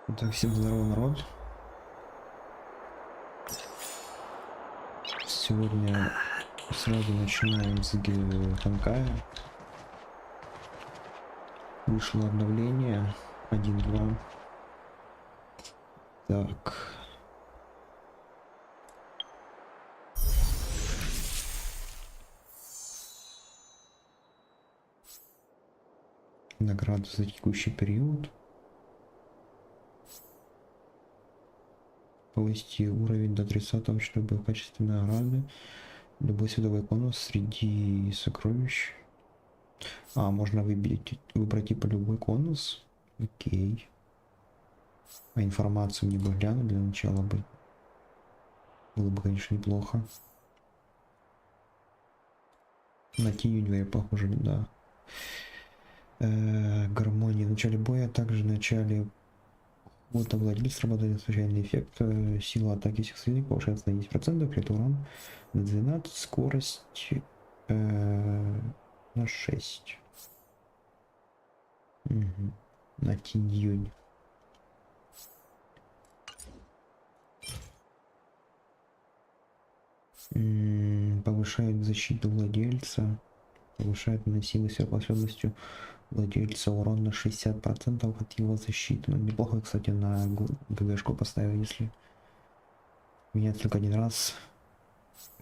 Так, всем здорово, народ. Сегодня сразу начинаем с Honkai. Вышло обновление 1.2. Так. Награды за текущий период. Повысить уровень до 30-го, чтобы в качестве награды. Любой световой конус среди сокровищ. Можно выбрать типа любой конус. Окей. А информацию мне бы глянуть для начала бы. Было бы, конечно, неплохо. На тенью похоже, да. Гармония в начале боя, а также в начале хода владелец работает случайный эффект. Сила атаки всех союзников повышается на 10%, крит урон на 12, скорость на 6. Угу. На тенью. Повышает защиту владельца. Повышает наносимость сверхспособностью владельца урон на 60% от его защиты. Ну, неплохо, кстати, на ГБшку поставил, если менять только один раз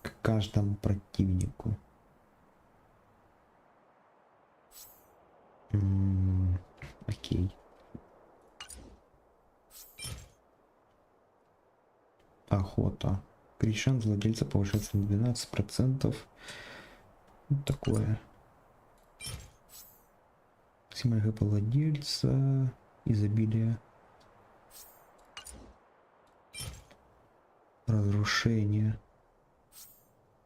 к каждому противнику. Окей. Охота. Крит шанс владельца повышается на 12%. Вот такое. Максимальный ХП владельца. Изобилие. Разрушение.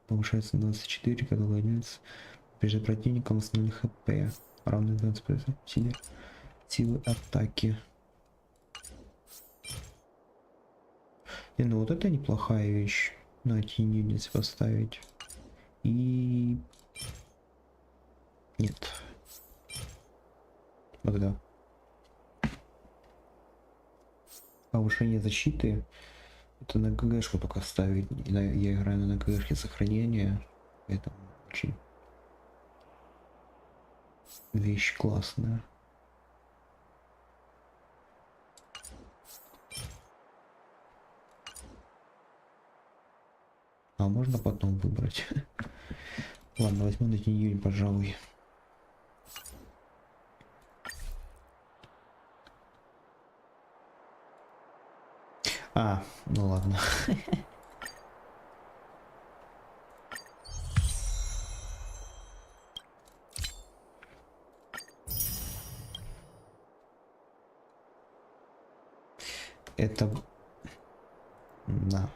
Повышается на 24, когда владелец прежде противника максимальный ХП. Равный 20% силы атаки. Ну вот это неплохая вещь. На тени поставить. И... Нет. Вот это. Повышение защиты. Это на ГГшку только ставить. Я играю на ГГшке сохранения. Это очень вещь классная. А можно потом выбрать? Ладно, возьму на июнь, пожалуй. Ну ладно. Это... Да.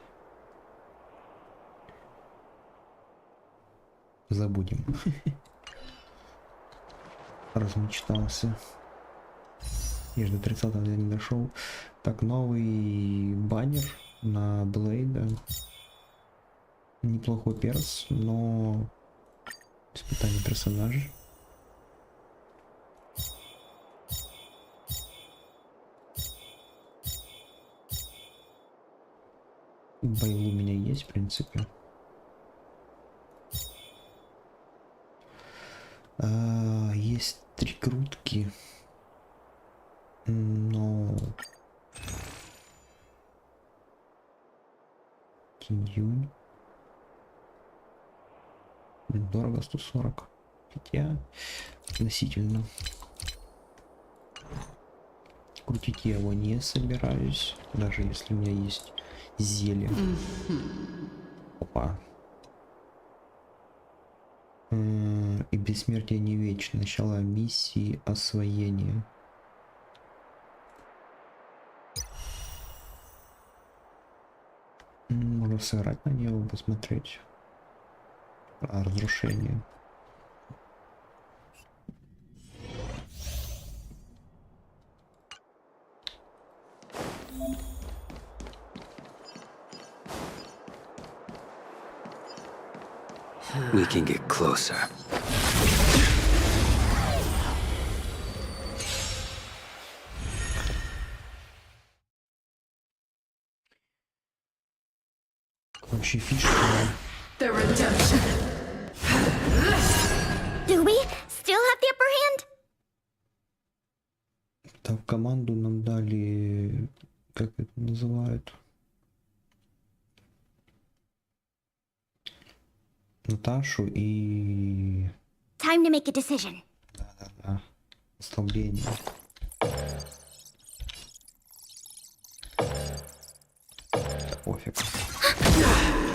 Забудем. Размечтался. Я же до 30-го не дошел. Так, новый баннер на Блейда. Неплохой перс, но испытание персонажа. Байлу у меня есть, в принципе. Есть 3 крутки. Но... Тиньюнь. Дорого, 140. Хотя относительно. Крутить я его не собираюсь. Даже если у меня есть зелье. Опа. И бессмертие не вечно. Начало миссии освоения. Можно сыграть на него, посмотреть. Разрушение. We can get closer. Вообще фишка. The redemption. Do we still have the upper hand? Так, в команду нам дали, как это называют, Наташу и... Time to make a decision. Да-да-да, ослабление. Да пофиг.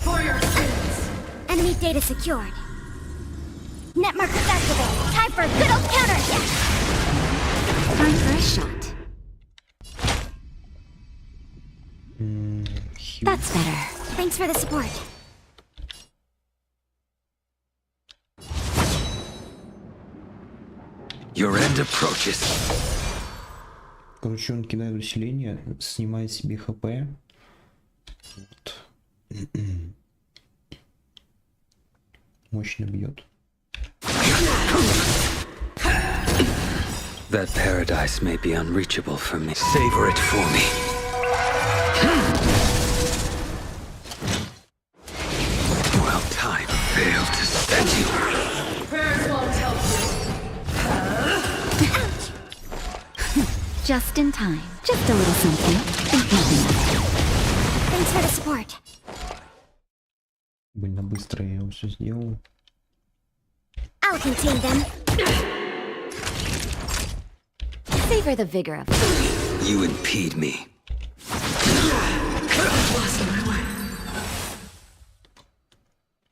For your sins. Enemy data secured. Net markers activated. Time for a good old counter attack. Time for a shot. That's better. Thanks for the support. Your end approaches. Короче, он кидает усиление, снимает себе хп. Вот. Мощно бьет. That paradise may be unreachable for me. Savor it for me. Well, time failed to set you. Prayers won't help you. Just in time. Just a little something. Thanks for the support. Больно быстро я его все сделал. I'll contain them. Savor the vigor of it. You impede me.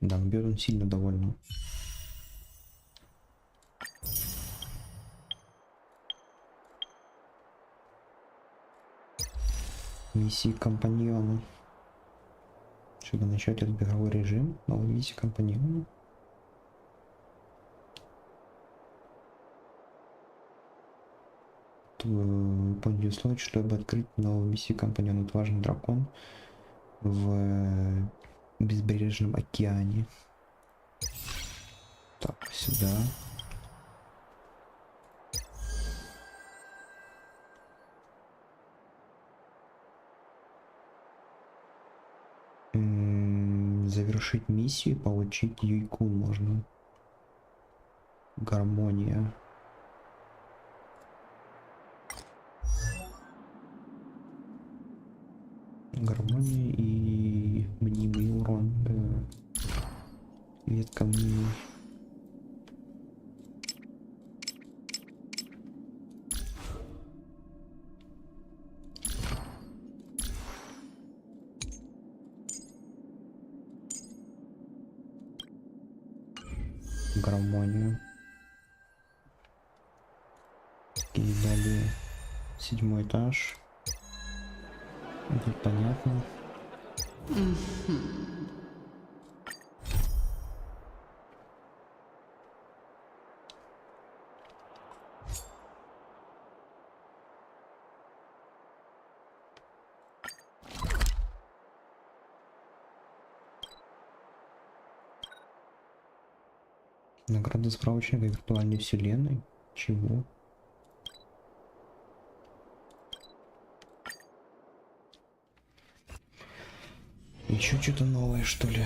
Да, но бьет он сильно довольно. Миссии компаньона. Чтобы начать этот беговой режим, новая миссия компаньона. Выполнить условия, чтобы открыть новую миссию компаньона. Отважный дракон в безбрежном океане. Так, сюда. Завершить миссию, получить юйку можно. Гармония. Гармония и мнимый урон. Ветка мнимый. Гармонию. И далее 7-й этаж. Тут понятно. Награда справочника виртуальной вселенной. Чего? Еще что-то новое, что ли?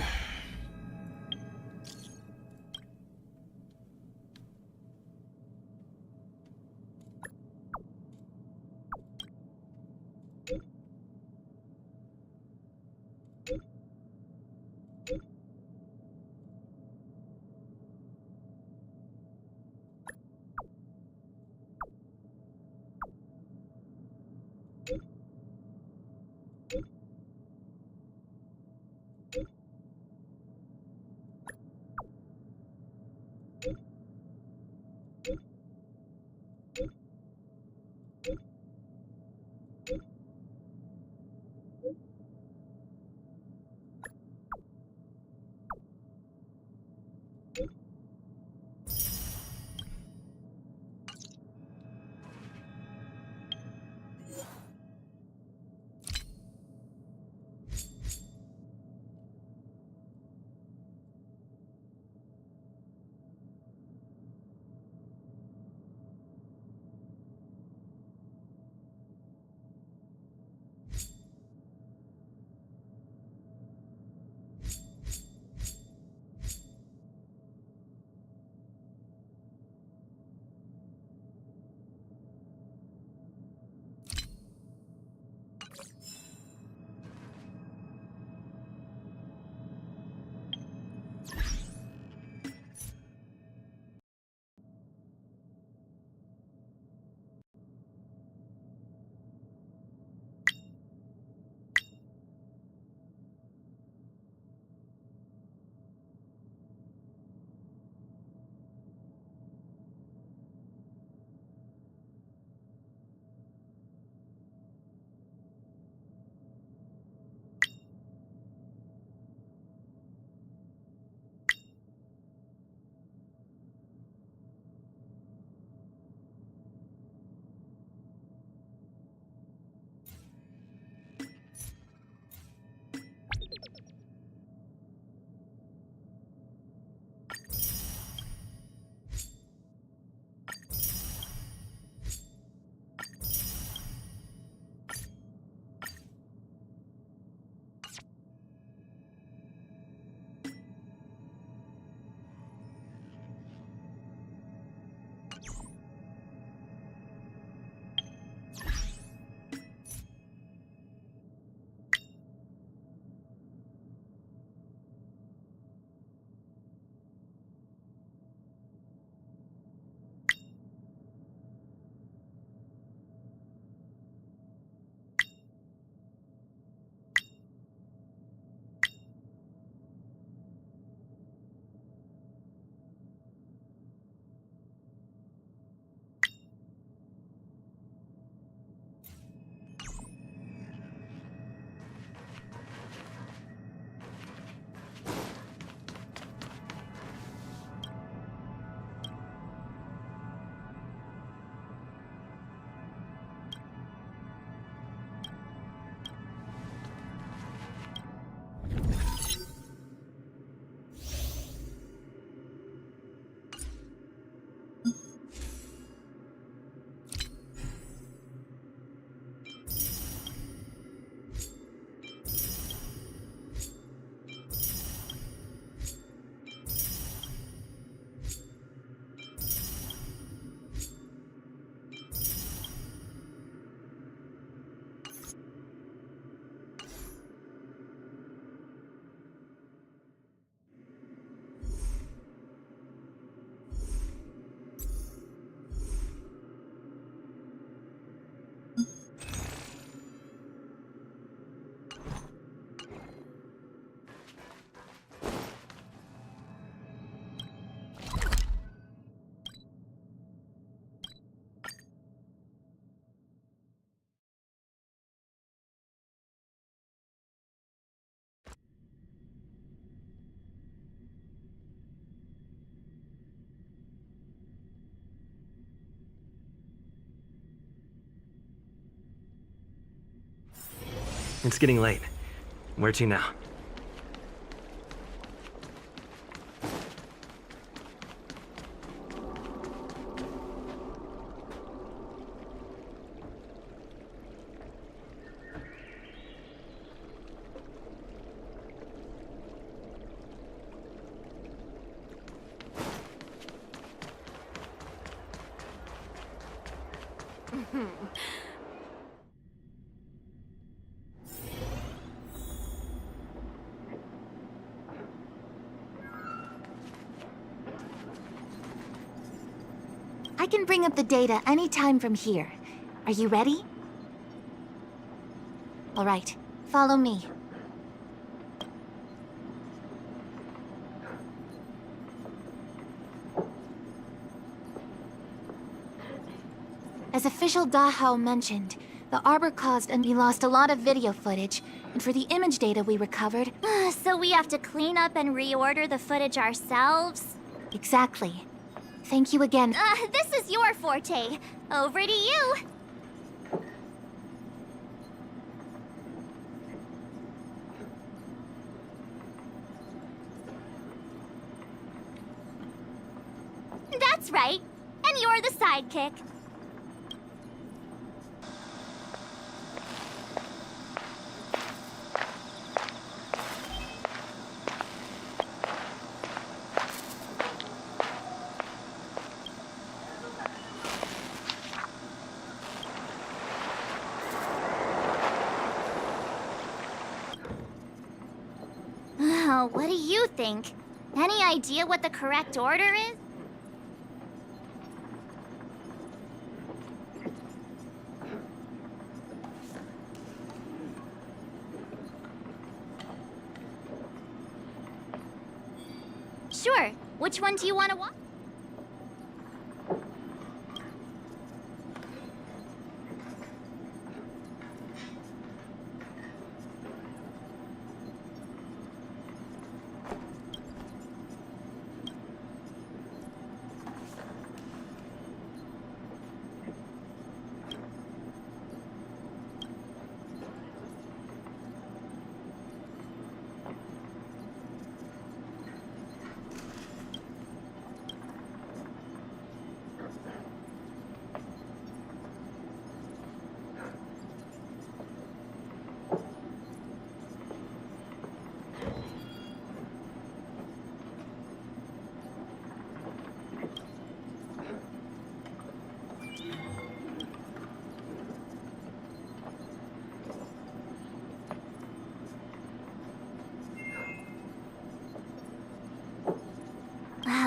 It's getting late. Where to now? I can bring up the data anytime from here. Are you ready? All right, follow me. As official Dahao mentioned, the arbor caused and we lost a lot of video footage, and for the image data we recovered... So we have to clean up and reorder the footage ourselves? Exactly. Thank you again. This is your forte. Over to you. That's right. And you're the sidekick. What do you think? Any idea what the correct order is? Sure. Which one do you want to watch?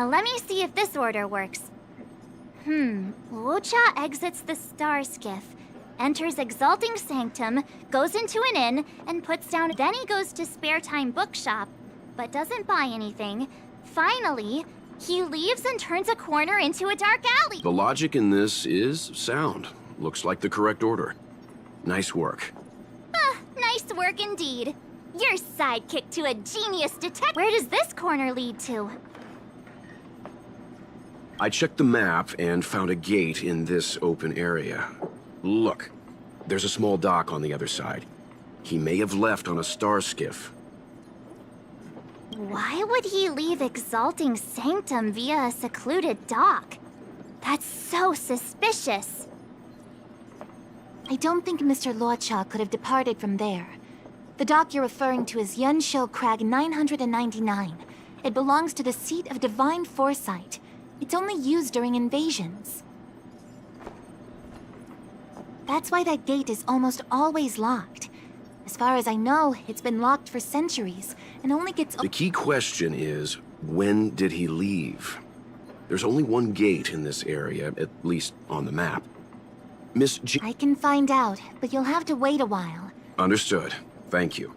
Let me see if this order works. Wucha exits the star skiff, enters Exalting Sanctum, goes into an inn, and puts down. Then he goes to Spare Time Bookshop, but doesn't buy anything. Finally, he leaves and turns a corner into a dark alley. The logic in this is sound. Looks like the correct order. Nice work. Nice work indeed. You're sidekick to a genius detective. Where does this corner lead to? I checked the map and found a gate in this open area. Look, there's a small dock on the other side. He may have left on a star skiff. Why would he leave Exalting Sanctum via a secluded dock? That's so suspicious. I don't think Mr. Luocha could have departed from there. The dock you're referring to is Yunsho Crag 999. It belongs to the seat of Divine Foresight. It's only used during invasions. That's why that gate is almost always locked. As far as I know, it's been locked for centuries, and only gets... The key question is, when did he leave? There's only one gate in this area, at least on the map. Miss G... I can find out, but you'll have to wait a while. Understood. Thank you.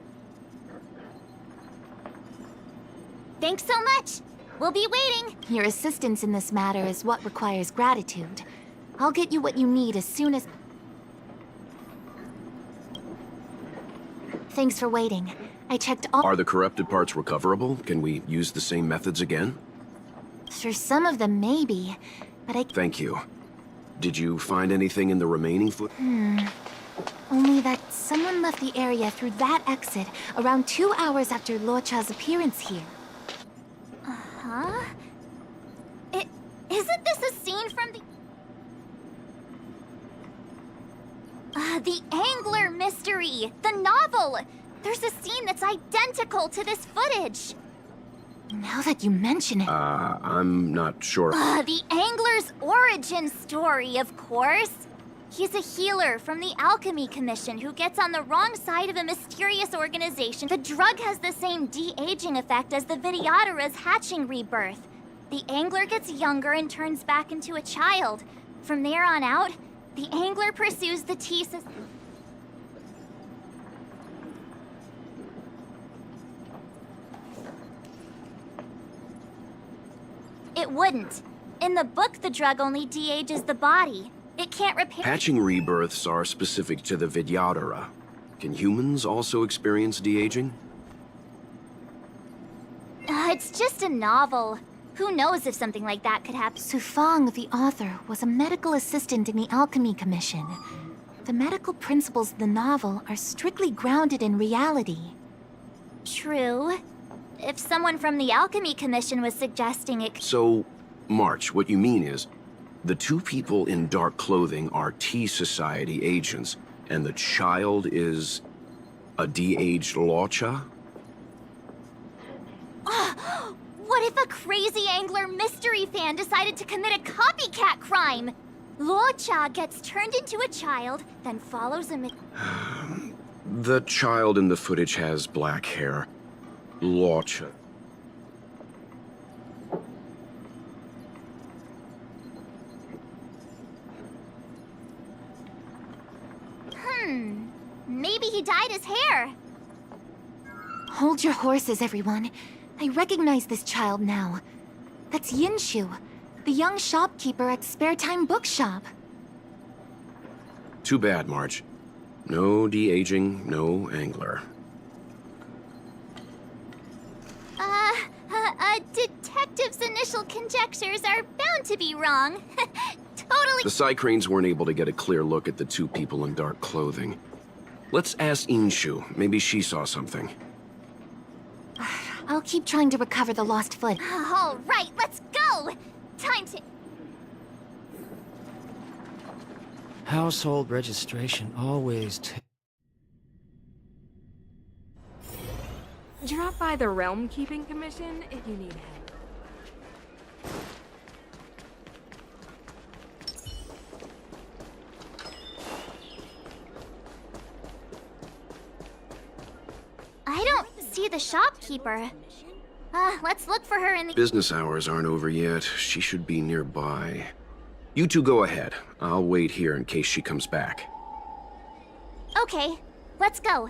Thanks so much. We'll be waiting. Your assistance in this matter is what requires gratitude. I'll get you what you need as soon as... Thanks for waiting. I checked all... Are the corrupted parts recoverable? Can we use the same methods again? For some of them, maybe. But I... Thank you. Did you find anything in the remaining foot? Only that someone left the area through that exit around 2 hours after Luocha's appearance here. Huh? Isn't this a scene from the Angler Mystery, the novel? There's a scene that's identical to this footage. Now that you mention it... I'm not sure. The Angler's origin story, of course. He's a healer from the Alchemy Commission who gets on the wrong side of a mysterious organization. The drug has the same de-aging effect as the Vidyadhara's hatching rebirth. The Angler gets younger and turns back into a child. From there on out, the Angler pursues the thesis. It wouldn't. In the book, the drug only de-ages the body. It can't repair... Hatching rebirths are specific to the Vidyadhara. Can humans also experience de-aging? It's just a novel. Who knows if something like that could happen? Sufang, the author, was a medical assistant in the Alchemy Commission. The medical principles of the novel are strictly grounded in reality. True. If someone from the Alchemy Commission was suggesting it... So, March, what you mean is, the two people in dark clothing are Tea Society agents, and the child is a de-aged Luocha? What if a crazy Angler mystery fan decided to commit a copycat crime? Luocha gets turned into a child, then follows a... The child in the footage has black hair. Luocha. Maybe he dyed his hair. Hold your horses, everyone. I recognize this child now. That's Yinshu, the young shopkeeper at Spare Time Bookshop. Too bad, Marge. No de-aging, no Angler. Detective's initial conjectures are bound to be wrong. Totally. The Psycranes weren't able to get a clear look at the two people in dark clothing. Let's ask Inshu. Maybe she saw something. I'll keep trying to recover the lost foot. All right, let's go. Time to... Household registration always Drop by the Realm Keeping Commission if you need help. I don't see the shopkeeper. Let's look for her in the... Business hours aren't over yet. She should be nearby. You two go ahead. I'll wait here in case she comes back. Okay, let's go.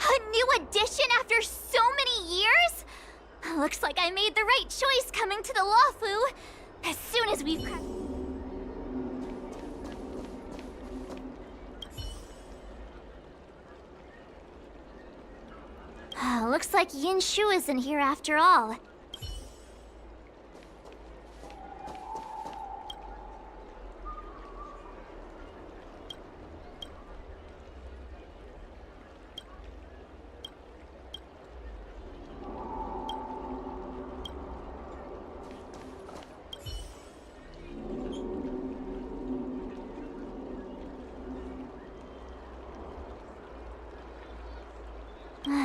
A new addition after so many years? Looks like I made the right choice coming to the Lawfu. As soon as we've... Looks like Yinshu isn't here after all.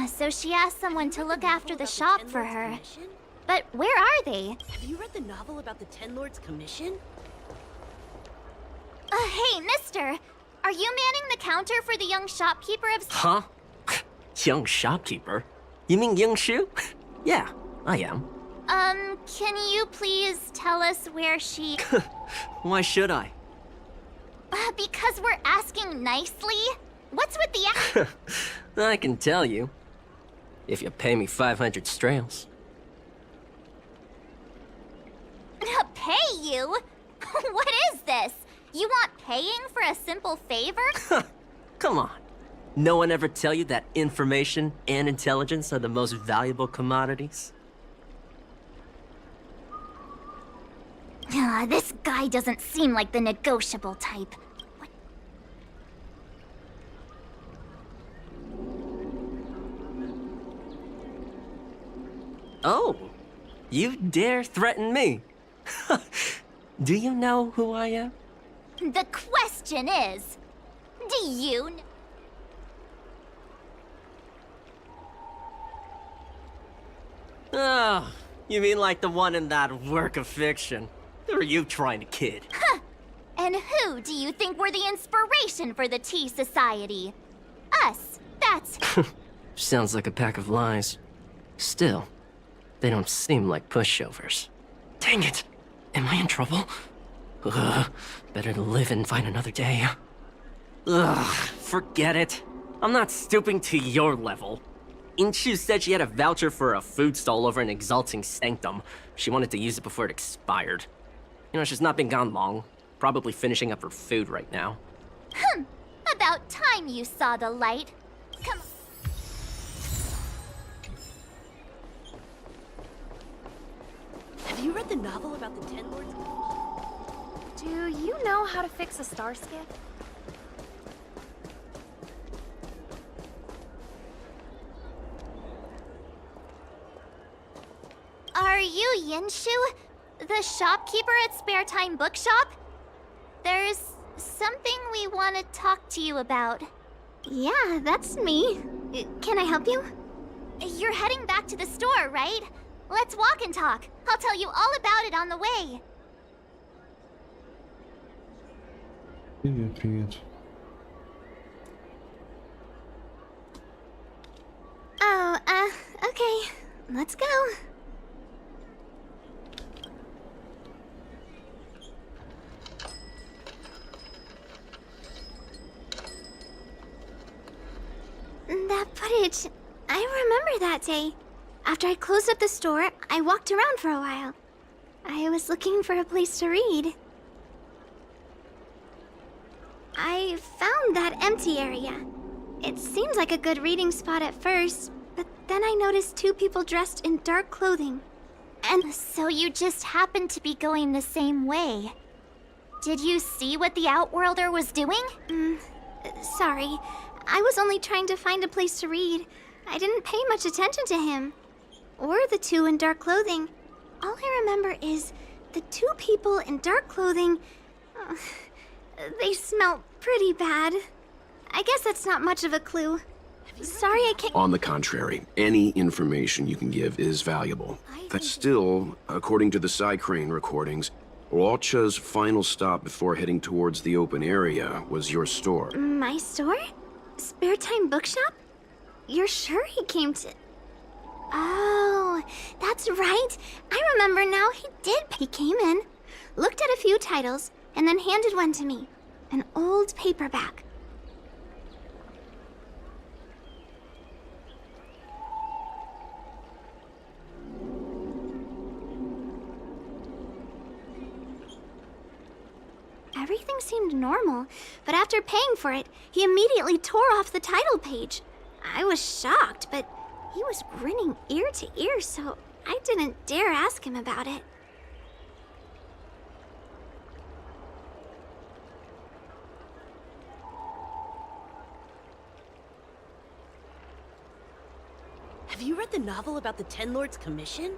So she asked someone to look after the shop for her. But where are they? Have you read the novel about the Ten Lords Commission? Hey, mister! Are you manning the counter for the young shopkeeper of... Huh? Young shopkeeper? You mean Youngshu? Yeah, I am. Can you please tell us where she... Why should I? Because we're asking nicely. What's with the... I can tell you. If you pay me 500 strails. Pay you? What is this? You want paying for a simple favor? Come on. No one ever tell you that information and intelligence are the most valuable commodities? This guy doesn't seem like the negotiable type. What? Oh, you dare threaten me? Do you know who I am? The question is, do you know? Oh, you mean like the one in that work of fiction? Who are you trying to kid? And who do you think were the inspiration for the Tea Society? Us. That's... Sounds like a pack of lies. Still, they don't seem like pushovers. Dang it! Am I in trouble? Better to live and find another day. Ugh, forget it. I'm not stooping to your level. Inshu said she had a voucher for a food stall over in Exalting Sanctum. She wanted to use it before it expired. You know, she's not been gone long. Probably finishing up her food right now. About time you saw the light. Come on. Have you read the novel about the Ten Lords? Do you know how to fix a star skiff? Are you Yenshu? The shopkeeper at Spare Time Bookshop? There's something we want to talk to you about. Yeah, that's me. Can I help you? You're heading back to the store, right? Let's walk and talk. I'll tell you all about it on the way. Привет, привет. Oh, okay. Let's go. That footage, I remember that day. After I closed up the store, I walked around for a while. I was looking for a place to read. I found that empty area. It seemed like a good reading spot at first, but then I noticed two people dressed in dark clothing. And so you just happened to be going the same way. Did you see what the Outworlder was doing? Sorry. I was only trying to find a place to read. I didn't pay much attention to him. Or the two in dark clothing. All I remember is the two people in dark clothing... they smell pretty bad. I guess that's not much of a clue. Sorry I can't... On the contrary, any information you can give is valuable. But still, according to the Psycrane recordings, Luocha's final stop before heading towards the open area was your store. My store? Spare Time Bookshop? You're sure he came to... Oh, that's right. I remember now. He came in, looked at a few titles, and then handed one to me. An old paperback. Everything seemed normal, but after paying for it, he immediately tore off the title page. I was shocked, but he was grinning ear to ear, so I didn't dare ask him about it. Have you read the novel about the Ten Lords Commission?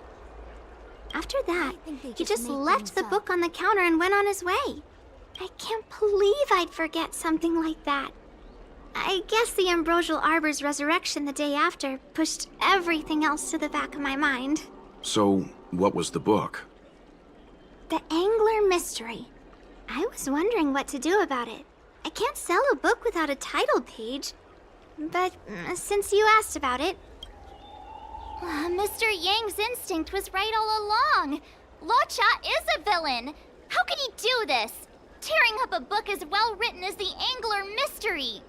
After that, he just left the book on the counter and went on his way. I can't believe I'd forget something like that. I guess the Ambrosial Arbor's resurrection the day after pushed everything else to the back of my mind. So, what was the book? The Angler Mystery. I was wondering what to do about it. I can't sell a book without a title page. But since you asked about it... Mr. Yang's instinct was right all along. Luocha is a villain. How could he do this? Tearing up a book as well written as the Angler Mystery.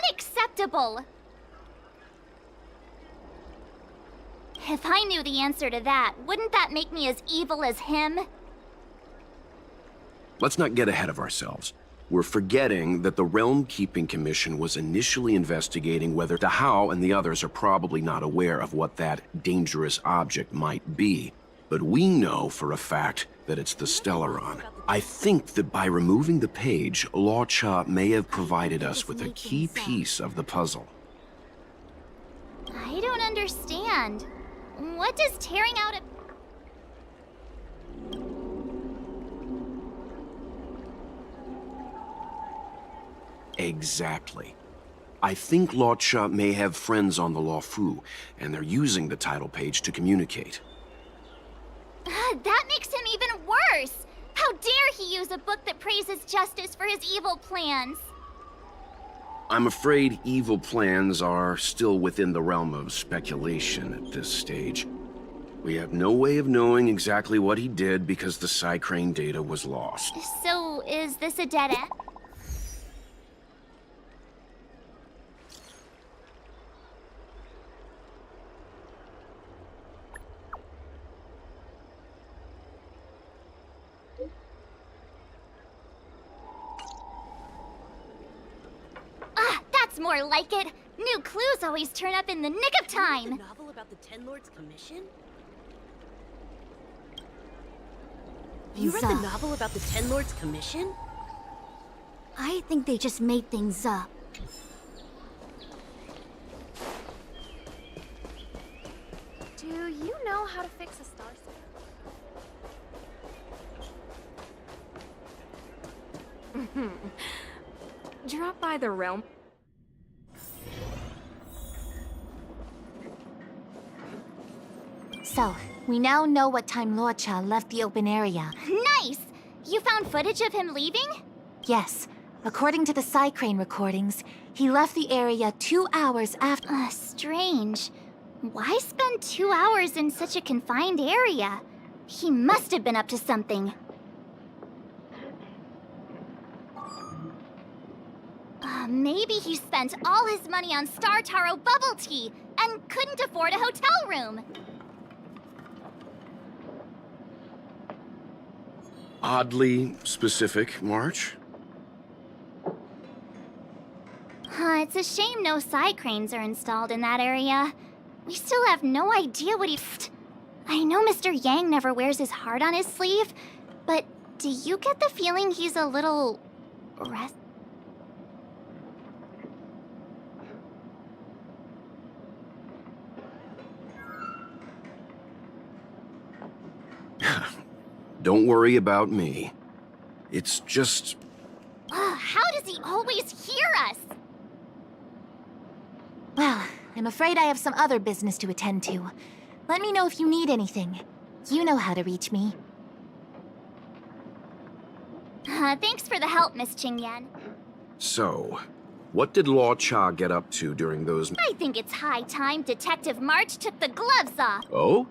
Unacceptable. If I knew the answer to that, wouldn't that make me as evil as him? Let's not get ahead of ourselves. We're forgetting that the Realm Keeping Commission was initially investigating whether the How and the others are probably not aware of what that dangerous object might be. But we know for a fact that it's the Stellaron. I think that by removing the page, Law-Cha may have provided us with a key piece of the puzzle. I don't understand. What does tearing out a... Exactly. I think Law-Cha may have friends on the Luofu, and they're using the title page to communicate. That makes him even worse! How dare he use a book that praises justice for his evil plans? I'm afraid evil plans are still within the realm of speculation at this stage. We have no way of knowing exactly what he did because the Psy-Crane data was lost. So, is this a dead end? That's more like it. New clues always turn up in the nick of time. The novel about the Ten Lords Commission? You read the novel about the Ten Lords Commission? I think they just made things up. Do you know how to fix a star scale? Drop by the realm. So, we now know what time Law-Cha left the open area. Nice! You found footage of him leaving? Yes. According to the Psy-Crane recordings, he left the area 2 hours after... Strange. Why spend 2 hours in such a confined area? He must have been up to something. Maybe he spent all his money on Star Taro bubble tea and couldn't afford a hotel room. Oddly specific, March. It's a shame no side cranes are installed in that area. We still have no idea what he... I know Mr. Yang never wears his heart on his sleeve, but do you get the feeling he's a little... Don't worry about me. It's just... How does he always hear us? Well, I'm afraid I have some other business to attend to. Let me know if you need anything. You know how to reach me. Thanks for the help, Miss Qingyan. So, what did Law-Cha get up to during those... I think it's high time Detective March took the gloves off. Oh?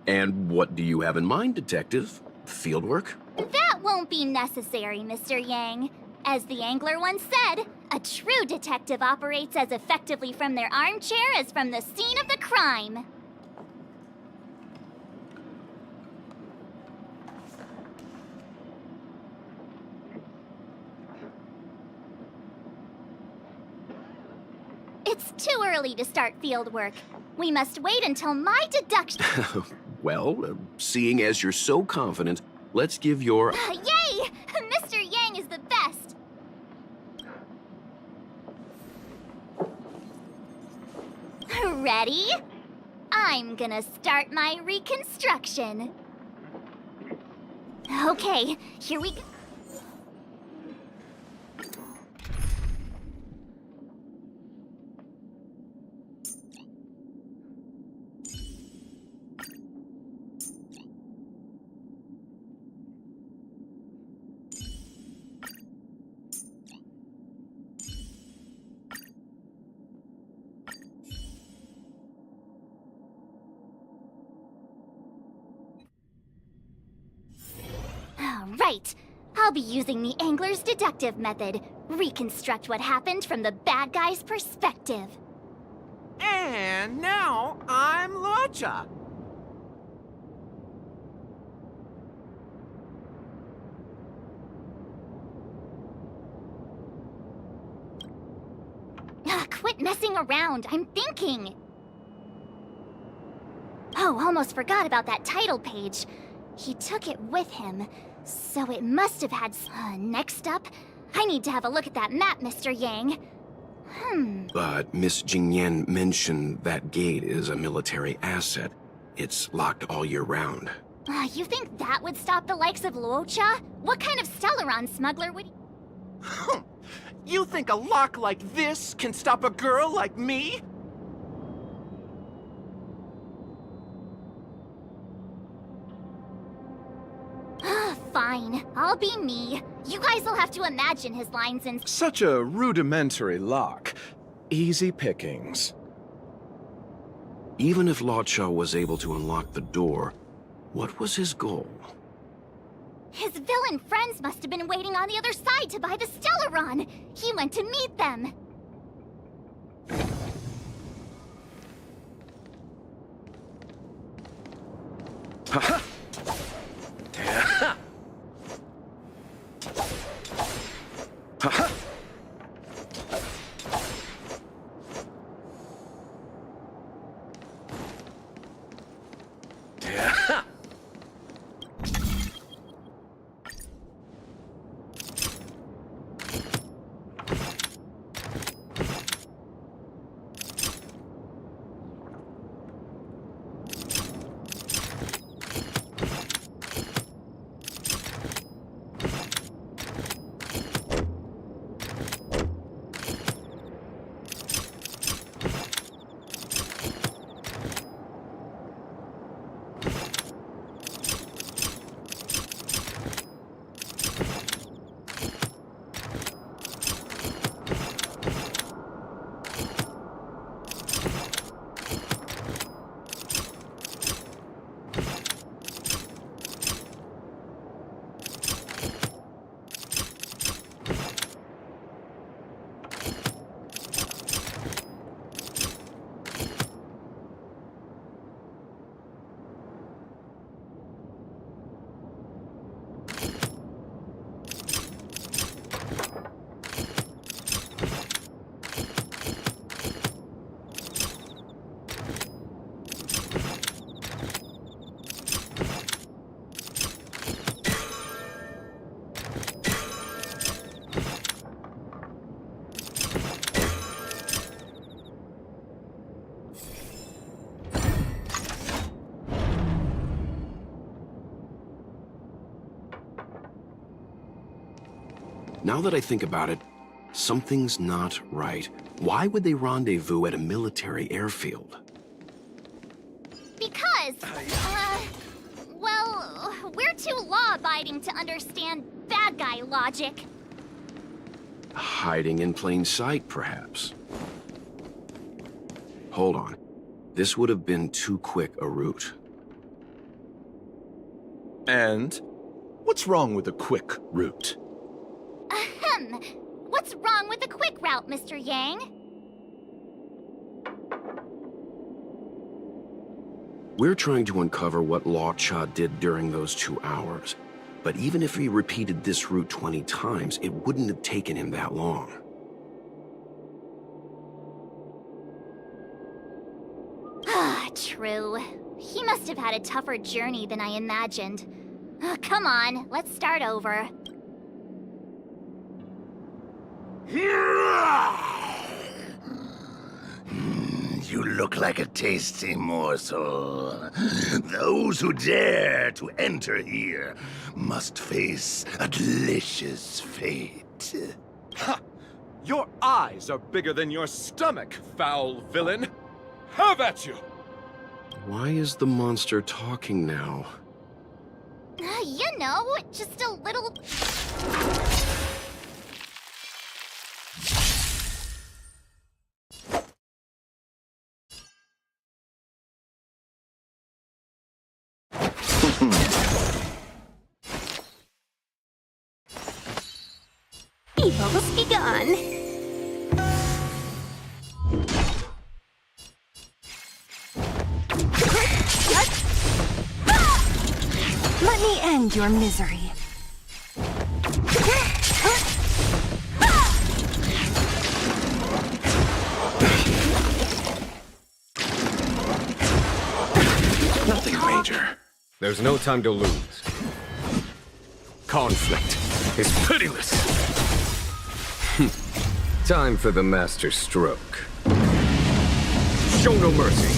And what do you have in mind, Detective? Fieldwork? That won't be necessary, Mr. Yang. As the Angler once said, a true detective operates as effectively from their armchair as from the scene of the crime. It's too early to start field work. We must wait until my deduction... Well, seeing as you're so confident, let's give your... Yay! Mr. Yang is the best! Ready? I'm gonna start my reconstruction. Okay, here we go. Right. I'll be using the Angler's deductive method. Reconstruct what happened from the bad guy's perspective. And now I'm Law-Cha. quit messing around. I'm thinking. Oh, almost forgot about that title page. He took it with him, so it must have had... next up, I need to have a look at that map, Mr. Yang. But Miss Jingyan mentioned that gate is a military asset. It's locked all year round. You think that would stop the likes of Luocha? What kind of Stellaron smuggler would... You think a lock like this can stop a girl like me? Fine, I'll be me. You guys will have to imagine his lines and... Such a rudimentary lock. Easy pickings. Even if Luocha was able to unlock the door, what was his goal? His villain friends must have been waiting on the other side to buy the Stellaron. He went to meet them. Haha! Haha! Now that I think about it, something's not right. Why would they rendezvous at a military airfield? Because, well, we're too law-abiding to understand bad guy logic. Hiding in plain sight, perhaps. Hold on. This would have been too quick a route. And what's wrong with a quick route? Ahem. What's wrong with the quick route, Mr. Yang? We're trying to uncover what Luocha did during those 2 hours. But even if he repeated this route 20 times, it wouldn't have taken him that long. Ah, true. He must have had a tougher journey than I imagined. Come on, let's start over. You look like a tasty morsel. Those who dare to enter here must face a delicious fate. Ha! Your eyes are bigger than your stomach, foul villain! Have at you! Why is the monster talking now? You know, just a little... Evils begun. Let me end your misery. danger. There's no time to lose. Conflict is pitiless. Time for the master stroke. Show no mercy.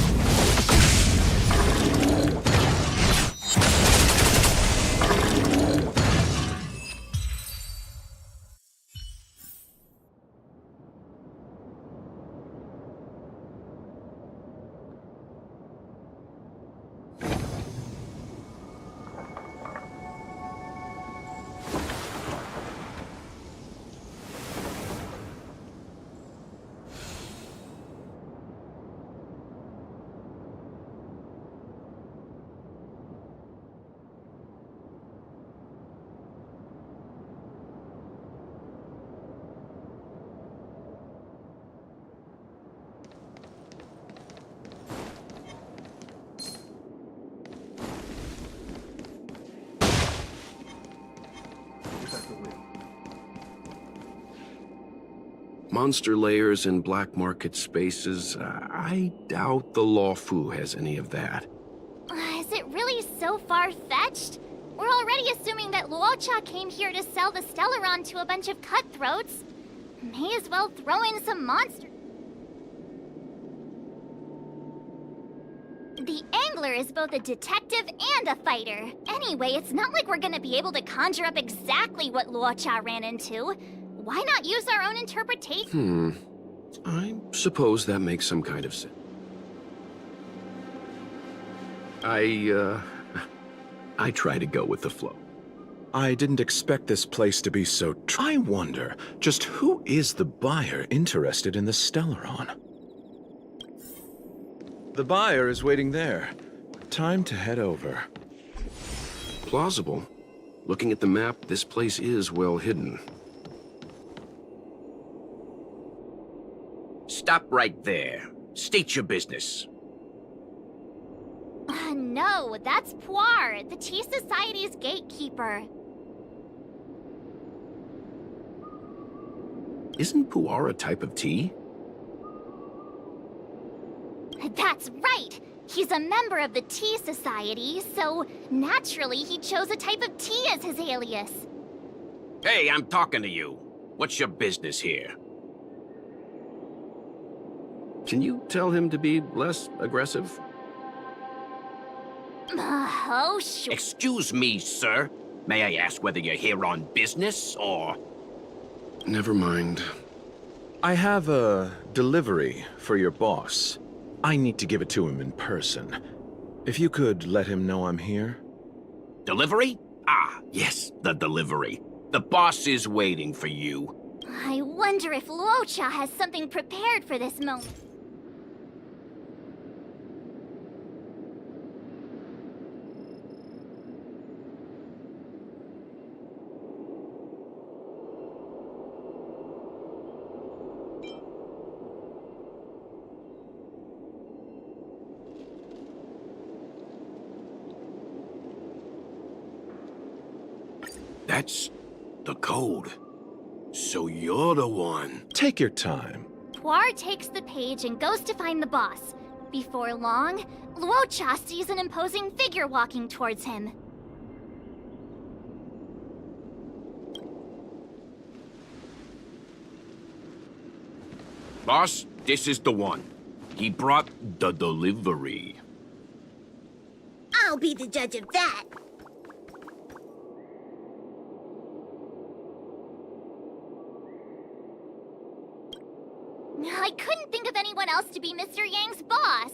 Monster layers in black market spaces, I doubt the Lawfu has any of that. Is it really so far-fetched? We're already assuming that Luocha came here to sell the Stellaron to a bunch of cutthroats. May as well throw in some monsters. The Angler is both a detective and a fighter. Anyway, it's not like we're gonna be able to conjure up exactly what Luocha ran into. Why not use our own interpretation? I suppose that makes some kind of sense. I try to go with the flow. I didn't expect this place to be so I wonder, just who is the buyer interested in the Stellaron? The buyer is waiting there. Time to head over. Plausible. Looking at the map, this place is well hidden. Stop right there. State your business. No, that's Puar, the Tea Society's gatekeeper. Isn't Puar a type of tea? That's right! He's a member of the Tea Society, so naturally he chose a type of tea as his alias. Hey, I'm talking to you. What's your business here? Can you tell him to be less aggressive? Oh, sure. Excuse me, sir. May I ask whether you're here on business, or... Never mind. I have a delivery for your boss. I need to give it to him in person. If you could let him know I'm here. Delivery? Ah, yes, the delivery. The boss is waiting for you. I wonder if Luocha has something prepared for this moment. That's the code. So you're the one. Take your time. Puar takes the page and goes to find the boss. Before long, Luocha sees an imposing figure walking towards him. Boss, this is the one. He brought the delivery. I'll be the judge of that. I couldn't think of anyone else to be Mr. Yang's boss.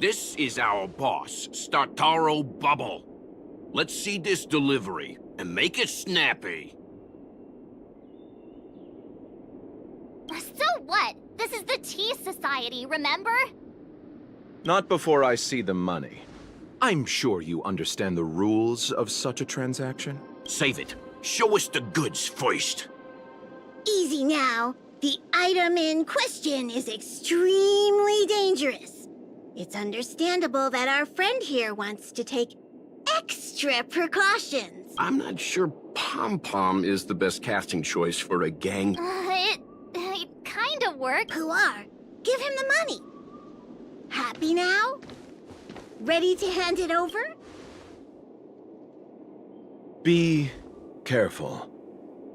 This is our boss, Startaro Bubble. Let's see this delivery, and make it snappy. So what? This is the Tea Society, remember? Not before I see the money. I'm sure you understand the rules of such a transaction. Save it. Show us the goods first. Easy now. The item in question is extremely dangerous. It's understandable that our friend here wants to take extra precautions. I'm not sure Pom Pom is the best casting choice for a gang. It kinda worked. Puar, give him the money. Happy now? Ready to hand it over? Be careful.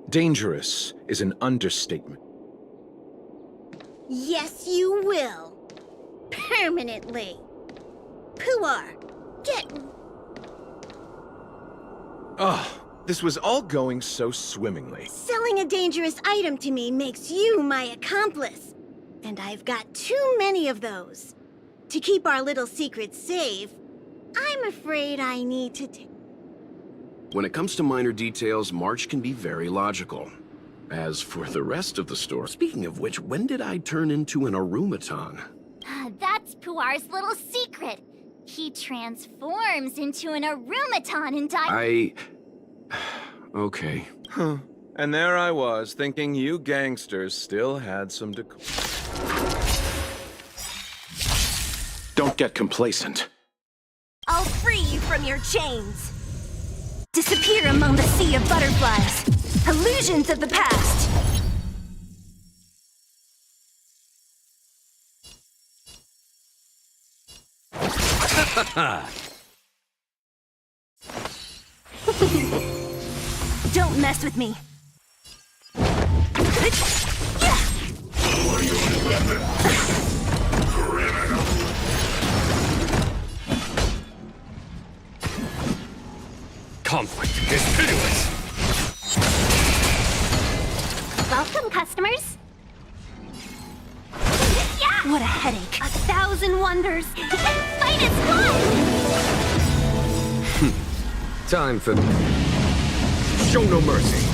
Dangerous is an understatement. Yes, you will. Permanently. Puar, get... Oh, this was all going so swimmingly. Selling a dangerous item to me makes you my accomplice. And I've got too many of those. To keep our little secret safe, I'm afraid I need to When it comes to minor details, March can be very logical. As for the rest of the store, speaking of which, when did I turn into an arumaton? That's Puar's little secret. He transforms into an arumaton and Okay. Huh. And there I was, thinking you gangsters still had some decorum. Don't get complacent. I'll free you from your chains. Disappear among the sea of butterflies. Illusions of the past. Don't mess with me. Conflict is pitiless. welcome, customers. What a headache. 1,000 wonders. Fight is one! Time for... Show no mercy.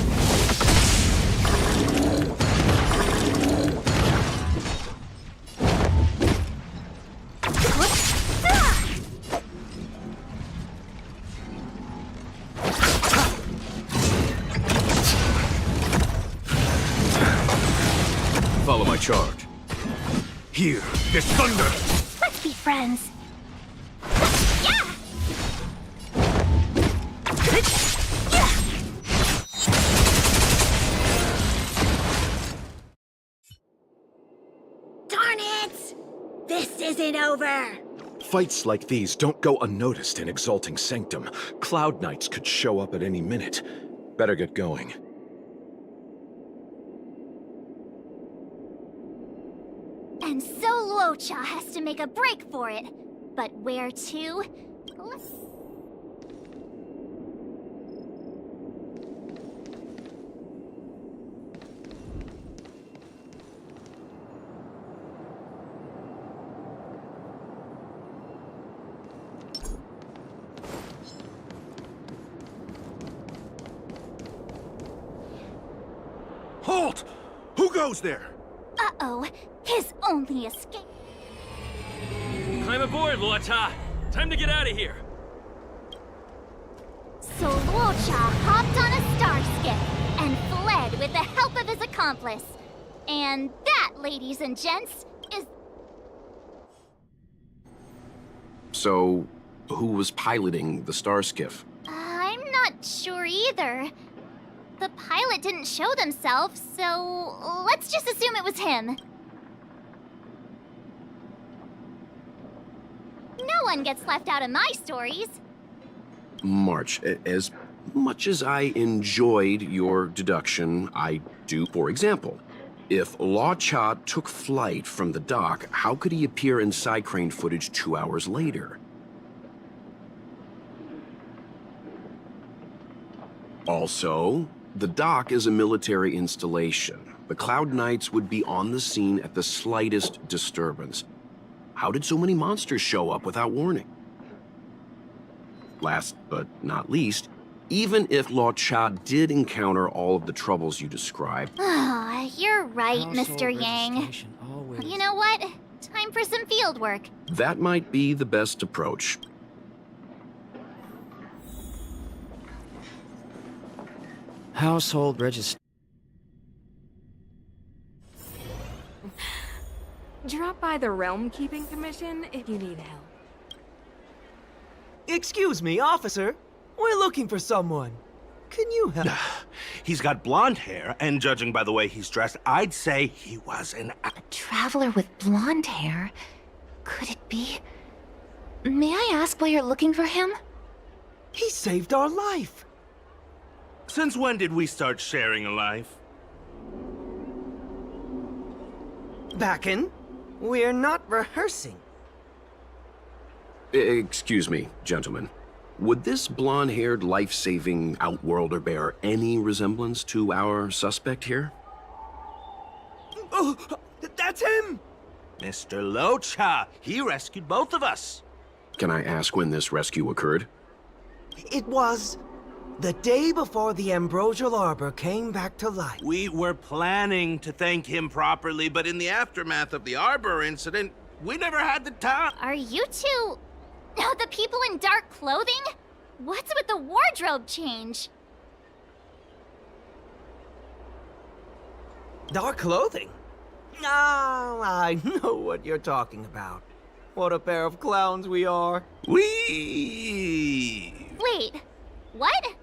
Follow my charge. Here, this thunder! Let's be friends. Darn it! This isn't over! Fights like these don't go unnoticed in Exalting Sanctum. Cloud Knights could show up at any minute. Better get going. And so Luocha has to make a break for it. But where to? Halt! Who goes there? Uh-oh, his only escape. Climb aboard, Luocha. Time to get out of here. So Luocha hopped on a star skiff and fled with the help of his accomplice. And that, ladies and gents, is... So, who was piloting the star skiff? I'm not sure either. The pilot didn't show themselves, so let's just assume it was him. No one gets left out of my stories. March, as much as I enjoyed your deduction, I do. For example, if Luocha took flight from the dock, how could he appear in side crane footage 2 hours later? Also, the dock is a military installation. The Cloud Knights would be on the scene at the slightest disturbance. How did so many monsters show up without warning? Last but not least, even if Luocha did encounter all of the troubles you described... You're right, Mr. Yang. You know what? Time for some field work. That might be the best approach. Household register. Drop by the Realm Keeping Commission if you need help. Excuse me, officer. We're looking for someone. Can you help? He's got blonde hair, and judging by the way he's dressed, I'd say he was an... A traveler with blonde hair? Could it be? May I ask why you're looking for him? He saved our life. Since when did we start sharing a life? Backin, we're not rehearsing. Excuse me, gentlemen. Would this blonde-haired, life-saving outworlder bear any resemblance to our suspect here? Oh, that's him! Mr. Locha, he rescued both of us. Can I ask when this rescue occurred? It was the day before the ambrosial arbor came back to life. We were planning to thank him properly, but in the aftermath of the arbor incident, we never had the time. Are you two... the people in dark clothing? What's with the wardrobe change? Dark clothing? Ah, I know what you're talking about. What a pair of clowns we are. Wee! Wait, what?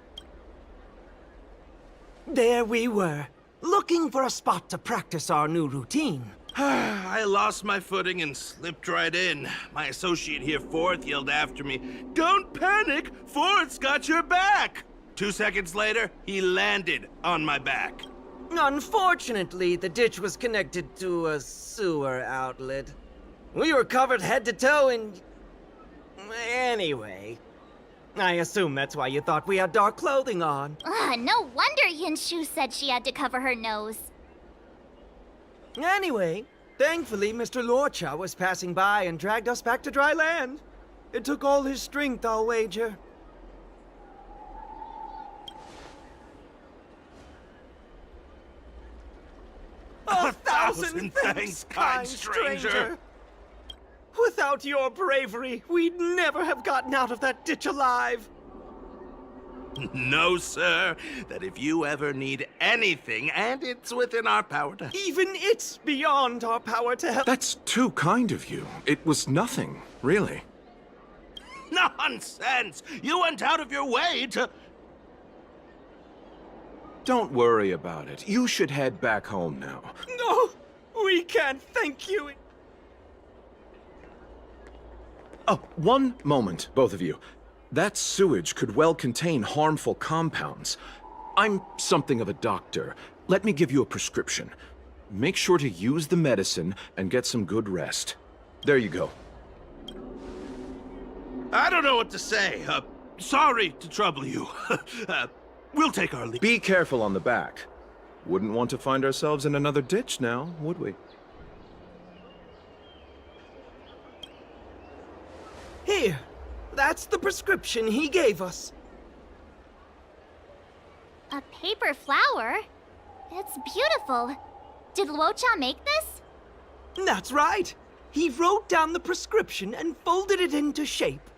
There we were, looking for a spot to practice our new routine. I lost my footing and slipped right in. My associate here, Fourth, yelled after me, "Don't panic! Fourth's got your back!" 2 seconds later, he landed on my back. Unfortunately, the ditch was connected to a sewer outlet. We were covered head to toe in... Anyway, I assume that's why you thought we had dark clothing on. No wonder Yenshu said she had to cover her nose. Anyway, thankfully Mr. Lorcha was passing by and dragged us back to dry land. It took all his strength, I'll wager. A thousand thanks, kind stranger. Without your bravery, we'd never have gotten out of that ditch alive. No, sir. That if you ever need anything, and it's within our power to... Even it's beyond our power to help. That's too kind of you. It was nothing, really. Nonsense! You went out of your way to... Don't worry about it. You should head back home now. No, we can't thank you. Oh, one moment, both of you. That sewage could well contain harmful compounds. I'm something of a doctor. Let me give you a prescription. Make sure to use the medicine and get some good rest. There you go. I don't know what to say. Sorry to trouble you. We'll take our leave. Be careful on the back. Wouldn't want to find ourselves in another ditch now, would we? Here, that's the prescription he gave us. A paper flower? It's beautiful. Did Luocha make this? That's right. He wrote down the prescription and folded it into shape.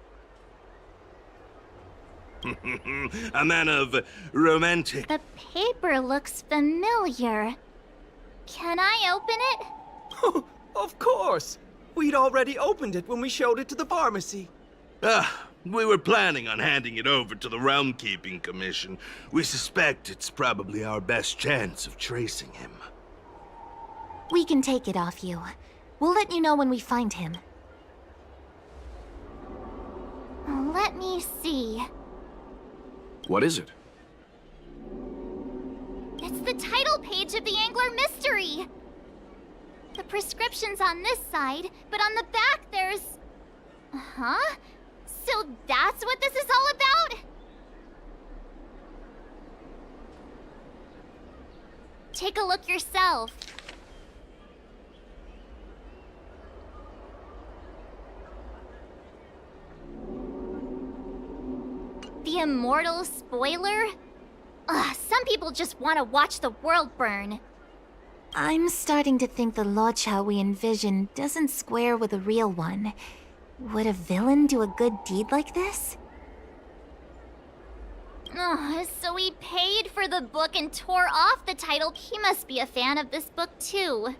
A man of romantic... The paper looks familiar. Can I open it? Of course. We'd already opened it when we showed it to the pharmacy. We were planning on handing it over to the Realm Keeping Commission. We suspect it's probably our best chance of tracing him. We can take it off you. We'll let you know when we find him. Let me see. What is it? It's the title page of the Angler Mystery! The prescription's on this side, but on the back there's... Huh? So that's what this is all about? Take a look yourself. The immortal spoiler? Some people just want to watch the world burn. I'm starting to think the Luocha we envisioned doesn't square with a real one. Would a villain do a good deed like this? So he paid for the book and tore off the title. He must be a fan of this book too.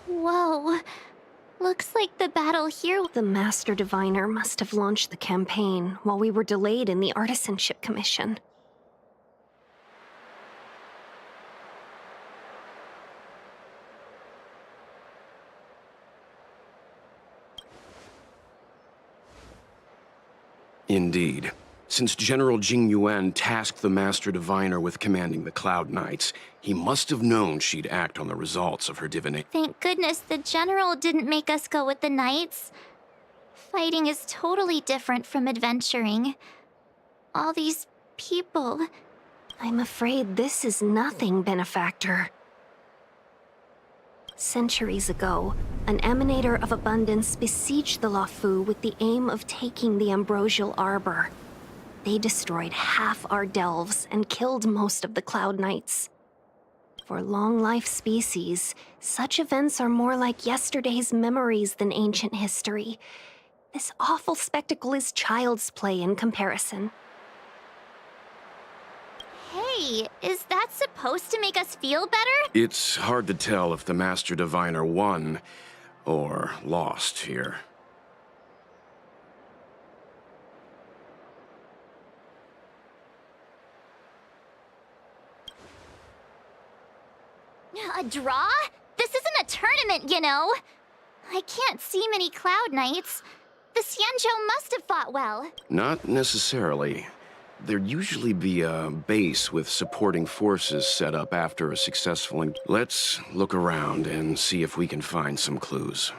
Whoa. Looks like the battle here. The Master Diviner must have launched the campaign while we were delayed in the Artisanship Commission. Indeed. Since General Jing Yuan tasked the Master Diviner with commanding the Cloud Knights, he must have known she'd act on the results of her divination. Thank goodness the General didn't make us go with the Knights. Fighting is totally different from adventuring. All these people... I'm afraid this is nothing, Benefactor. Centuries ago, an emanator of abundance besieged the Luofu with the aim of taking the Ambrosial Arbor. They destroyed half our delves and killed most of the Cloud Knights. For long-life species, such events are more like yesterday's memories than ancient history. This awful spectacle is child's play in comparison. Hey, is that supposed to make us feel better? It's hard to tell if the Master Diviner won or lost here. A draw? This isn't a tournament, you know. I can't see many Cloud Knights. The Xianzhou must have fought well. Not necessarily. There'd usually be a base with supporting forces set up after a successful... Let's look around and see if we can find some clues.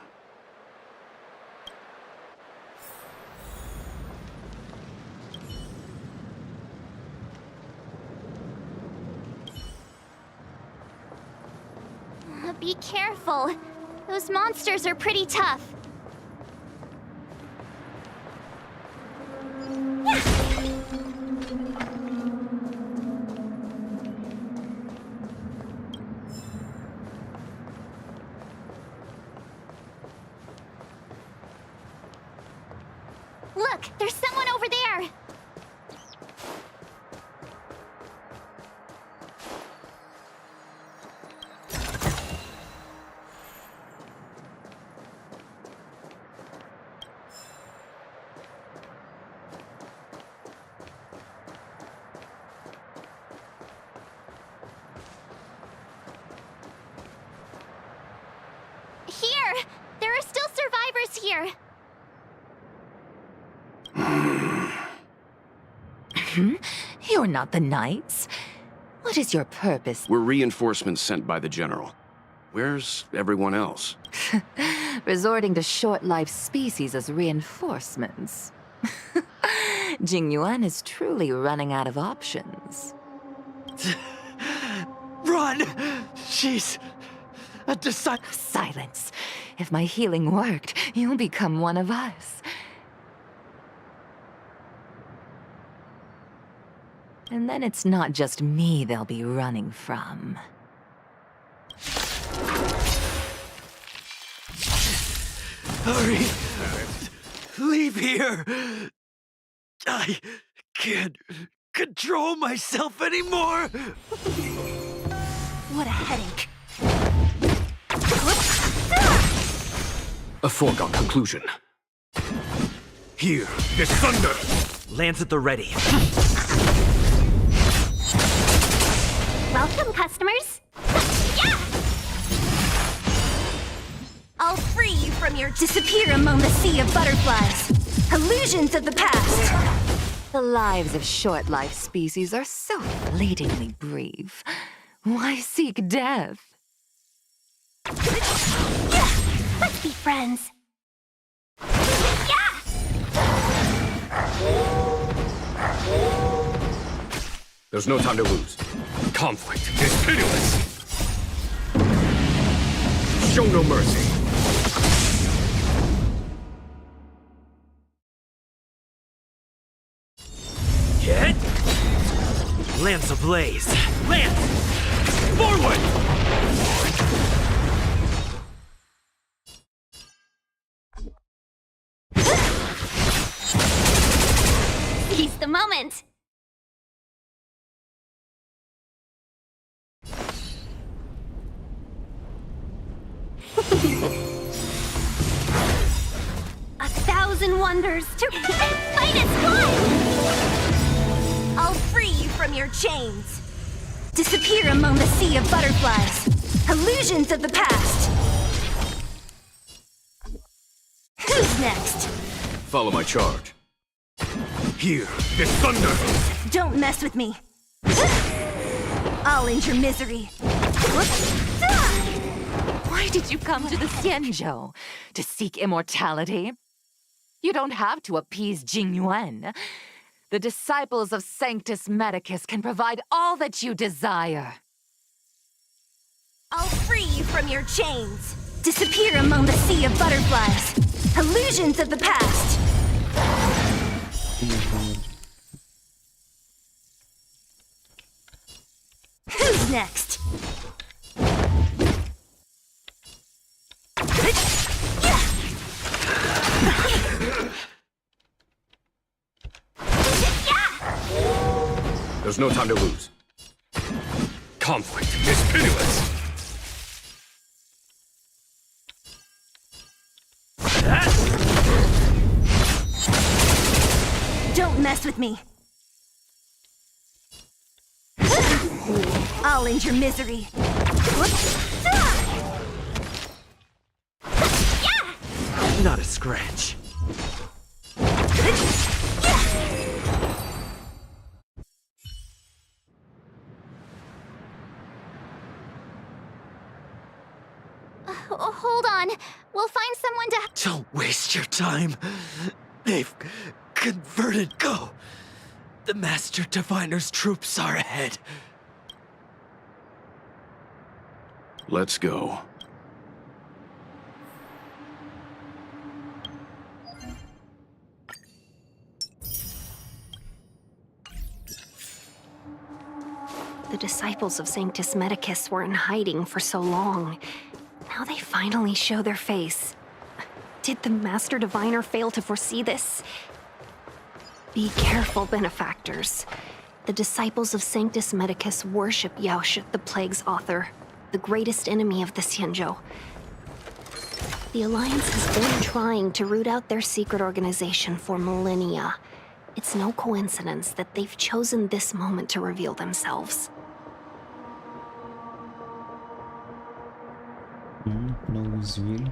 Be careful. Those monsters are pretty tough. Look, there's someone over there. Here! There are still survivors here! You're not the Knights. What is your purpose? We're reinforcements sent by the General. Where's everyone else? Resorting to short-lived species as reinforcements. Jing Yuan is truly running out of options. Run! She's a disciple. Silence. If my healing worked, you'll become one of us. And then it's not just me they'll be running from. Hurry! Leave here! I can't control myself anymore! What a headache. A foregone conclusion. Here, this thunder! Lands at the ready. Welcome, customers! Yeah! I'll free you from your disappear among the sea of butterflies. Illusions of the past. The lives of short-lived species are so fleetingly brief. Why seek death? Let's be friends. There's no time to lose. Conflict is pitiless. Show no mercy. Hit! Lance ablaze! Lance! Forward! Seize the moment. A thousand wonders to fight as one! I'll free you from your chains. Disappear among the sea of butterflies. Illusions of the past. Who's next? Follow my charge. Here, this thunder! Don't mess with me. I'll end your misery. Why did you come to the Xianzhou? To seek immortality? You don't have to appease Jingyuan. The disciples of Sanctus Medicus can provide all that you desire. I'll free you from your chains. Disappear among the sea of butterflies. Illusions of the past. Who's next? There's no time to lose. Conflict is pitiless. Don't mess with me. I'll end your misery. Not a scratch. Hold on. We'll find someone to... Don't waste your time. They've converted Go. The Master Diviner's troops are ahead. Let's go. The disciples of Sanctus Medicus were in hiding for so long. Now they finally show their face. Did the Master Diviner fail to foresee this? Be careful, benefactors. The disciples of Sanctus Medicus worship Yaoshi, the Plague's author, the greatest enemy of the Xianzhou. The Alliance has been trying to root out their secret organization for millennia. It's no coincidence that they've chosen this moment to reveal themselves. Новый зверь.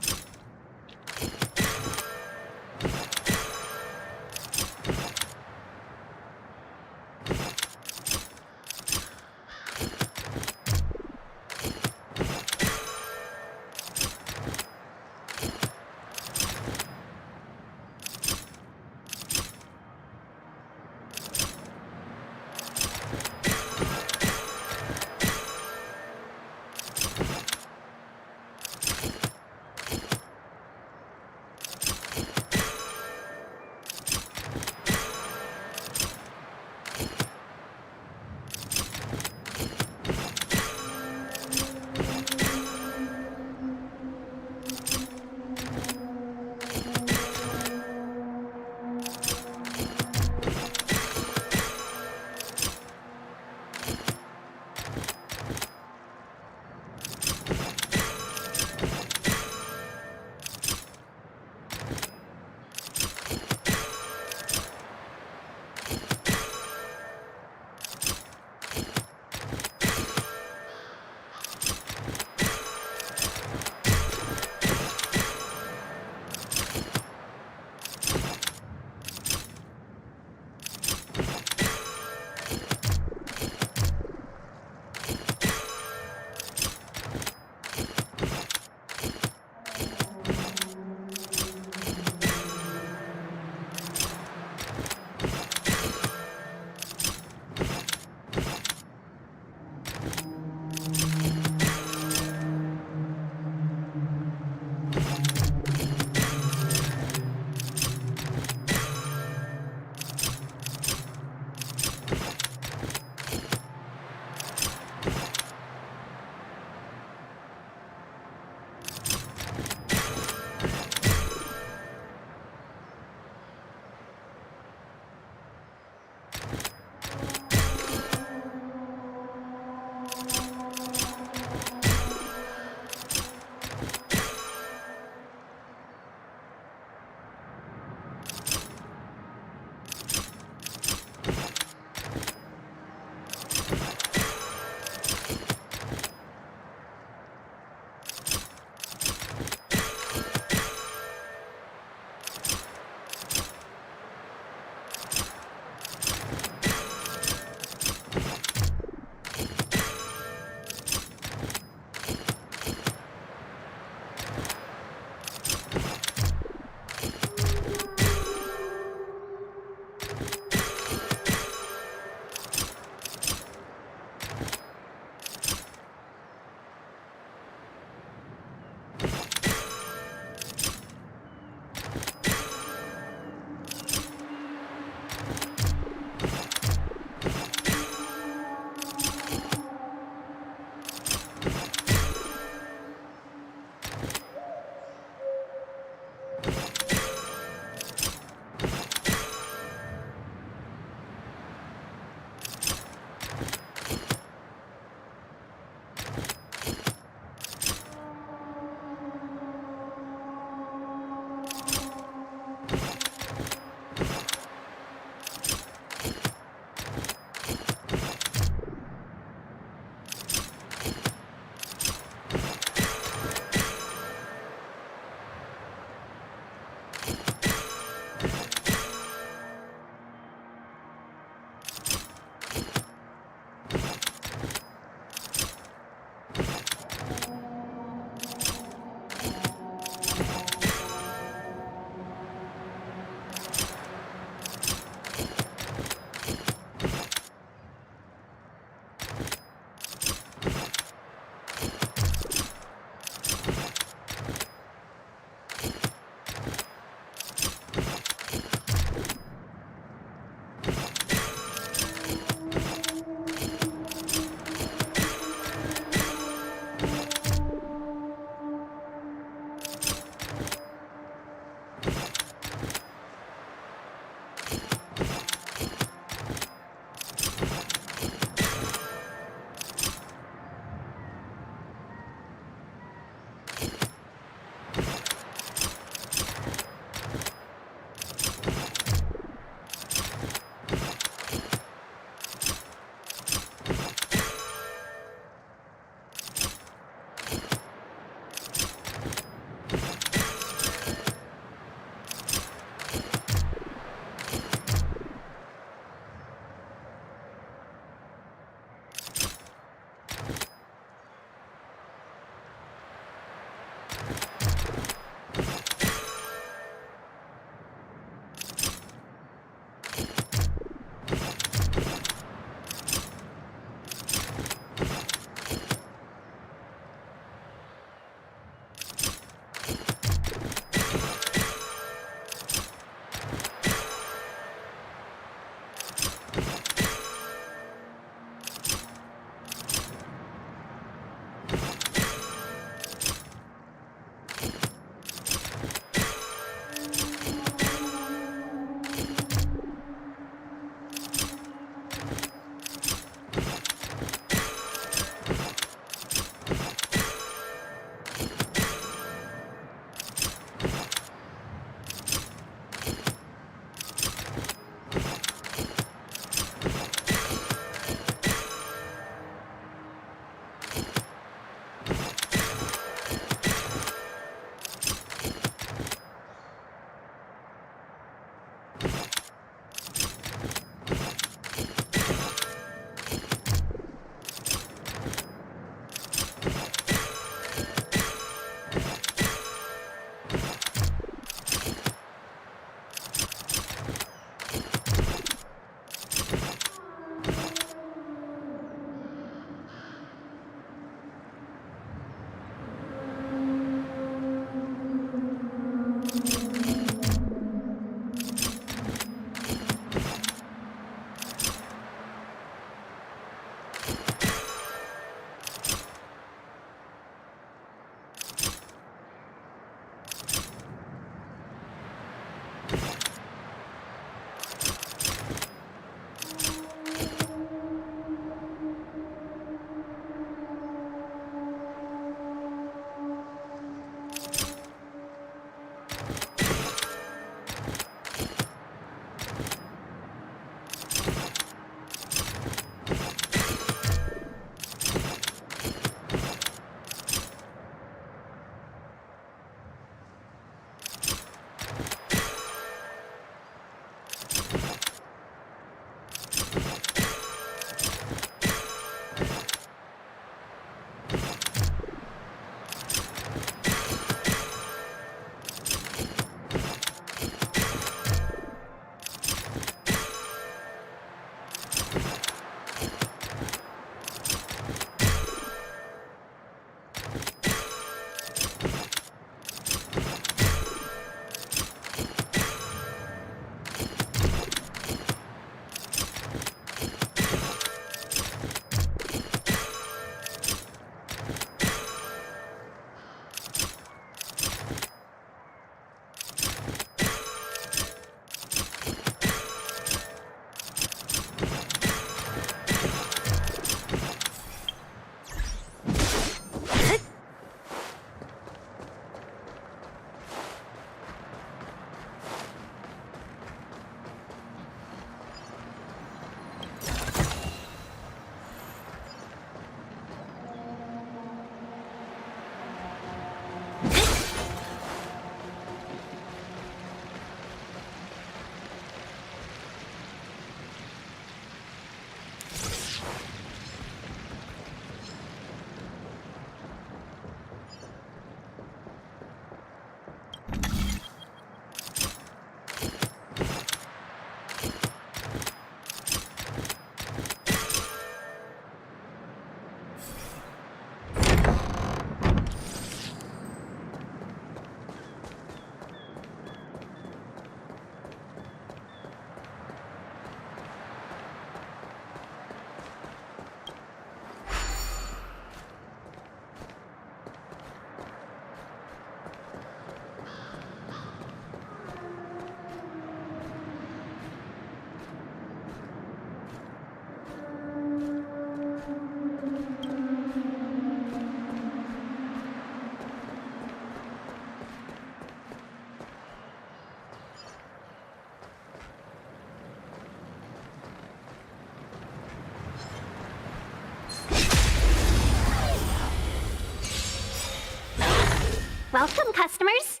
Welcome, customers.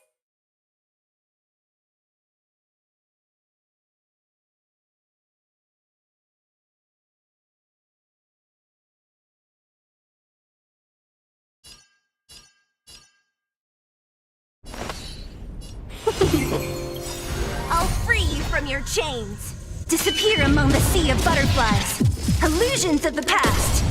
I'll free you from your chains. Disappear among the sea of butterflies. Illusions of the past.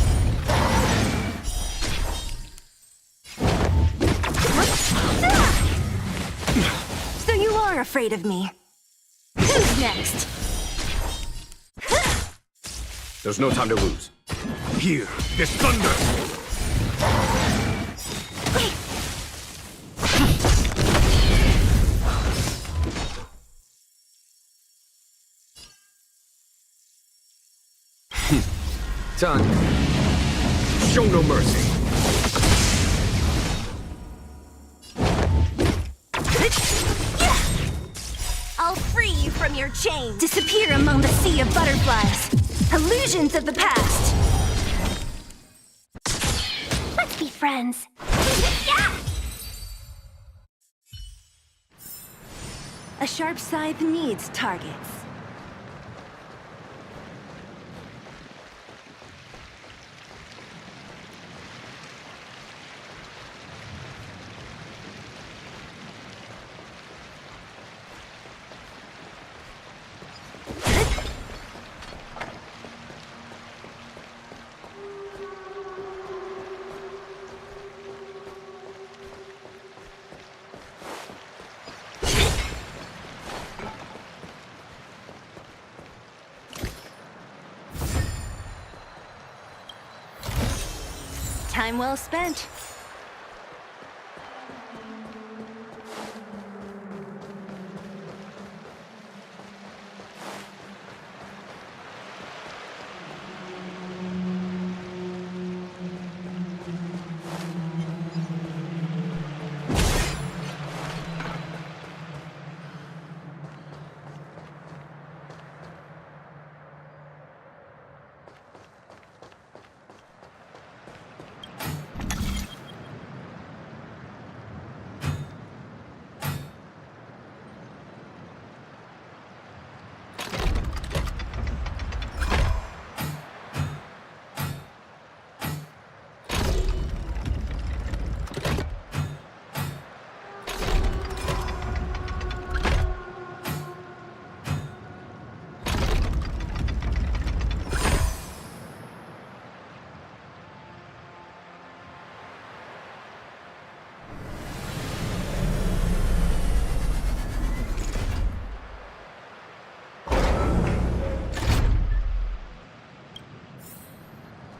So you are afraid of me. Who's next? There's no time to lose. Hear this thunder! Done. Show no mercy. I'll free you from your chains. Disappear among the sea of butterflies. Illusions of the past. Let's be friends. A sharp scythe needs targets. Time well spent.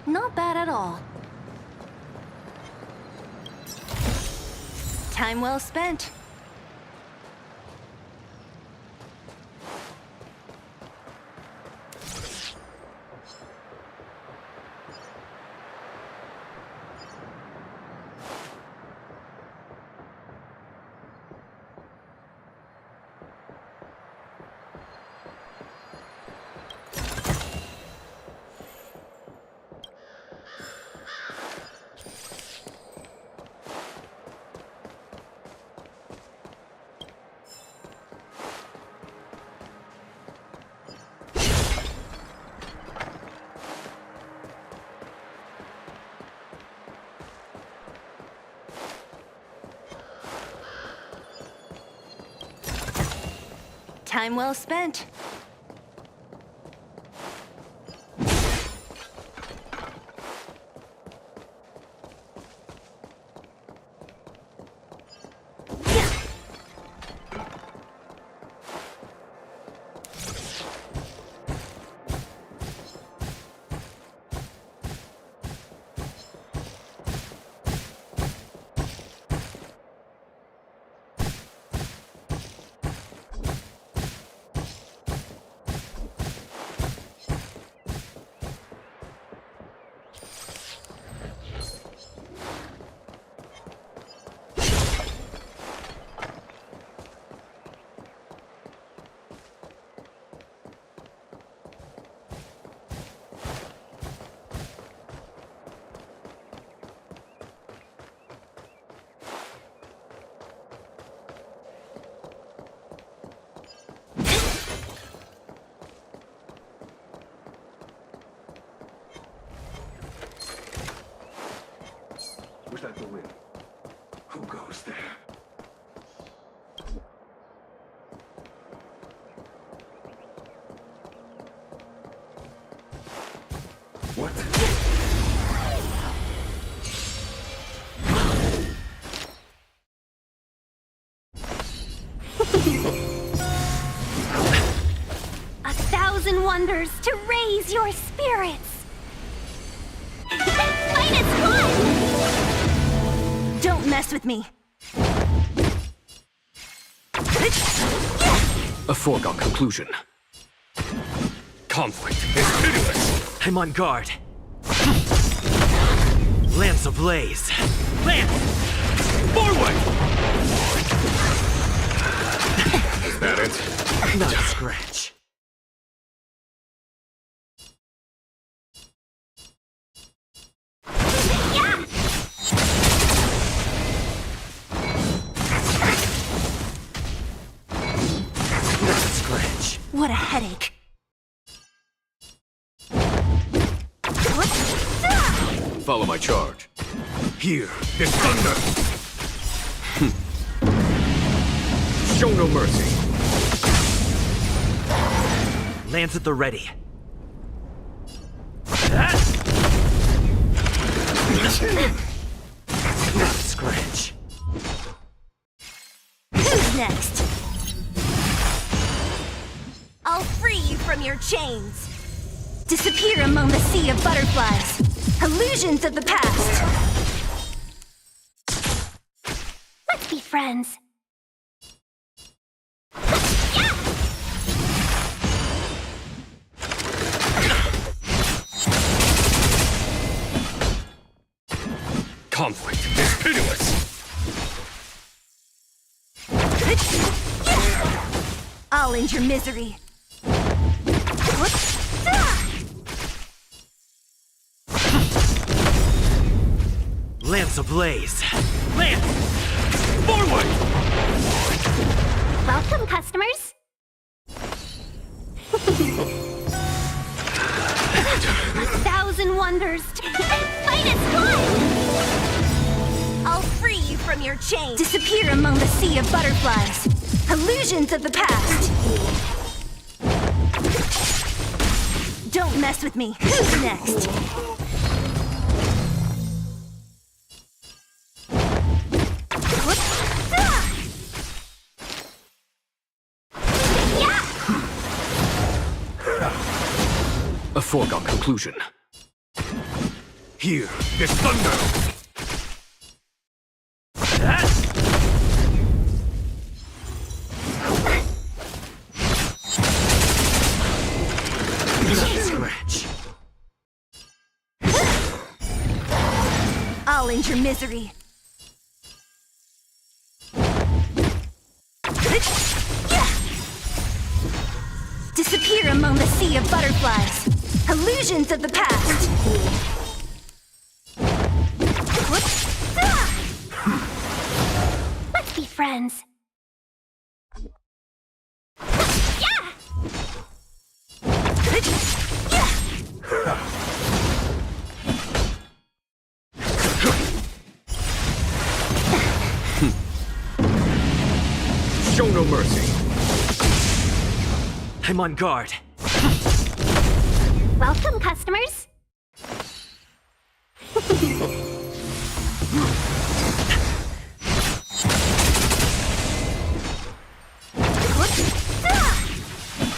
Not bad at all. Time well spent. Time well spent. Was that the wind? Who goes there? What? A thousand wonders to raise your spirits. Fight is fun! Don't mess with me. A foregone conclusion. Conflict is pitiless. I'm on guard. Lance ablaze. Lance! Forward! Is that it? Not a scratch. What a headache. Follow my charge. Here is thunder! Show no mercy. Lands at the ready. Scratch. Who's next? I'll free you from your chains. Disappear among the sea of butterflies. Illusions of the past. Let's be friends. Conflict is pitiless. I'll end your misery. Lance ablaze. Lance! Forward! Welcome, customers. A thousand wonders. Fight is one! I'll free you from your chains. Disappear among the sea of butterflies. Illusions of the past. Don't mess with me. Who's next? A foregone conclusion. Here is thunder! Scratch. I'll end your misery. Disappear among the sea of butterflies. Illusions of the past. Let's be friends. Show no mercy. I'm on guard. Welcome, customers.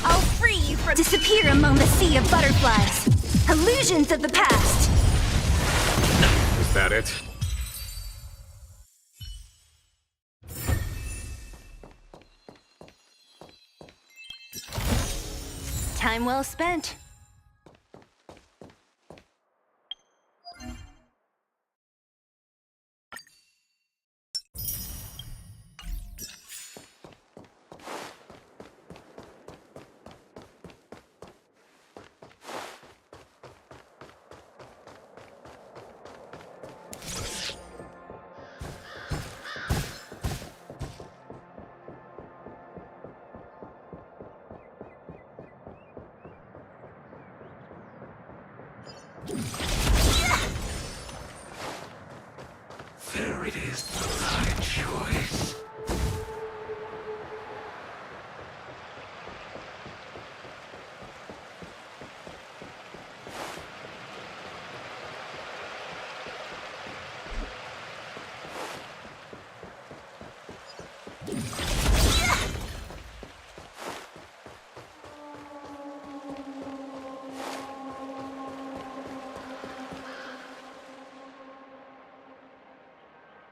I'll free you from... Disappear among the sea of butterflies. Illusions of the past. Is that it? Time well spent. There it is, the right choice.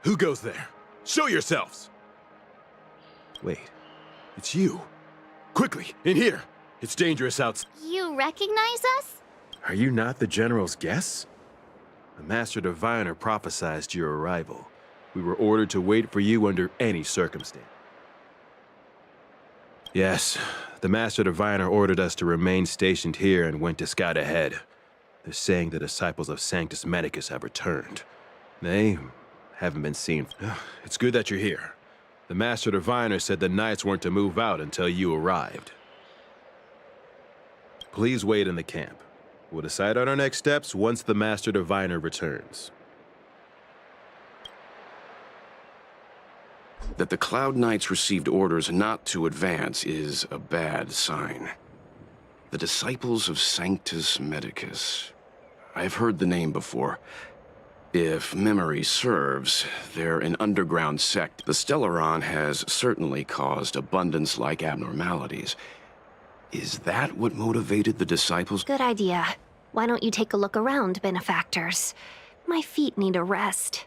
Who goes there? Show yourselves! Wait, it's you. Quickly, in here! It's dangerous outside. You recognize us? Are you not the General's guests? The Master Diviner prophesied your arrival. We were ordered to wait for you under any circumstance. Yes, the Master Diviner ordered us to remain stationed here and went to scout ahead. They're saying the disciples of Sanctus Medicus have returned. They haven't been seen. It's good that you're here. The Master Diviner said the Knights weren't to move out until you arrived. Please wait in the camp. We'll decide on our next steps once the Master Diviner returns. That the Cloud Knights received orders not to advance is a bad sign. The Disciples of Sanctus Medicus. I've heard the name before. If memory serves, they're an underground sect. The Stellaron has certainly caused abundance-like abnormalities. Is that what motivated the Disciples? Good idea. Why don't you take a look around, benefactors? My feet need a rest.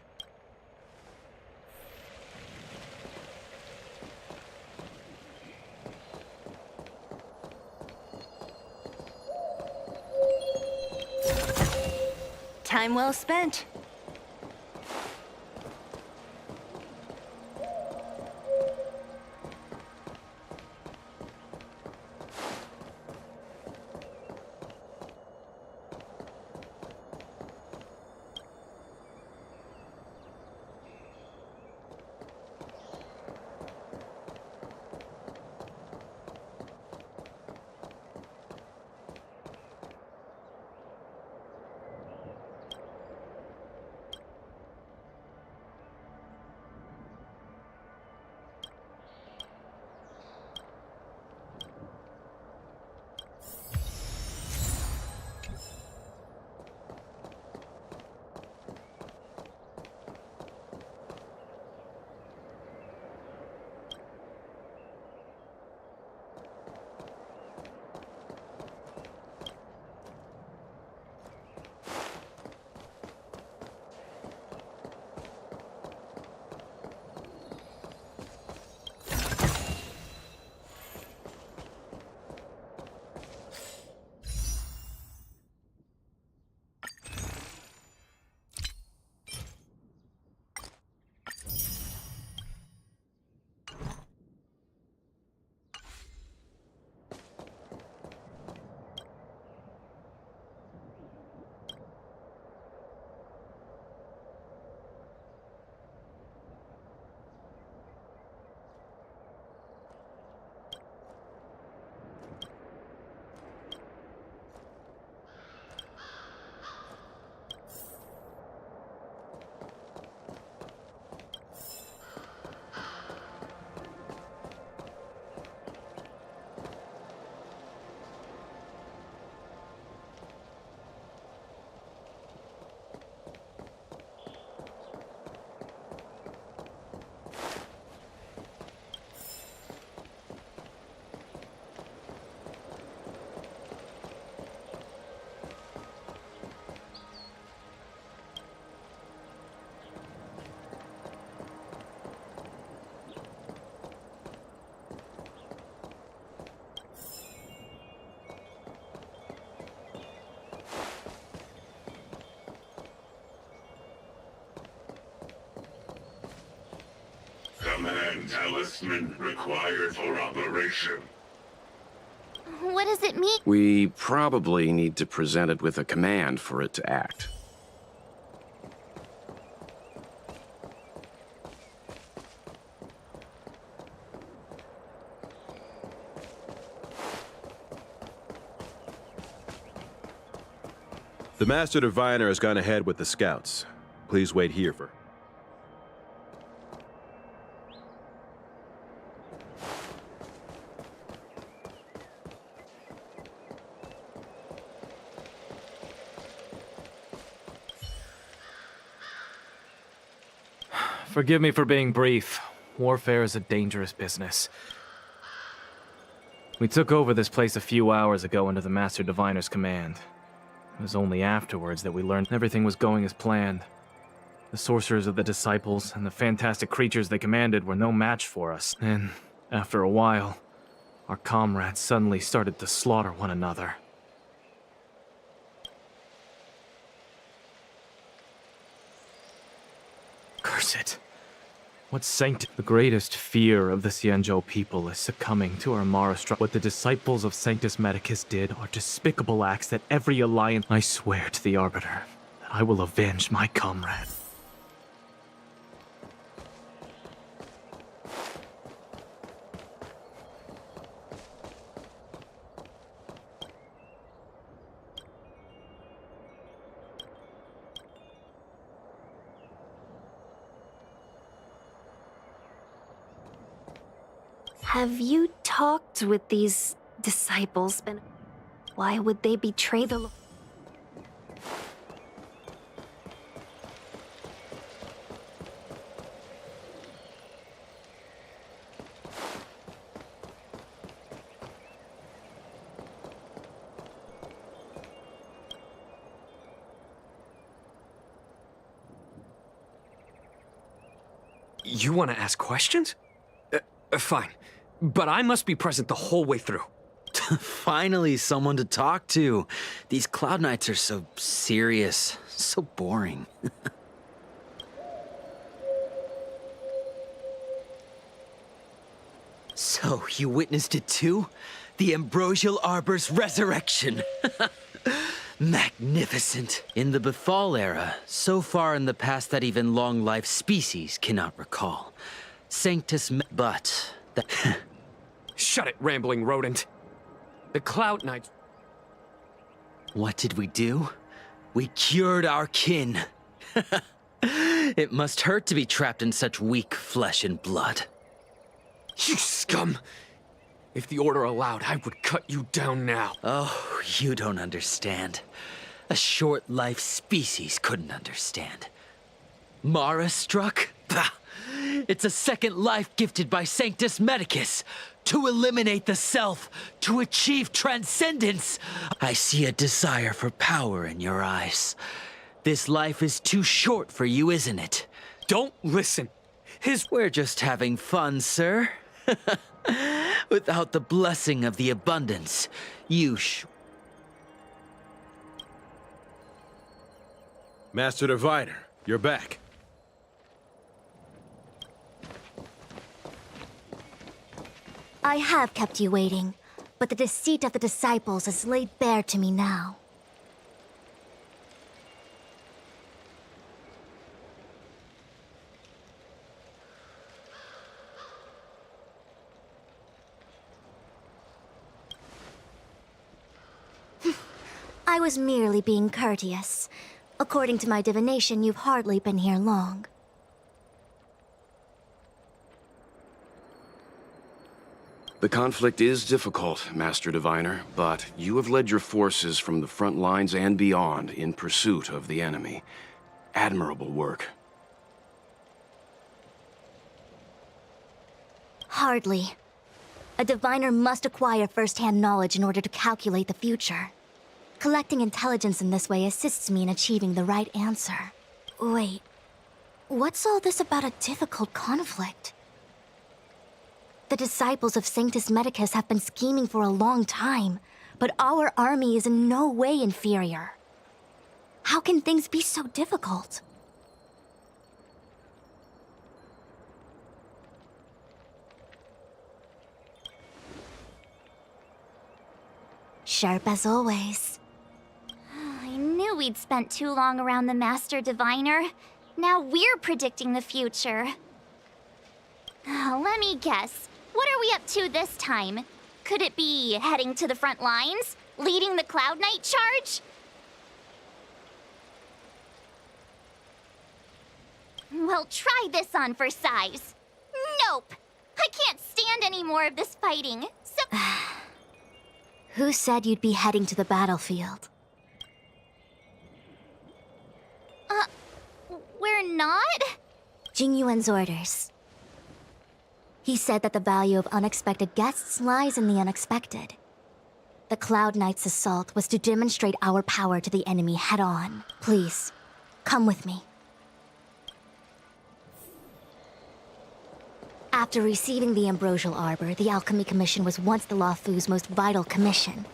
Time well spent. Command talisman required for operation. What does it mean? We probably need to present it with a command for it to act. The Master Diviner has gone ahead with the scouts. Please wait here for... Forgive me for being brief. Warfare is a dangerous business. We took over this place a few hours ago under the Master Diviner's command. It was only afterwards that we learned everything was going as planned. The sorcerers of the Disciples and the fantastic creatures they commanded were no match for us. And, after a while, our comrades suddenly started to slaughter one another. Curse it. What saint? The greatest fear of the Xianzhou people is succumbing to our Amara struggle. What the Disciples of Sanctus Medicus did are despicable acts that every alliance... I swear to the Arbiter that I will avenge my comrade. Have you talked with these disciples? Why would they betray the... You want to ask questions? Fine. But I must be present the whole way through. Finally, someone to talk to. These Cloud Knights are so serious, so boring. So, you witnessed it too? The Ambrosial Arbor's resurrection! Magnificent. In the Befall era, so far in the past that even long-life species cannot recall. But... Shut it, rambling rodent. The Cloud Knights... What did we do? We cured our kin. It must hurt to be trapped in such weak flesh and blood. You scum! If the Order allowed, I would cut you down now. Oh, you don't understand. A short-life species couldn't understand. Mara struck? Bah! It's a second life gifted by Sanctus Medicus. To eliminate the self, to achieve transcendence. I see a desire for power in your eyes. This life is too short for you, isn't it? Don't listen. We're just having fun, sir. Without the blessing of the abundance, you Master Diviner, you're back. I have kept you waiting, but the deceit of the disciples is laid bare to me now. I was merely being courteous. According to my divination, you've hardly been here long. The conflict is difficult, Master Diviner, but you have led your forces from the front lines and beyond in pursuit of the enemy. Admirable work. Hardly. A diviner must acquire first-hand knowledge in order to calculate the future. Collecting intelligence in this way assists me in achieving the right answer. Wait, what's all this about a difficult conflict? The disciples of Sanctus Medicus have been scheming for a long time, but our army is in no way inferior. How can things be so difficult? Sharp as always. I knew we'd spent too long around the Master Diviner. Now we're predicting the future. Let me guess. What are we up to this time? Could it be heading to the front lines? Leading the Cloud Knight charge? Well, try this on for size. Nope! I can't stand any more of this fighting, so... Who said you'd be heading to the battlefield? We're not? Jingyuan's orders. He said that the value of unexpected guests lies in the unexpected. The Cloud Knight's assault was to demonstrate our power to the enemy head-on. Please, come with me. After receiving the Ambrosial Arbor, the Alchemy Commission was once the Luofu's most vital commission.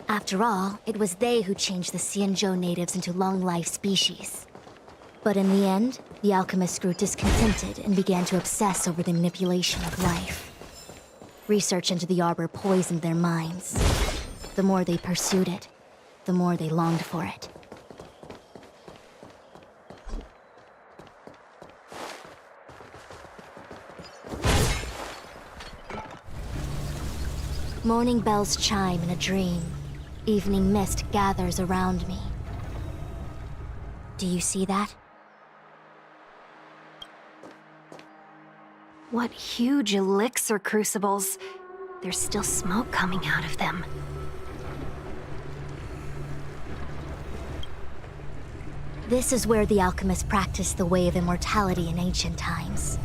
After all, it was they who changed the Xianzhou natives into long-life species. But in the end, the alchemists grew discontented and began to obsess over the manipulation of life. Research into the Arbor poisoned their minds. The more they pursued it, the more they longed for it. Morning bells chime in a dream. Evening mist gathers around me. Do you see that? What huge elixir crucibles. There's still smoke coming out of them. This is where the alchemists practiced the way of immortality in ancient times.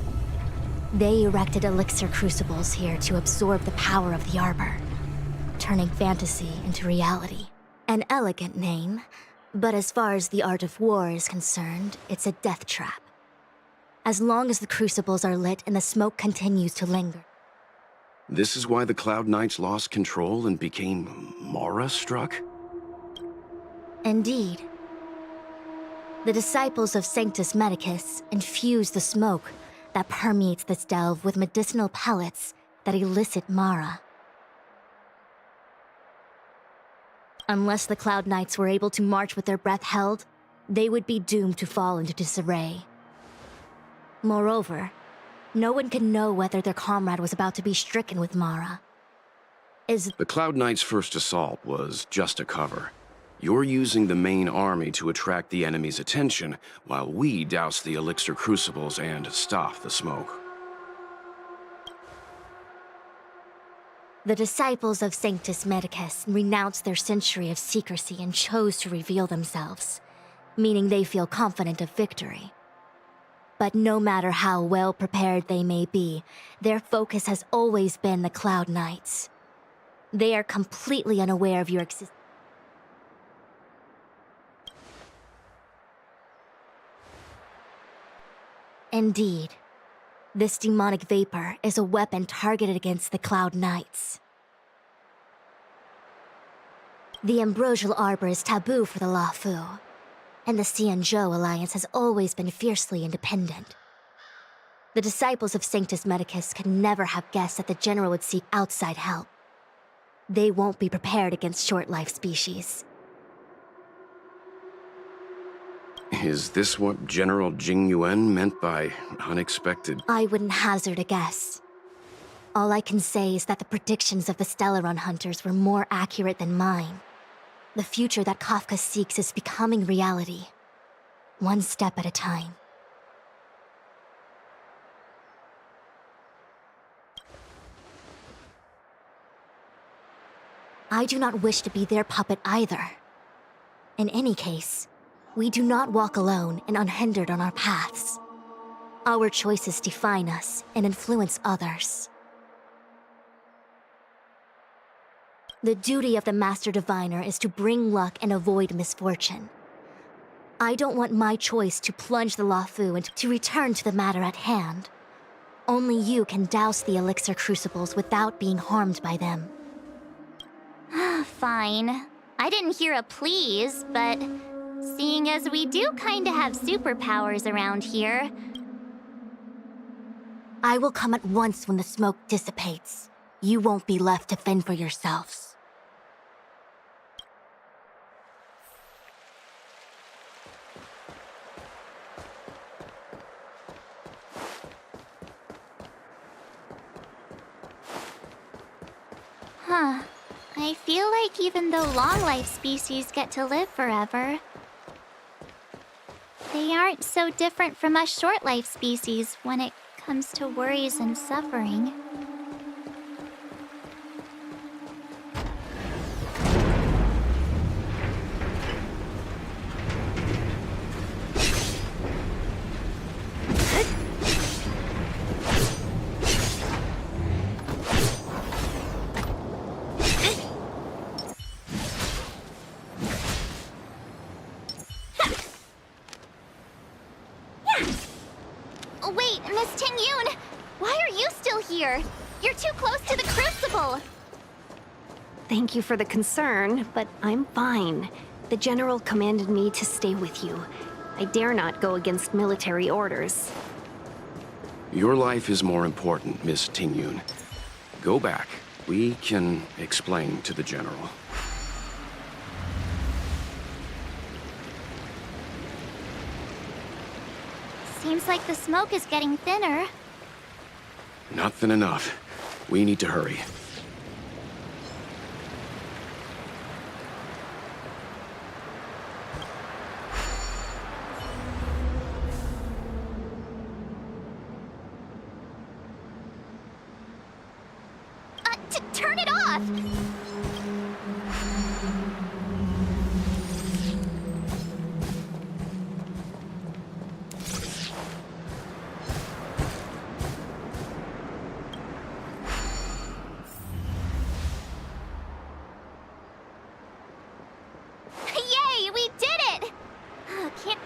They erected elixir crucibles here to absorb the power of the arbor, turning fantasy into reality. An elegant name, but as far as the art of war is concerned, it's a death trap. As long as the crucibles are lit and the smoke continues to linger. This is why the Cloud Knights lost control and became Mara-struck? Indeed. The disciples of Sanctus Medicus infuse the smoke that permeates this delve with medicinal pellets that elicit Mara. Unless the Cloud Knights were able to march with their breath held, they would be doomed to fall into disarray. Moreover, no one can know whether their comrade was about to be stricken with Mara. The Cloud Knights' first assault was just a cover. You're using the main army to attract the enemy's attention, while we douse the elixir crucibles and stop the smoke. The disciples of Sanctus Medicus renounced their century of secrecy and chose to reveal themselves, meaning they feel confident of victory. But no matter how well prepared they may be, their focus has always been the Cloud Knights. They are completely unaware of your existence. Indeed, this demonic vapor is a weapon targeted against the Cloud Knights. The ambrosial arbor is taboo for the Luofu, and the Xianzhou alliance has always been fiercely independent. The disciples of Sanctus Medicus could never have guessed that the general would seek outside help. They won't be prepared against short-life species. Is this what General Jing Yuan meant by unexpected? I wouldn't hazard a guess. All I can say is that the predictions of the Stellaron hunters were more accurate than mine. The future that Kafka seeks is becoming reality, one step at a time. I do not wish to be their puppet either. In any case, we do not walk alone and unhindered on our paths. Our choices define us and influence others. The duty of the Master Diviner is to bring luck and avoid misfortune. I don't want my choice to plunge the Luofu and to return to the matter at hand. Only you can douse the elixir crucibles without being harmed by them. Fine. I didn't hear a please, but seeing as we do kinda have superpowers around here... I will come at once when the smoke dissipates. You won't be left to fend for yourselves. Huh. I feel like even though long-life species get to live forever, they aren't so different from us short-life species when it comes to worries and suffering. Wait, Miss Tingyun! Why are you still here? You're too close to the crucible! Thank you for the concern, but I'm fine. The General commanded me to stay with you. I dare not go against military orders. Your life is more important, Miss Tingyun. Go back. We can explain to the General. Seems like the smoke is getting thinner. Not thin enough. We need to hurry. turn it off! Yay, we did it! Can't...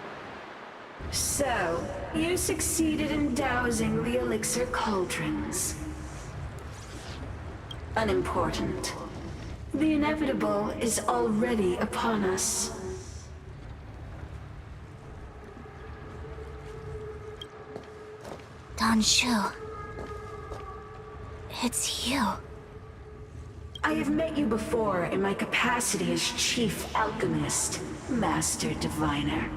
So, you succeeded in dousing the elixir cauldrons. Unimportant. The inevitable is already upon us. Shu. It's you. I have met you before in my capacity as Chief Alchemist, Master Diviner.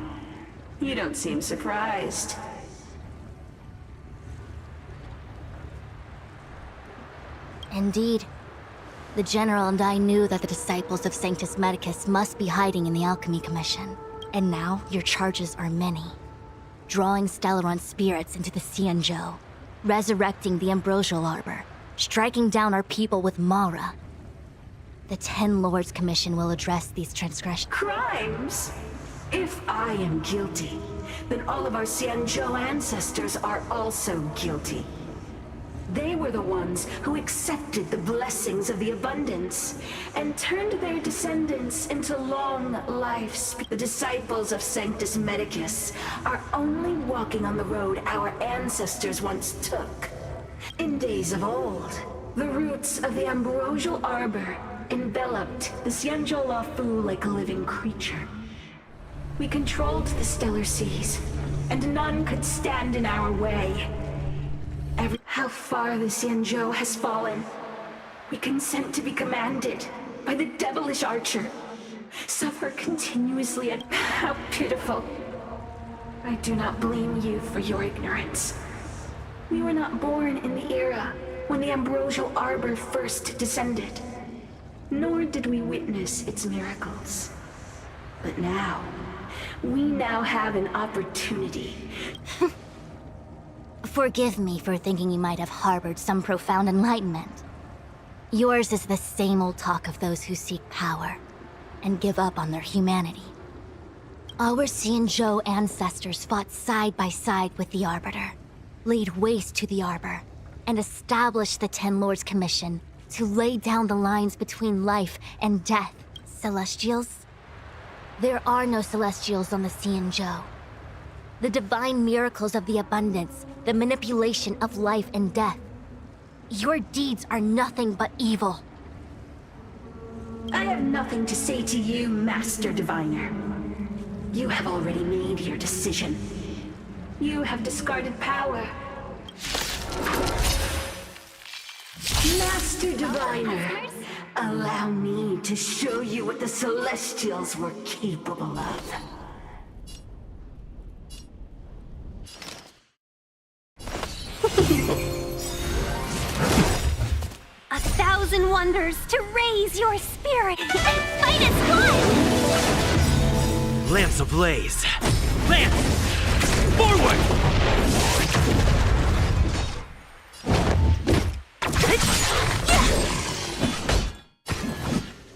You don't seem surprised. Indeed. The General and I knew that the disciples of Sanctus Medicus must be hiding in the Alchemy Commission. And now, your charges are many. Drawing Stellaron spirits into the Xianzhou, resurrecting the Ambrosial Arbor, striking down our people with Mara. The Ten Lords Commission will address these transgressions. Crimes? If I am guilty, then all of our Xianzhou ancestors are also guilty. They were the ones who accepted the blessings of the abundance and turned their descendants into long lives. The disciples of Sanctus Medicus are only walking on the road our ancestors once took. In days of old, the roots of the Ambrosial Arbor enveloped the Xianzhou Luofu like a living creature. We controlled the stellar seas, and none could stand in our way. How far the Xianzhou has fallen. We consent to be commanded by the devilish archer. Suffer continuously and how pitiful. I do not blame you for your ignorance. We were not born in the era when the Ambrosial Arbor first descended, nor did we witness its miracles. But now, we now have an opportunity. Forgive me for thinking you might have harbored some profound enlightenment. Yours is the same old talk of those who seek power and give up on their humanity. Our Xianzhou ancestors fought side by side with the Arbiter, laid waste to the Arbor, and established the Ten Lords Commission to lay down the lines between life and death. Celestials? There are no Celestials on the Xianzhou. The divine miracles of the abundance, the manipulation of life and death. Your deeds are nothing but evil. I have nothing to say to you, Master Diviner. You have already made your decision. You have discarded power. Master Diviner, allow me to show you what the Celestials were capable of. 1,000 wonders to raise your spirit and fight as one! Lance ablaze! Lance! Forward!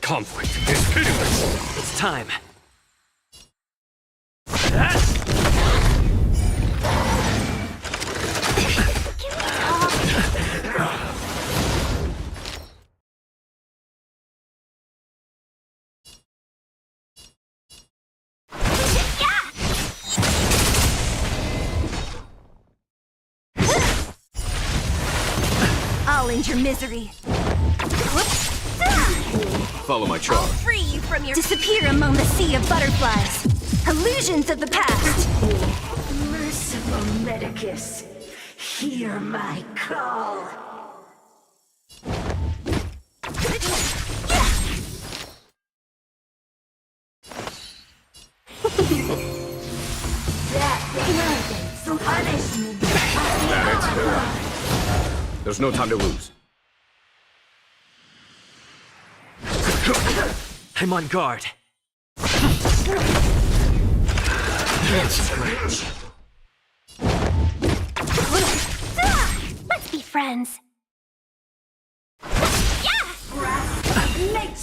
Conflict is pitiless! It's time. I'll end your misery. Follow my charge. I'll free you from your... Disappear among the sea of butterflies. Illusions of the past. Merciful Medicus, hear my call. There's no time to lose. I'm on guard. Let's be friends.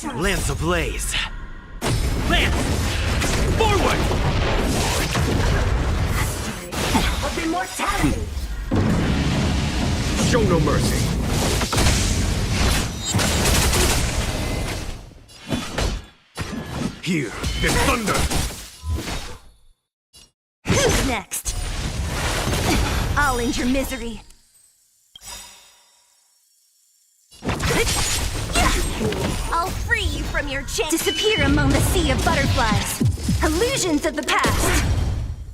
Lance ablaze. Lance! Forward! Of immortality. Show no mercy. Here, this thunder! Who's next? I'll end your misery. I'll free you from your chains. Disappear among the sea of butterflies. Illusions of the past.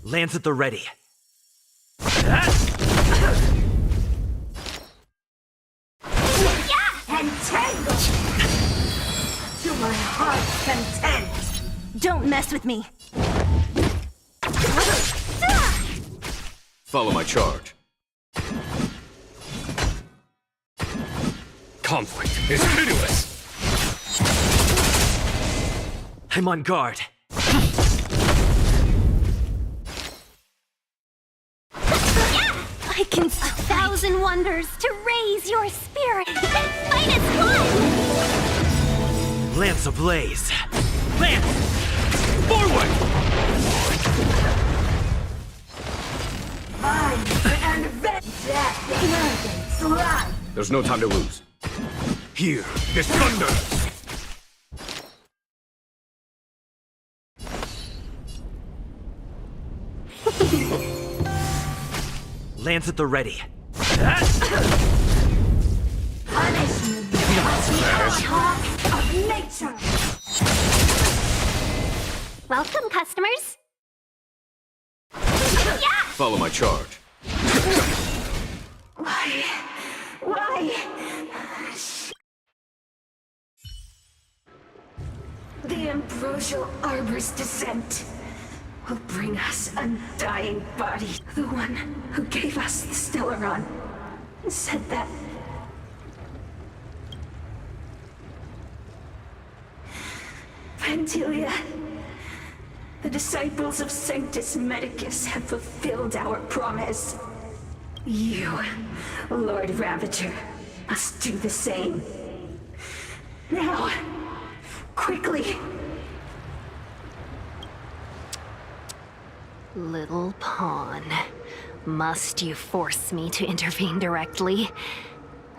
Lance at the ready. Entangled to my heart's content. Don't mess with me. Follow my charge. Conflict is pitiless. I'm on guard. I can 1,000 wonders to raise your spirit. Fight is fun! Lance ablaze. Lance! Forward! Mine and vengeance. Life. There's no time to lose. Here, this thunder! Lance at the ready. Punishment must be the talk of nature. Welcome, customers. Follow my charge. Why? The ambrosial arbor's descent will bring us undying body. The one who gave us the Stellaron said that Pantilia, the disciples of Sanctus Medicus have fulfilled our promise. You, Lord Ravager, must do the same. Now, quickly. Little pawn. Must you force me to intervene directly?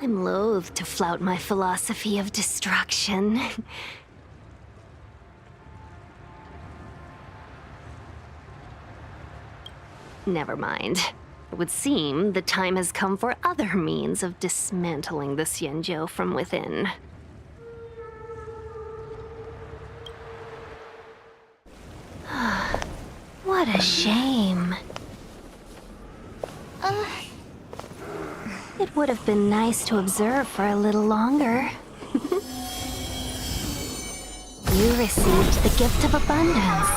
I'm loath to flout my philosophy of destruction. Never mind. It would seem the time has come for other means of dismantling the Xianzhou from within. What a shame. It would have been nice to observe for a little longer. You received the gift of abundance.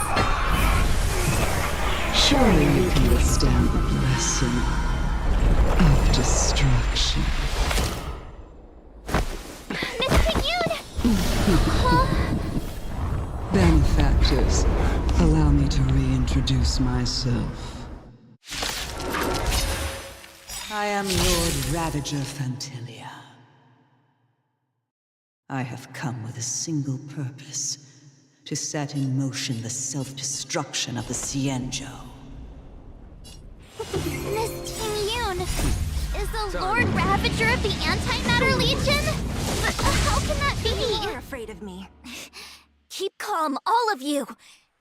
Surely you can withstand the blessing of destruction. Benefactors, allow me to reintroduce myself. I am Lord Ravager Fantilia. I have come with a single purpose, to set in motion the self-destruction of the Xianzhou. Miss Ting Yun is the Lord Ravager of the Antimatter Legion? But how can that be? You're afraid of me. Keep calm, all of you.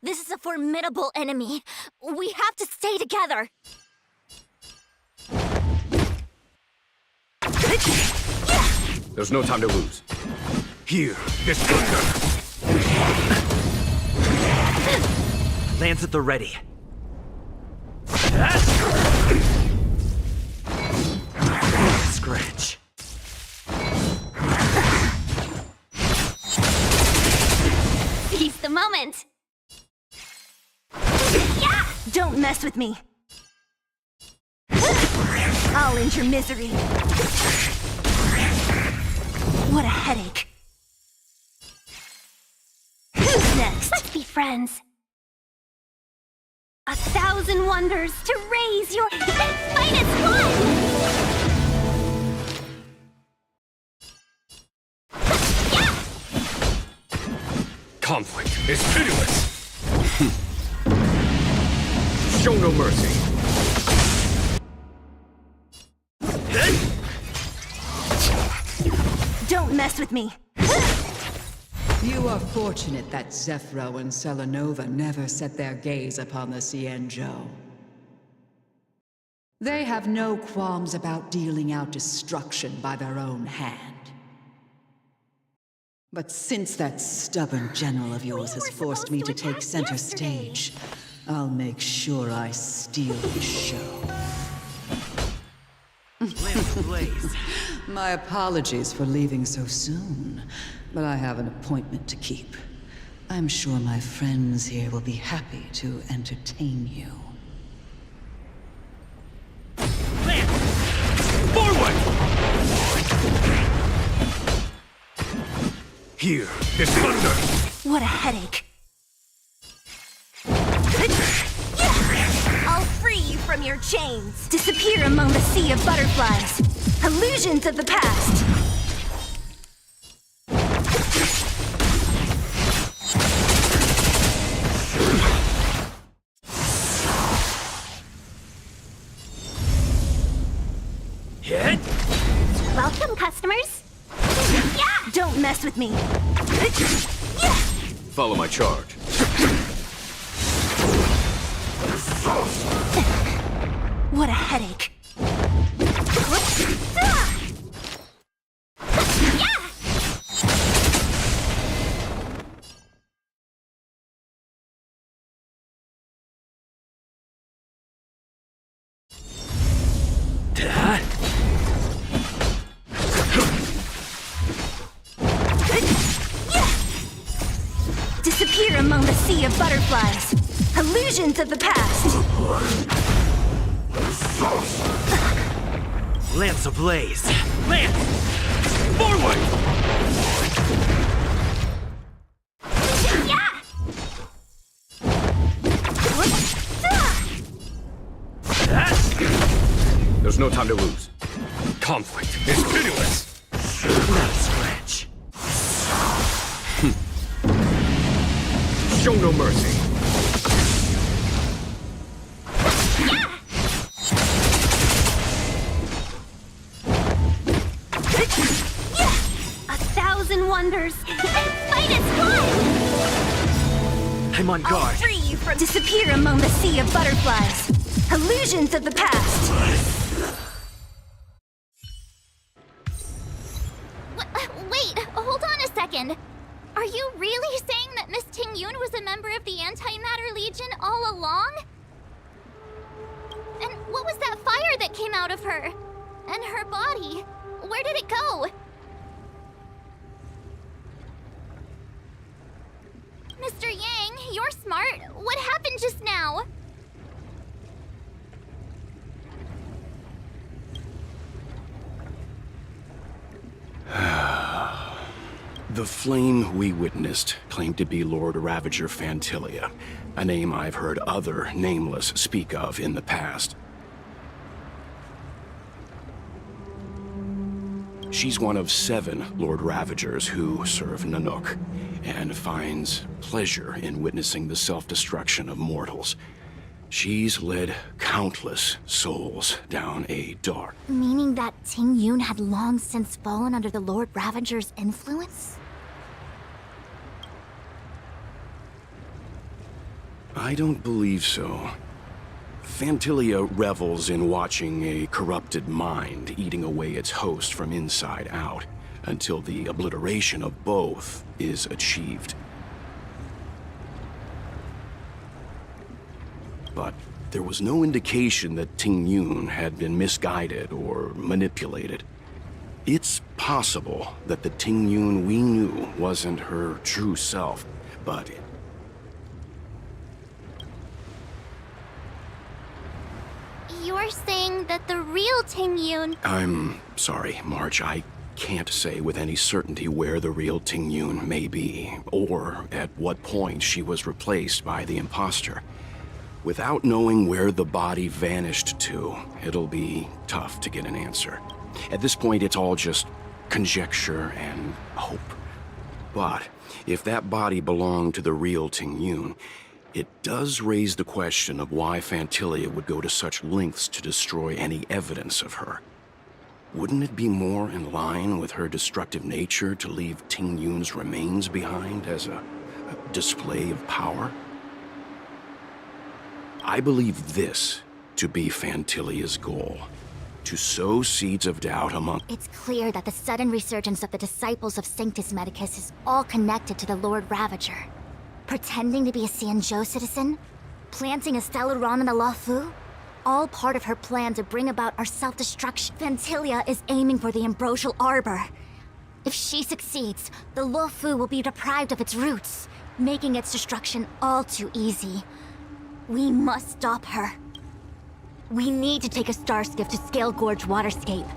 This is a formidable enemy. We have to stay together. There's no time to lose. Here, this thunder! Lance at the ready. Scratch. Seize the moment. Don't mess with me. I'll end your misery. What a headache. Who's next? Let's be friends. 1,000 wonders to raise your... Fight is fun! Conflict is pitiless! Show no mercy! Don't mess with me! You are fortunate that Zephyro and Selenova never set their gaze upon the Xianzhou. They have no qualms about dealing out destruction by their own hand. But since that stubborn general of yours has forced me to take center stage, I'll make sure I steal his show. My apologies for leaving so soon, but I have an appointment to keep. I'm sure my friends here will be happy to entertain you. Forward! Here is thunder! What a headache. I'll free you from your chains. Disappear among the sea of butterflies. Illusions of the past. Hit! Welcome, customers. Don't mess with me. Follow my charge. What a headache. Disappear among the sea of butterflies. Illusions of the past. Lance ablaze! Lance! Forward! There's no time to lose. Conflict is pitiless! Not a scratch. Show no mercy. 1,000 wonders. Fight is fun! I'm on guard. I'll free you from disappear among the sea of butterflies. Illusions of the past. Wait, hold on a second. Are you really saying that Miss Ting-Yun was a member of the Antimatter Legion all along? And what was that fire that came out of her? And her body? Where did it go? Mr. Yang, you're smart. What happened just now? The flame we witnessed claimed to be Lord Ravager Fantilia, a name I've heard other Nameless speak of in the past. She's one of 7 Lord Ravagers who serve Nanook, and finds pleasure in witnessing the self-destruction of mortals. She's led countless souls down a dark... Meaning that Ting-Yun had long since fallen under the Lord Ravager's influence? I don't believe so. Fantilia revels in watching a corrupted mind eating away its host from inside out, until the obliteration of both is achieved. But there was no indication that Ting-Yun had been misguided or manipulated. It's possible that the Ting-Yun we knew wasn't her true self, but... You're saying that the real Ting-Yun... I'm sorry, March. I can't say with any certainty where the real Ting-Yun may be, or at what point she was replaced by the imposter. Without knowing where the body vanished to, it'll be tough to get an answer. At this point, it's all just conjecture and hope. But if that body belonged to the real Ting Yun, it does raise the question of why Fantilia would go to such lengths to destroy any evidence of her. Wouldn't it be more in line with her destructive nature to leave Ting Yun's remains behind as a display of power? I believe this to be Fantilia's goal. To sow seeds of doubt among... It's clear that the sudden resurgence of the disciples of Sanctus Medicus is all connected to the Lord Ravager. Pretending to be a Xianzhou citizen? Planting a Stellaron in the Luofu? All part of her plan to bring about our self-destruction. Fantilia is aiming for the Ambrosial Arbor. If she succeeds, the Luofu will be deprived of its roots, making its destruction all too easy. We must stop her. We need to take a star skiff to Scale Gorge Waterscape.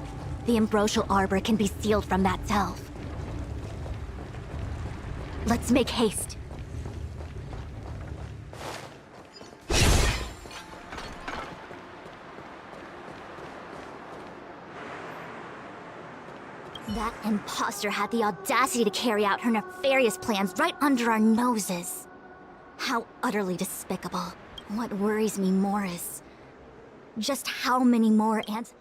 The Ambrosial Arbor can be sealed from that delve. Let's make haste. That imposter had the audacity to carry out her nefarious plans right under our noses. How utterly despicable. What worries me more is just how many more ants...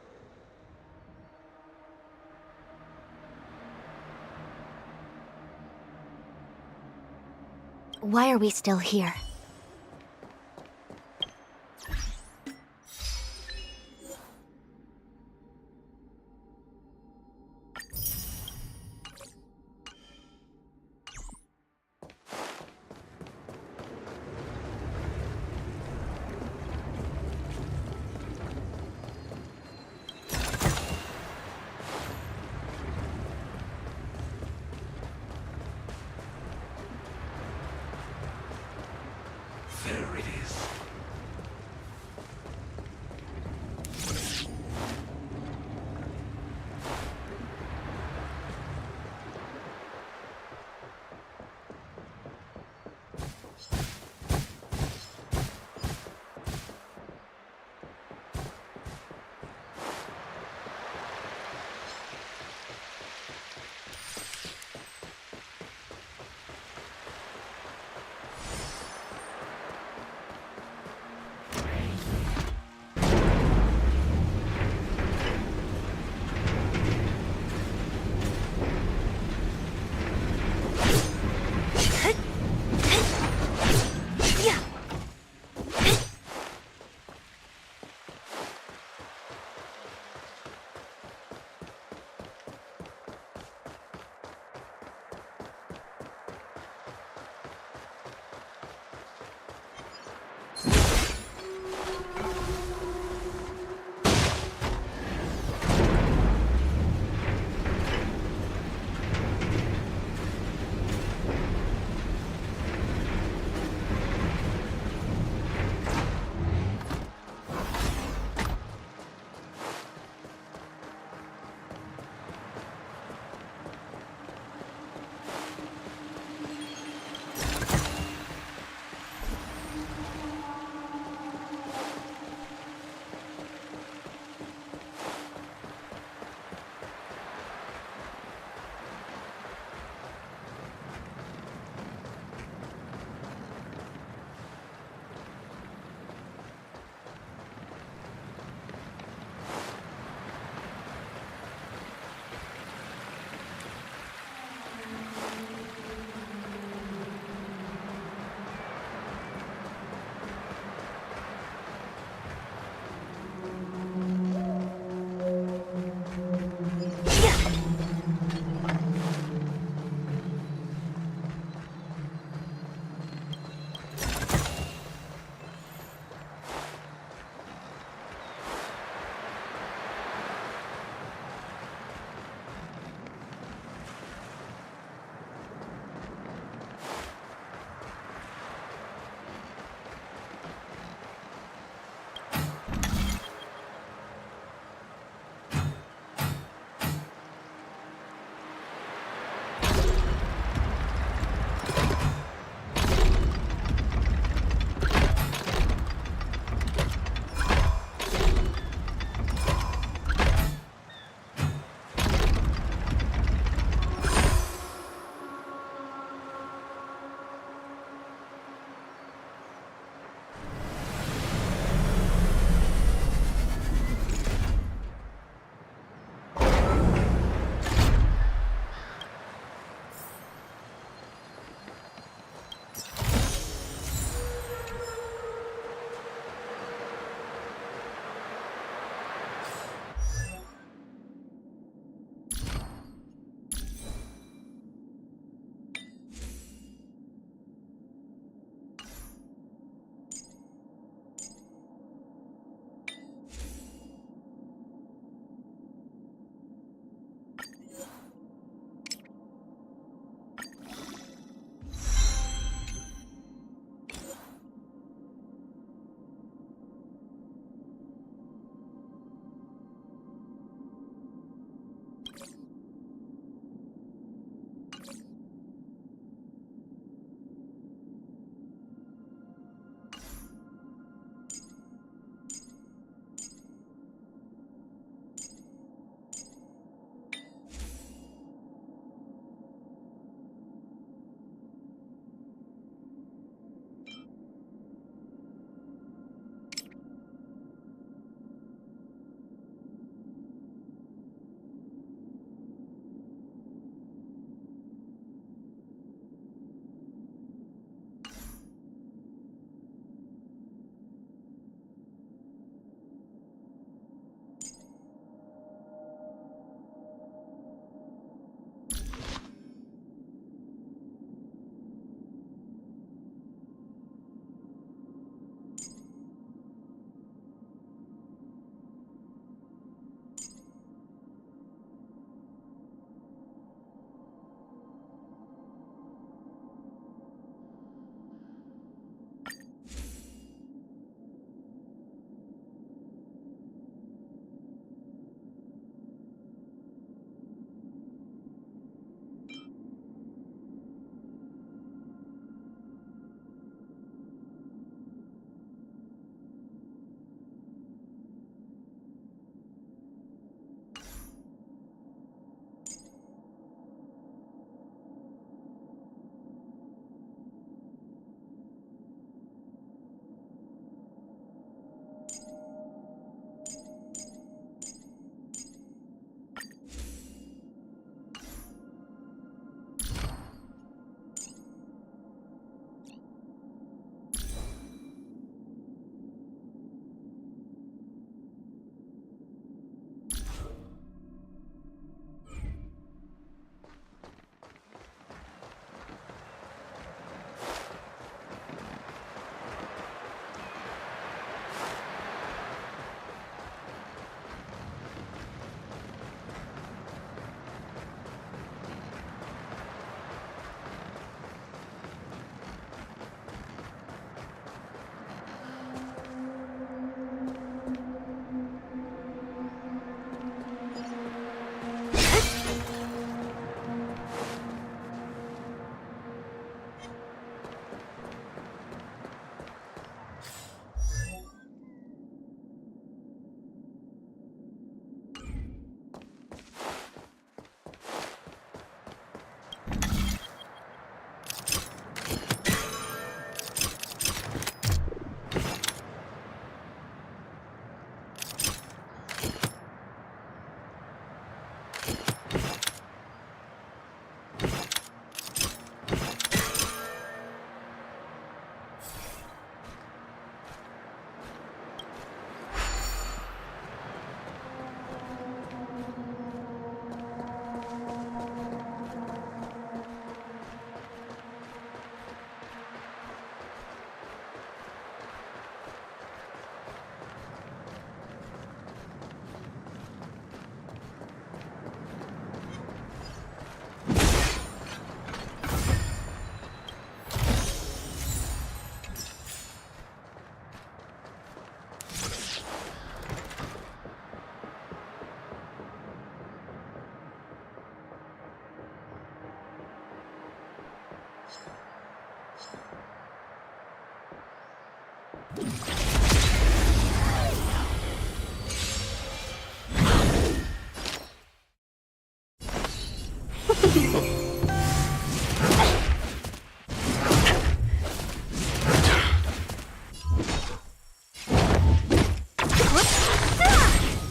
Why are we still here? There it is.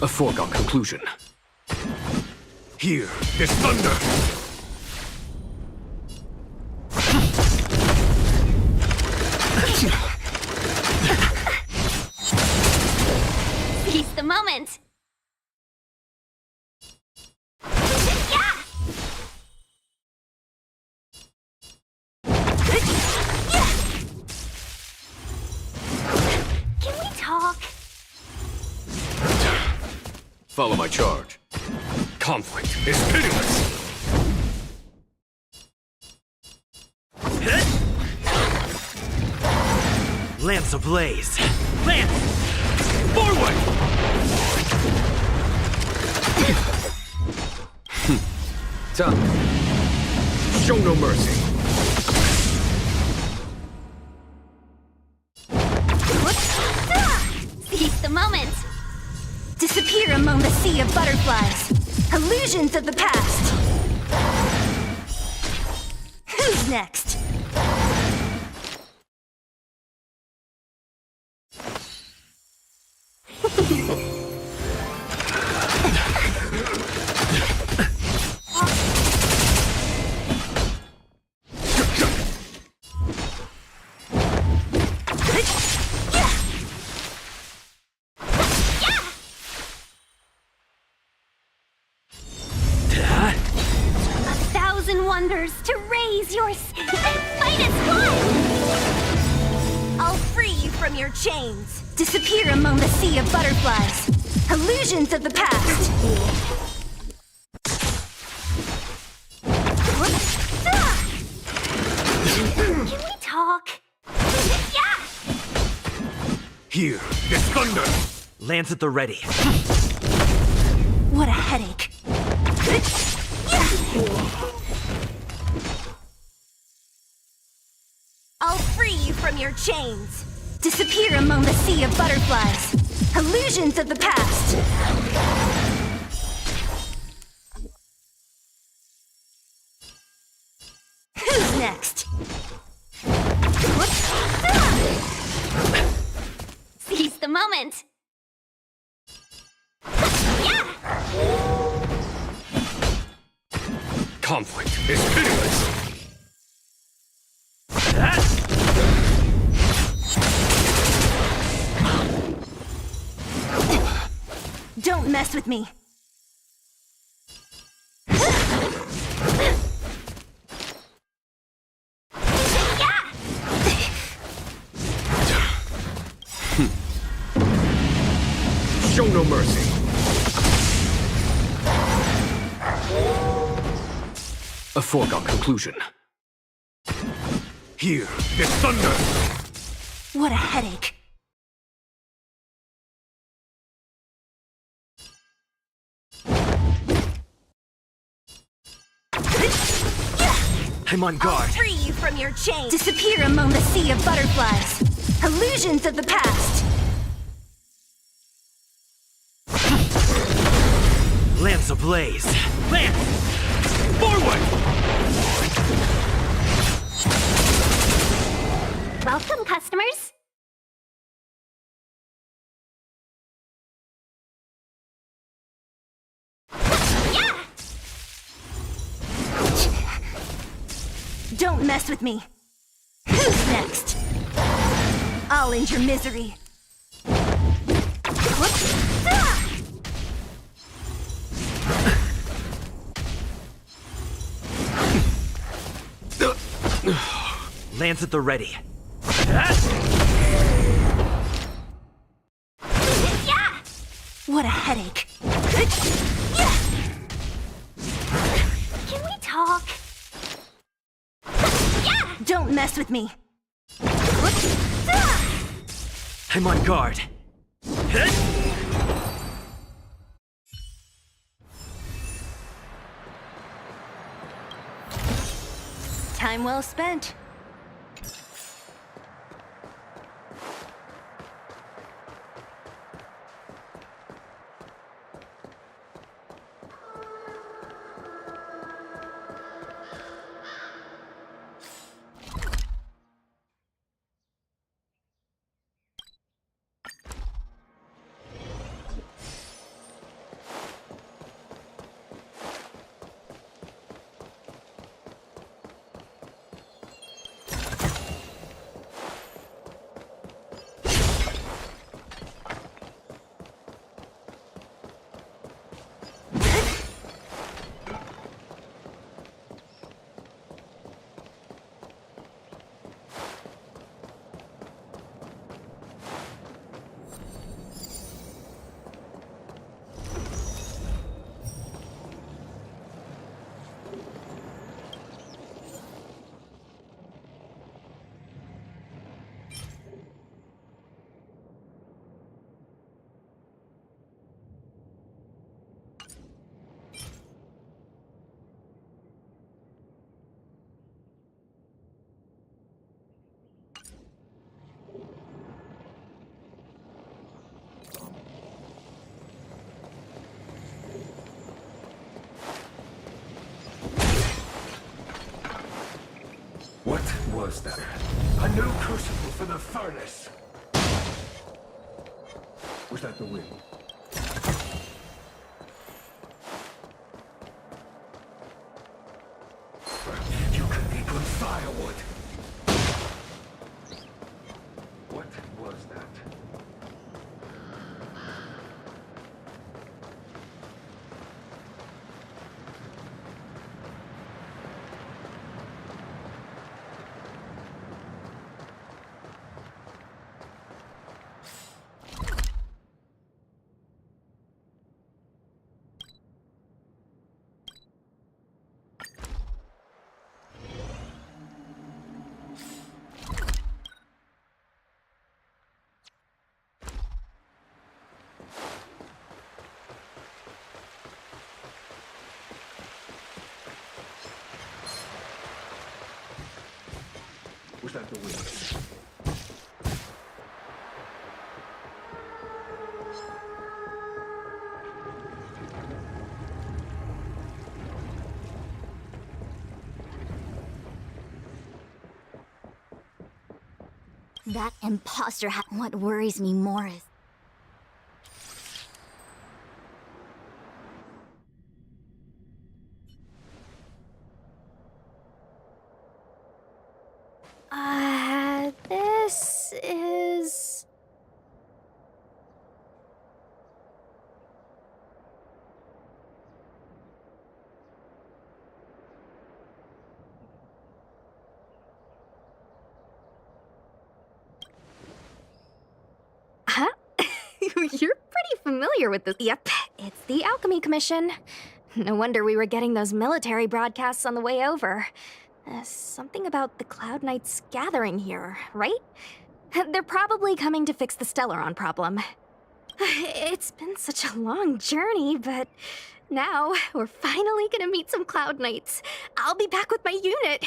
A foregone conclusion. Here, there's thunder! Seize the moment! Can we talk? Follow my charge. Conflict is pitiless! Lance ablaze! Lance! Forward! Time. Show no mercy. Seize the moment! Disappear among the sea of butterflies. Illusions of the past. Who's next? Wonders to raise your fight as one! I'll free you from your chains. Disappear among the sea of butterflies. Illusions of the past. Can we talk? Here, there's thunder! Lance at the ready. What a headache. I'll free you from your chains. Disappear among the sea of butterflies. Illusions of the past. Who's next? Seize the moment! Conflict is pitiless! Don't mess with me. Show no mercy. A foregone conclusion. Here, there's thunder! What a headache. I'm on guard. I'll free you from your chains. Disappear among the sea of butterflies. Illusions of the past. Lance ablaze! Lance! Forward! Welcome, customers. Don't mess with me. Who's next? I'll end your misery. Lance at the ready. What a headache. Can we talk? Don't mess with me. I'm on guard. Time well spent. What was that? A new crucible for the furnace. Was that the wind? You could be good firewood. What was that? Was that the wind? That imposter what worries me more is... This is... Huh? You're pretty familiar with this. Yep, it's the Alchemy Commission. No wonder we were getting those military broadcasts on the way over. Something about the Cloud Knights gathering here, right? They're probably coming to fix the Stellaron problem. It's been such a long journey, but now we're finally gonna meet some Cloud Knights. I'll be back with my unit.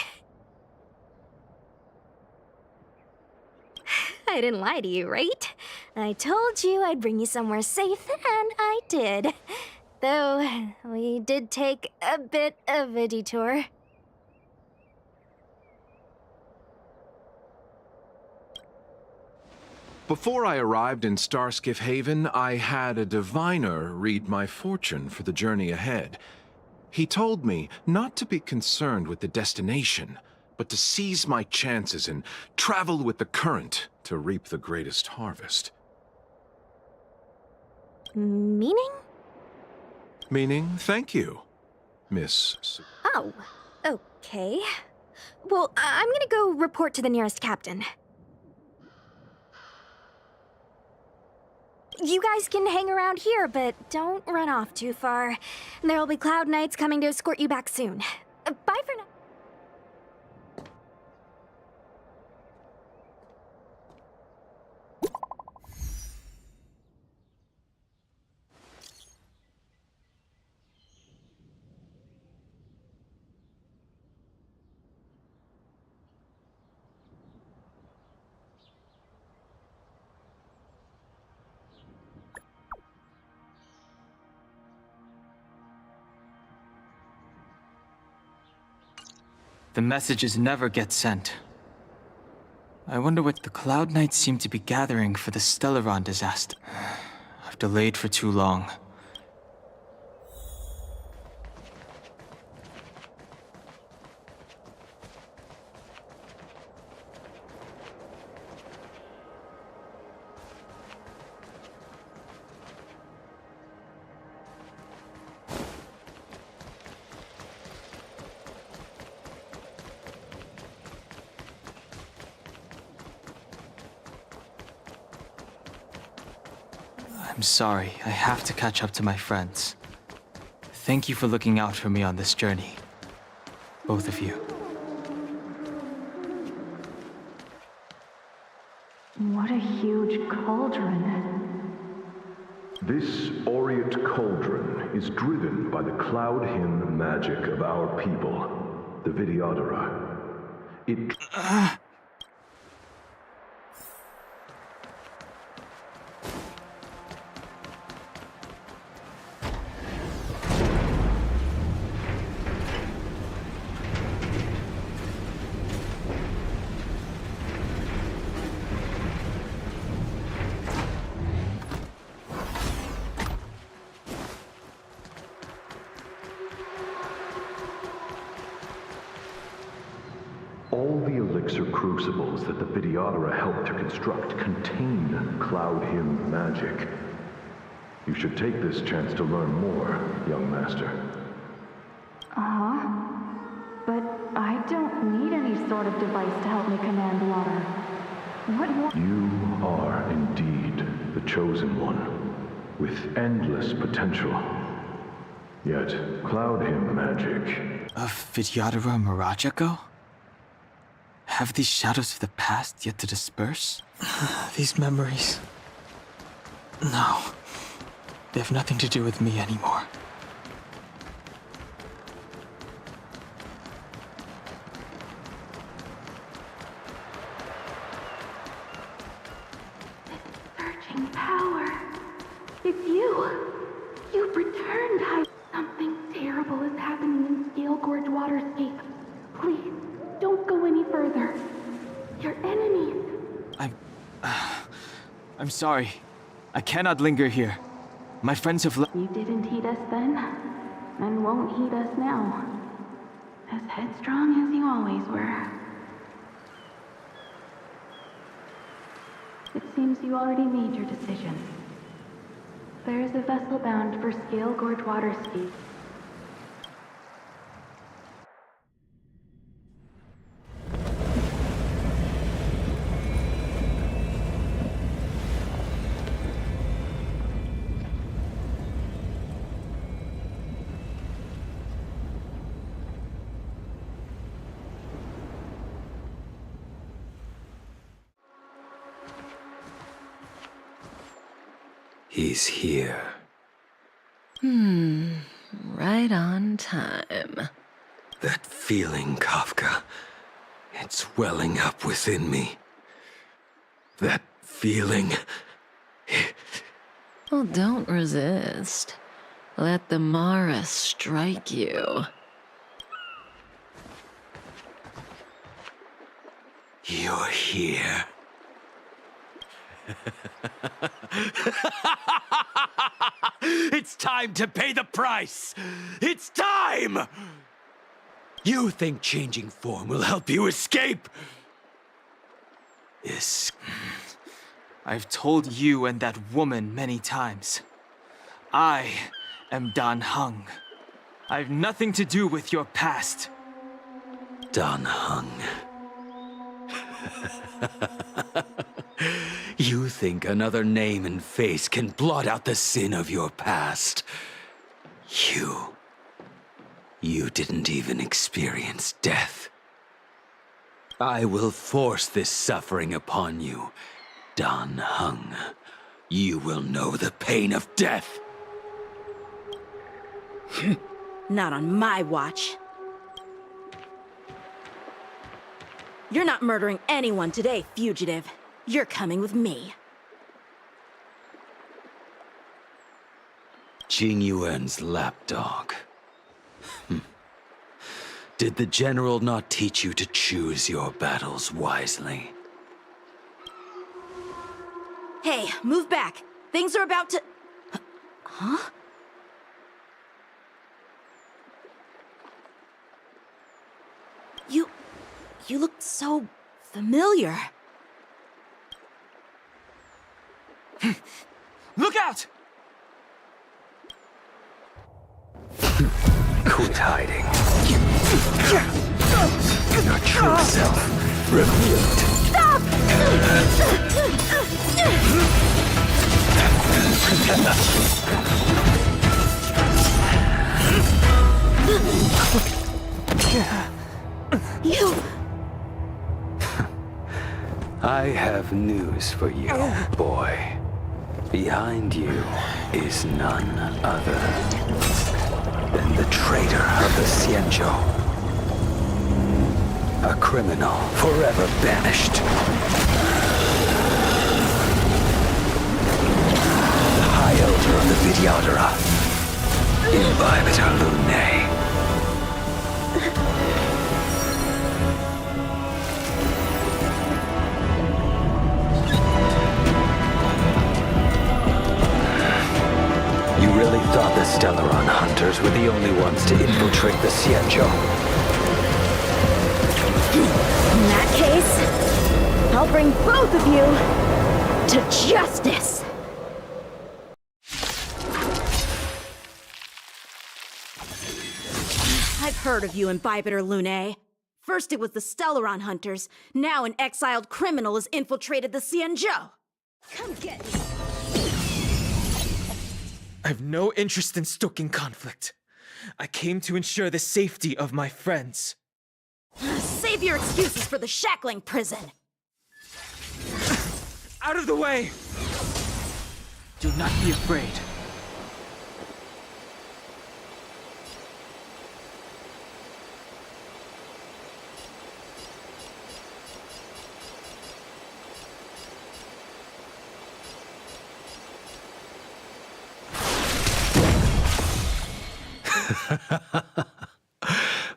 I didn't lie to you, right? I told you I'd bring you somewhere safe, and I did. Though, we did take a bit of a detour. Before I arrived in Starskiff Haven, I had a diviner read my fortune for the journey ahead. He told me not to be concerned with the destination, but to seize my chances and travel with the current to reap the greatest harvest. Meaning? Meaning, thank you, Miss... Oh, okay. Well, I'm gonna go report to the nearest captain. You guys can hang around here, but don't run off too far. There'll be Cloud Knights coming to escort you back soon. Bye for now. The messages never get sent. I wonder what the Cloud Knights seem to be gathering for the Stellaron disaster. I've delayed for too long. I'm sorry, I have to catch up to my friends. Thank you for looking out for me on this journey. Both of you. What a huge cauldron. This aureate cauldron is driven by the cloud hymn magic of our people, the Vidyadhara. It... All the elixir crucibles that the Videodora helped to construct contain Cloud Hymn magic. You should take this chance to learn more, young master. Uh-huh. But I don't need any sort of device to help me command water. What more? You are indeed the chosen one, with endless potential. Yet, Cloud Hymn magic... Of Videodora Mirajago? Have these shadows of the past yet to disperse? These memories... No. They have nothing to do with me anymore. Surging power. It's you. You've returned. Something terrible is happening in Scale Gorge Waterscape. Please, don't go any further. Your enemies. I'm sorry. I cannot linger here. My friends have You didn't heed us then, and won't heed us now. As headstrong as you always were. It seems you already made your decision. There is a vessel bound for Scale Gorge Waterscape. He's here. Right on time. That feeling, Kafka. It's welling up within me. That feeling... Well, don't resist. Let the Mara strike you. You're here. It's time to pay the price! It's time! You think changing form will help you escape? I've told you and that woman many times. I am Dan Heng. I've nothing to do with your past. Dan Heng. You think another name and face can blot out the sin of your past? You didn't even experience death. I will force this suffering upon you, Dan Heng. You will know the pain of death. Not on my watch. You're not murdering anyone today, fugitive. You're coming with me. Jing Yuan's lapdog. Did the general not teach you to choose your battles wisely? Hey, move back. Things are about to... Huh? You look so familiar. Look out! Quit hiding. Your true self revealed. Stop! You... I have news for you, boy. Behind you is none other than the traitor of the Xianzhou. A criminal forever banished. The High Elder of the Videodora. Imbibitor Lunae. You really thought the Stellaron hunters were the only ones to infiltrate the Xianzhou? bring both of you to justice! I've heard of you and Bibiter Lune. First it was the Stellaron hunters, now an exiled criminal has infiltrated the Xianzhou. Come get me! I have no interest in stoking conflict. I came to ensure the safety of my friends. Save your excuses for the shackling prison! Out of the way! Do not be afraid.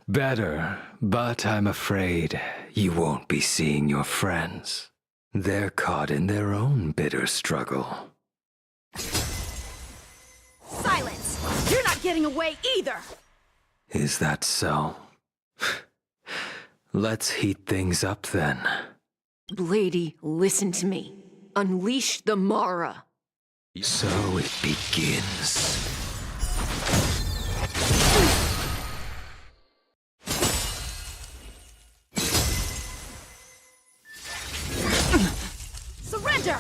Better, but I'm afraid you won't be seeing your friends. They're caught in their own bitter struggle. Silence! You're not getting away either! Is that so? Let's heat things up then. Lady, listen to me. Unleash the Mara. So it begins. Surrender!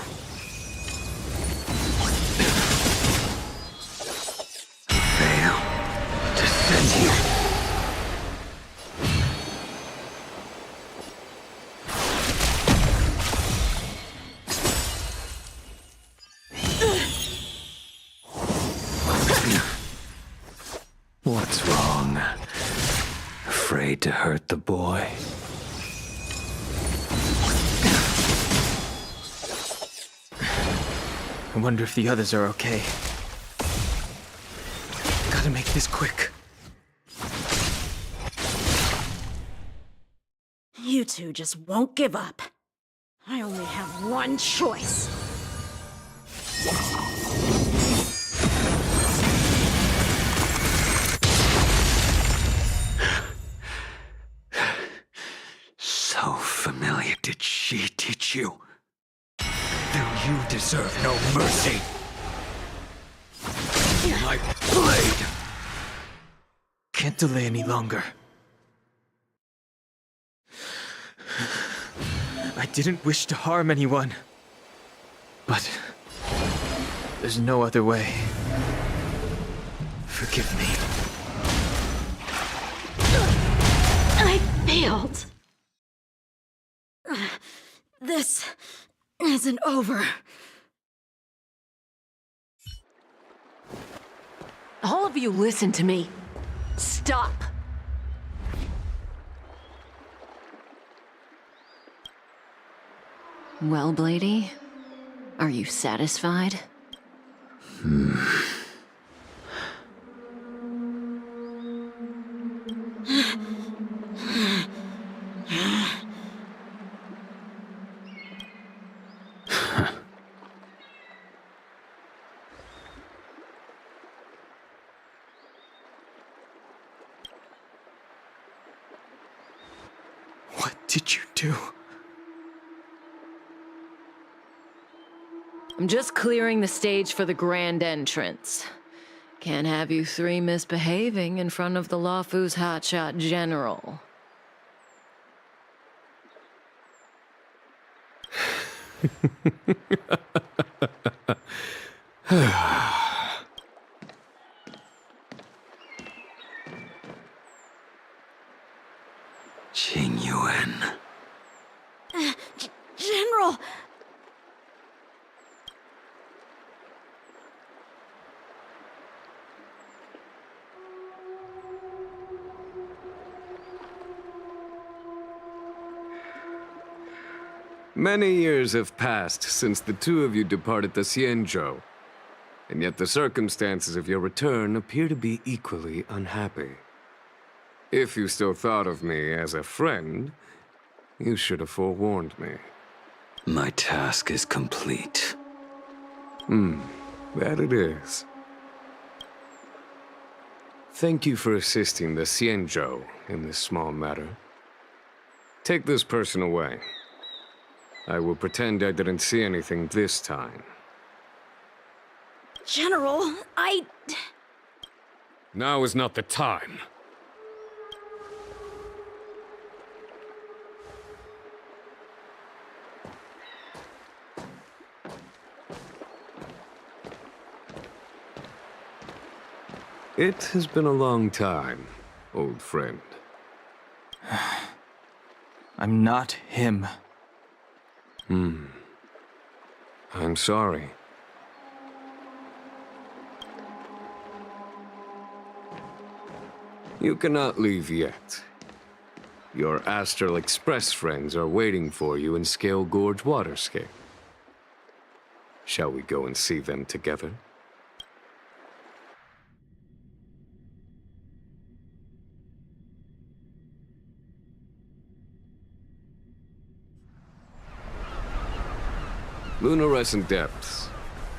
Fail to send you. What's wrong? Afraid to hurt the boy? I wonder if the others are okay. Gotta make this quick. You two just won't give up. I only have one choice. So familiar. Did she teach you? Then you deserve no mercy. My blade! Can't delay any longer. I didn't wish to harm anyone. But there's no other way. Forgive me. I failed. This isn't over. All of you listen to me. Stop. Well, Blady, are you satisfied? What did you do? I'm just clearing the stage for the grand entrance. Can't have you three misbehaving in front of the Lawfu's hotshot general. Qing Yuan. General! Many years have passed since the two of you departed the Xianzhou, and yet the circumstances of your return appear to be equally unhappy. If you still thought of me as a friend, you should have forewarned me. My task is complete. That it is. Thank you for assisting the Xianzhou in this small matter. Take this person away. I will pretend I didn't see anything this time. General, Now is not the time. It has been a long time, old friend. I'm not him. I'm sorry. You cannot leave yet. Your Astral Express friends are waiting for you in Scale Gorge Waterscape. Shall we go and see them together? Luminescent Depths,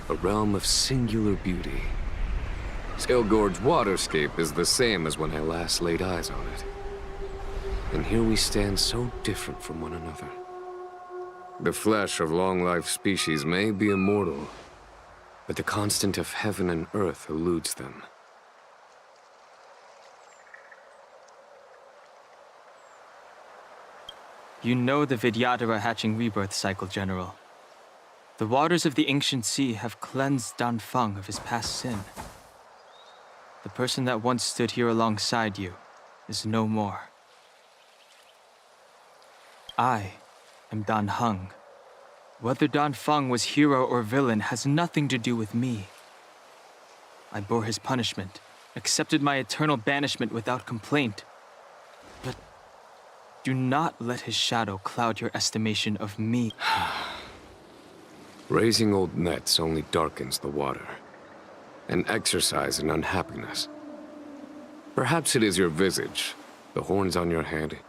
a realm of singular beauty. Scale Gorge Waterscape is the same as when I last laid eyes on it. And here we stand so different from one another. The flesh of long-life species may be immortal, but the constant of heaven and earth eludes them. You know the Vidyadhara hatching rebirth cycle, General. The waters of the ancient sea have cleansed Danfeng of his past sin. The person that once stood here alongside you is no more. I am Dan Heng. Whether Danfeng was hero or villain has nothing to do with me. I bore his punishment, accepted my eternal banishment without complaint. But do not let his shadow cloud your estimation of me. Raising old nets only darkens the water, an exercise in unhappiness. Perhaps it is your visage, the horns on your head,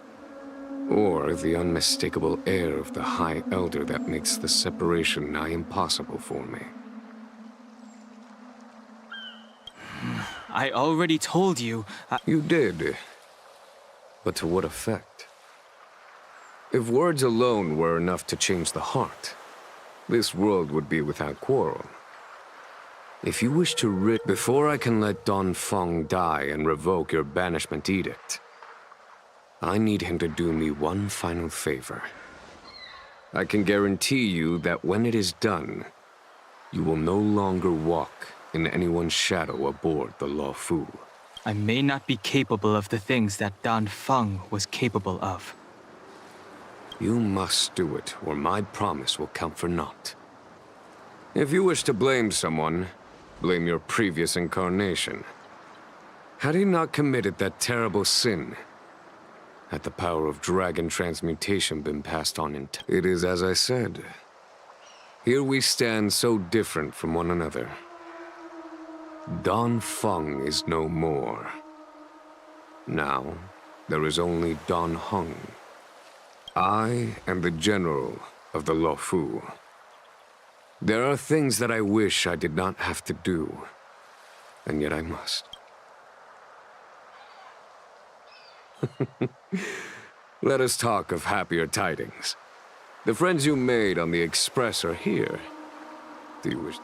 or the unmistakable air of the High Elder that makes the separation nigh impossible for me. I already told you. You did. But to what effect? If words alone were enough to change the heart, this world would be without quarrel. If you wish to rid... Before I can let Danfeng die and revoke your banishment edict, I need him to do me one final favor. I can guarantee you that when it is done, you will no longer walk in anyone's shadow aboard the Luofu. I may not be capable of the things that Danfeng was capable of. You must do it, or my promise will count for naught. If you wish to blame someone, blame your previous incarnation. Had he not committed that terrible sin, had the power of dragon transmutation been passed on in It is as I said. Here we stand so different from one another. Danfeng is no more. Now, there is only Danheng. I am the general of the Luofu. There are things that I wish I did not have to do, and yet I must. Let us talk of happier tidings. The friends you made on the Express are here. Do you wish...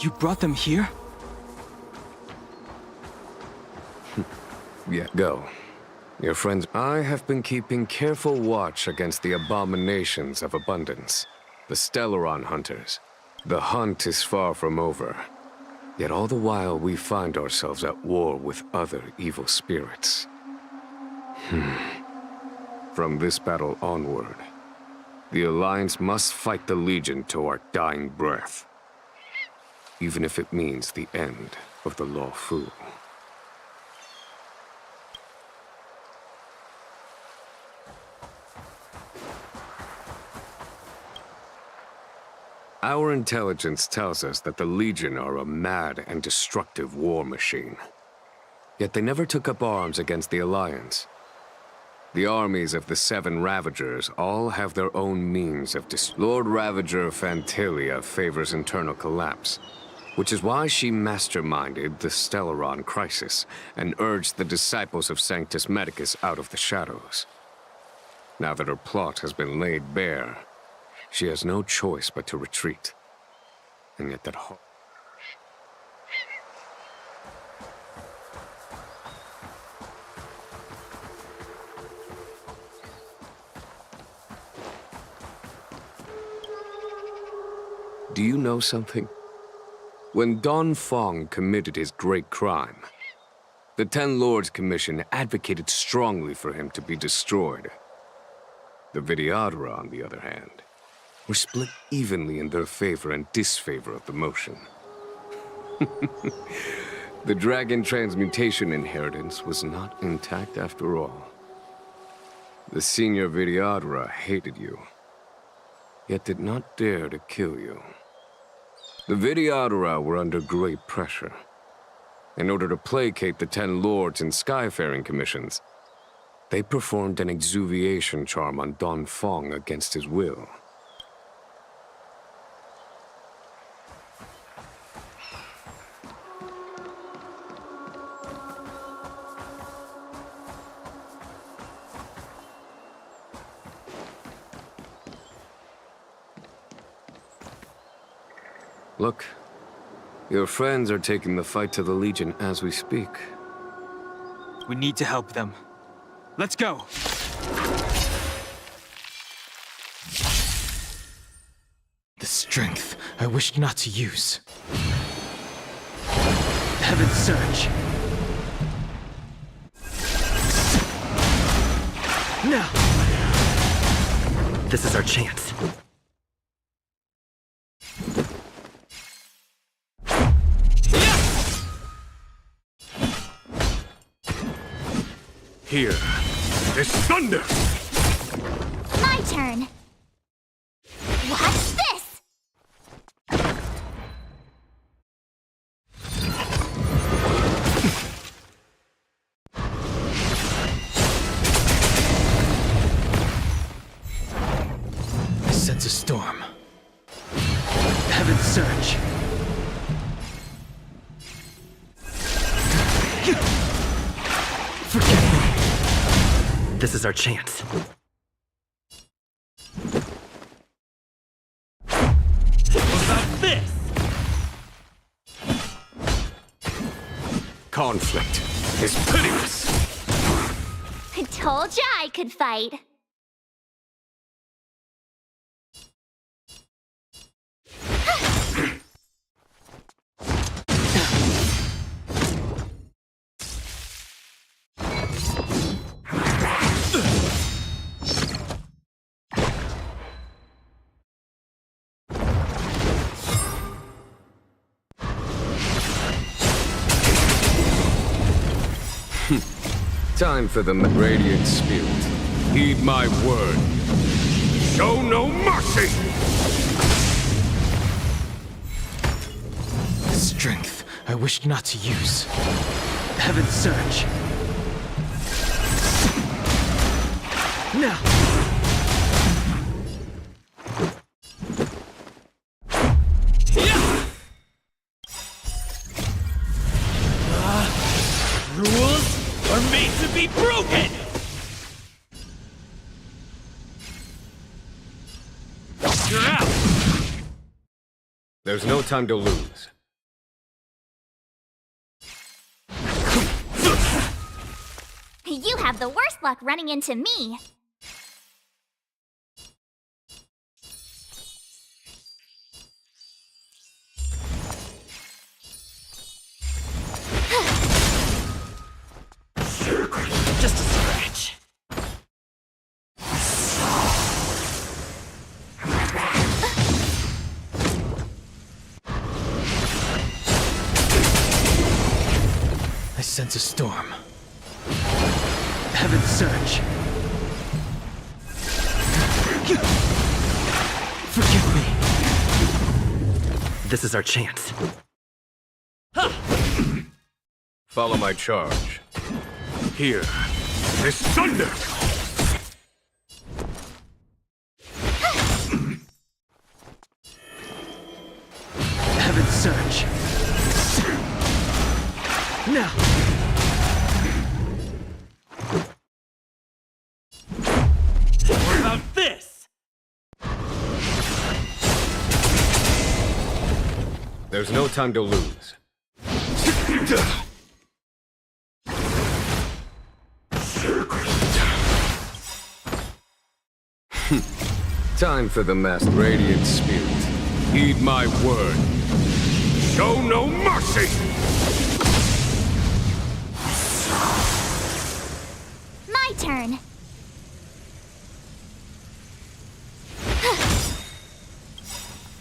You brought them here? Yeah, go. Your friends... I have been keeping careful watch against the abominations of abundance. The Stellaron hunters. The hunt is far from over. Yet all the while we find ourselves at war with other evil spirits. From this battle onward, the Alliance must fight the Legion to our dying breath. Even if it means the end of the Luofu. Our intelligence tells us that the Legion are a mad and destructive war machine. Yet they never took up arms against the Alliance. The armies of the Seven Ravagers all have their own means of Lord Ravager Fantilia favors internal collapse, which is why she masterminded the Stellaron crisis and urged the disciples of Sanctus Medicus out of the shadows. Now that her plot has been laid bare, She has no choice but to retreat. And yet that Do you know something? When Don Fong committed his great crime, the Ten Lords Commission advocated strongly for him to be destroyed. The Vidyadhara, on the other hand, were split evenly in their favor and disfavor of the motion. The dragon transmutation inheritance was not intact after all. The senior Vidyadhara hated you, yet did not dare to kill you. The Vidyadhara were under great pressure. In order to placate the Ten Lords and Skyfaring Commissions, they performed an exuviation charm on Don Fong against his will. Look, your friends are taking the fight to the Legion as we speak. We need to help them. Let's go! The strength I wished not to use. Heaven's Surge. Now! This is our chance. Here is thunder! My turn! Watch this! I sense a storm. Heaven's Surge. Forgive me. This is our chance. What about this? Conflict is pitiless. I told ya I could fight. Time for the Radiant Spirit. Heed my word. Show no mercy! The strength I wished not to use. Heaven's Surge. Now! Rules are made to be broken! You're out! There's no time to lose. You have the worst luck running into me. Just a scratch. I sense a storm. Heaven's Surge. Forgive me. This is our chance. Follow my charge. Here is thunder! Heaven's Surge. Now! What about this? There's no time to lose. Time for the masked radiant spirit. Heed my word. Show no mercy! My turn.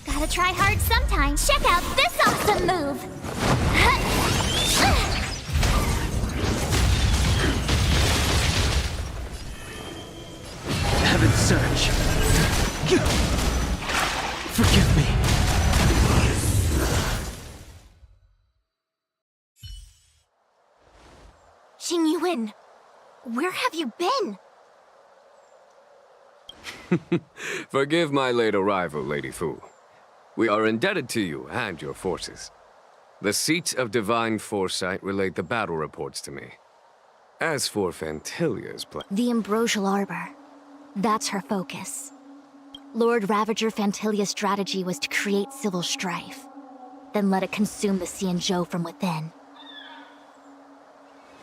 Gotta try hard sometimes. Check out this awesome move. Heaven Surge. Forgive me. Xing Yuan, where have you been? Forgive my late arrival, Lady Fu. We are indebted to you and your forces. The Seat of Divine Foresight relayed the battle reports to me. As for Fantilia's plan... The Ambrosial Arbor. That's her focus. Lord Ravager Fantilia's strategy was to create civil strife, then let it consume the Xianzhou from within.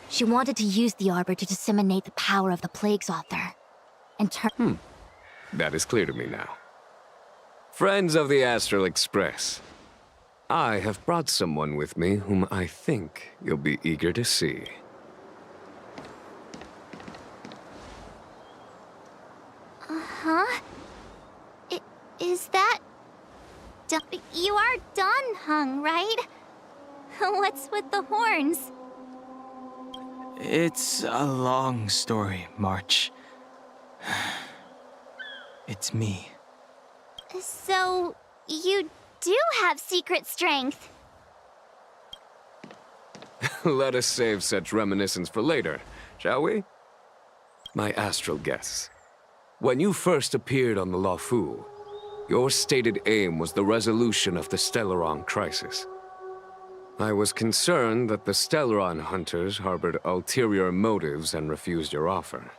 She wanted to use the Arbor to disseminate the power of the Plague's author, and turn... That is clear to me now. Friends of the Astral Express, I have brought someone with me whom I think you'll be eager to see. Huh? Is that... You are Don Hung, right? What's with the horns? It's a long story, March. It's me. So, you do have secret strength. Let us save such reminiscence for later, shall we? My astral guests. When you first appeared on the Luofu, your stated aim was the resolution of the Stellaron crisis. I was concerned that the Stellaron hunters harbored ulterior motives and refused your offer.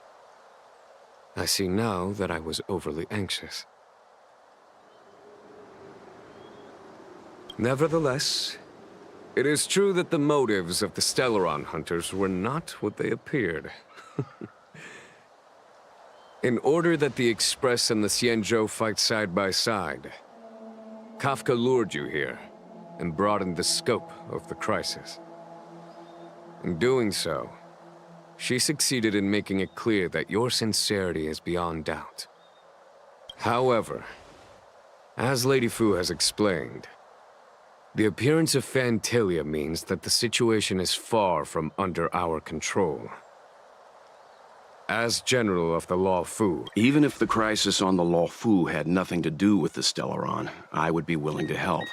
I see now that I was overly anxious. Nevertheless, it is true that the motives of the Stellaron hunters were not what they appeared. In order that the Express and the Xianzhou fight side by side, Kafka lured you here and broadened the scope of the crisis. In doing so, she succeeded in making it clear that your sincerity is beyond doubt. However, as Lady Fu has explained, the appearance of Fantilia means that the situation is far from under our control. As General of the Luofu... Even if the crisis on the Luofu had nothing to do with the Stellaron, I would be willing to help.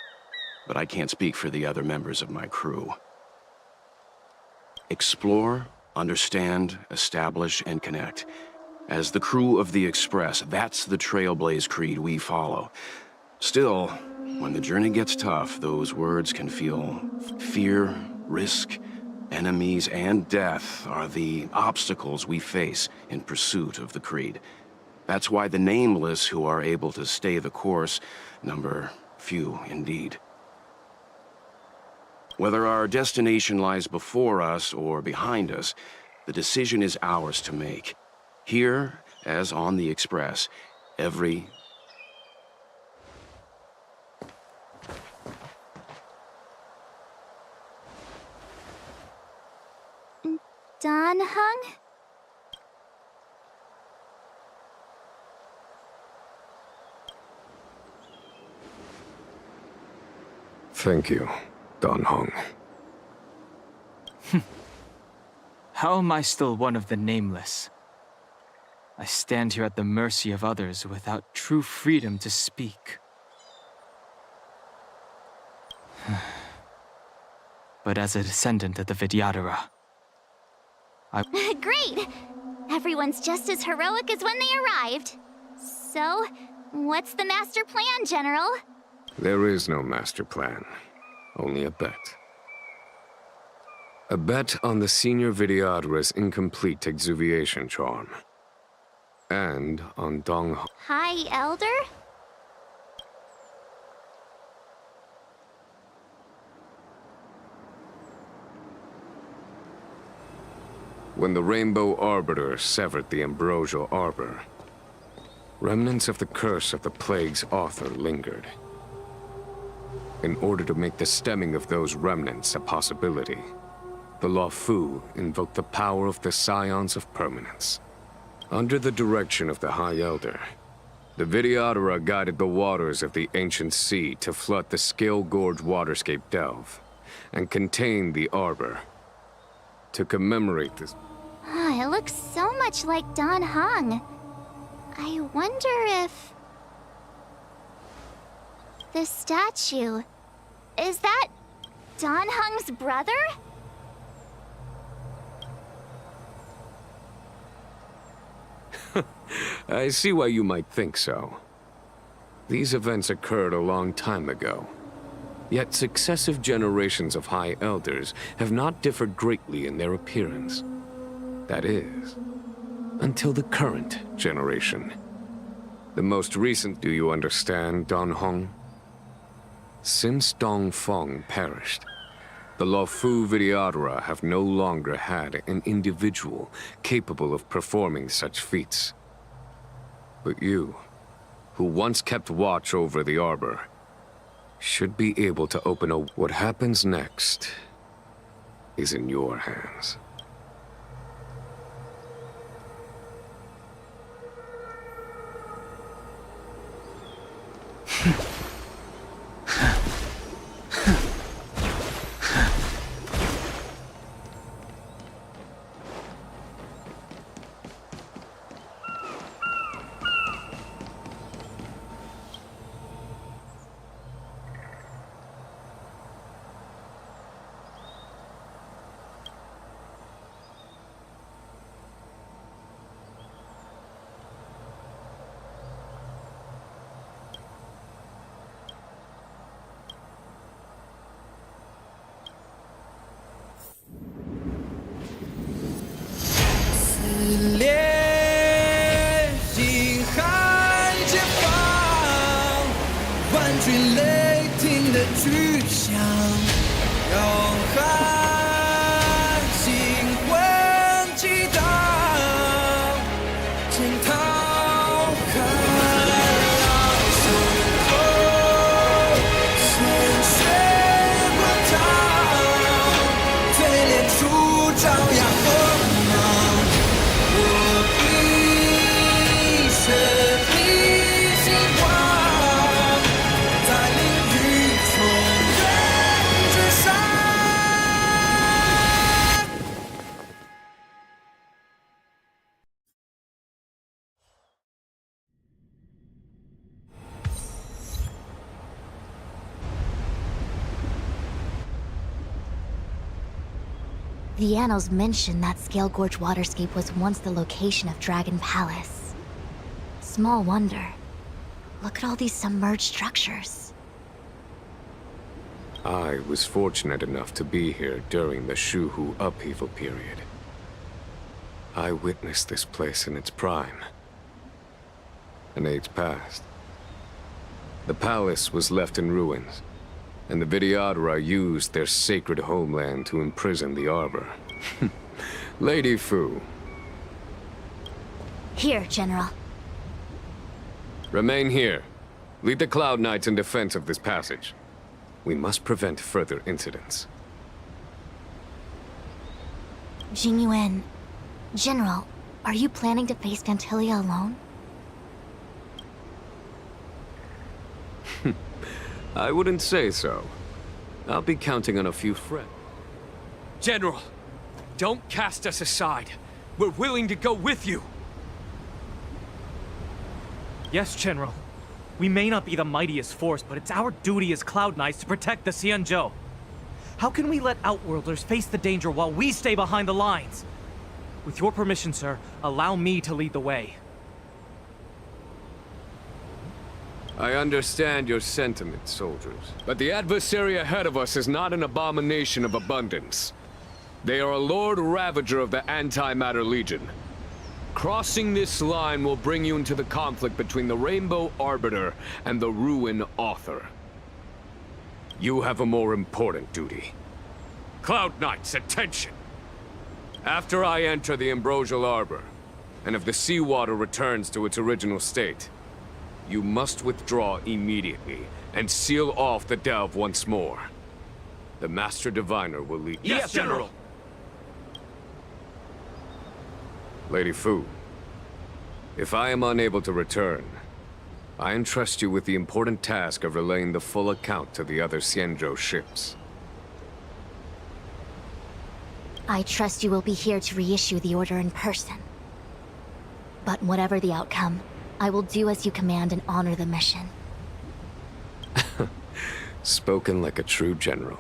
But I can't speak for the other members of my crew. Explore, understand, establish, and connect. As the crew of the Express, that's the Trailblaze creed we follow. Still, when the journey gets tough, those words can feel fear, risk, enemies, and death are the obstacles we face in pursuit of the creed. That's why the nameless who are able to stay the course number few indeed. Whether our destination lies before us or behind us, the decision is ours to make. Here, as on the Express, every... Don Hung? Thank you, Don Hung. How am I still one of the nameless? I stand here at the mercy of others without true freedom to speak. But as a descendant of the Vidyadhara, Great! Everyone's just as heroic as when they arrived. So, what's the master plan, General? There is no master plan, only a bet. A bet on the Senior Vidyadhara's incomplete exuviation charm. And on Dong... Hi, Elder? when the Rainbow Arbiter severed the Ambrosial Arbor, remnants of the curse of the plague's author lingered. In order to make the stemming of those remnants a possibility, the Luofu invoked the power of the Scions of Permanence. Under the direction of the High Elder, the Videodora guided the waters of the ancient sea to flood the Scale Gorge waterscape delve and contain the Arbor. To commemorate this... It looks so much like Dan Heng. I wonder if... the statue... is that Dan Heng's brother? I see why you might think so. These events occurred a long time ago. Yet successive generations of High Elders have not differed greatly in their appearance. That is, until the current generation. The most recent, do you understand, Dan Heng? Since Dong Feng perished, the Luofu Videodora have no longer had an individual capable of performing such feats. But you, who once kept watch over the Arbor, should be able to open a... What happens next is in your hands. The annals mention that Scale Gorge waterscape was once the location of Dragon Palace. Small wonder. Look at all these submerged structures. I was fortunate enough to be here during the Shuhu upheaval period. I witnessed this place in its prime. An age passed. The palace was left in ruins, and the Videodora used their sacred homeland to imprison the Arbor. Lady Fu. Here, General. Remain here. Lead the Cloud Knights in defense of this passage. We must prevent further incidents. Jingyuan. General, are you planning to face Pantilia alone? I wouldn't say so. I'll be counting on a few friends. General, don't cast us aside. We're willing to go with you. Yes, General. We may not be the mightiest force, but it's our duty as Cloud Knights to protect the Xianzhou. How can we let Outworlders face the danger while we stay behind the lines? With your permission, sir, allow me to lead the way. I understand your sentiments, soldiers. But the adversary ahead of us is not an abomination of abundance. They are a Lord Ravager of the Antimatter Legion. Crossing this line will bring you into the conflict between the Rainbow Arbiter and the Ruin Author. You have a more important duty. Cloud Knights, attention! After I enter the Ambrosial Arbor, and if the seawater returns to its original state, you must withdraw immediately and seal off the delve once more. The Master Diviner will lead you. Yes, General! Lady Fu, if I am unable to return, I entrust you with the important task of relaying the full account to the other Xianzhou ships. I trust you will be here to reissue the order in person. But whatever the outcome, I will do as you command and honor the mission. Spoken like a true general.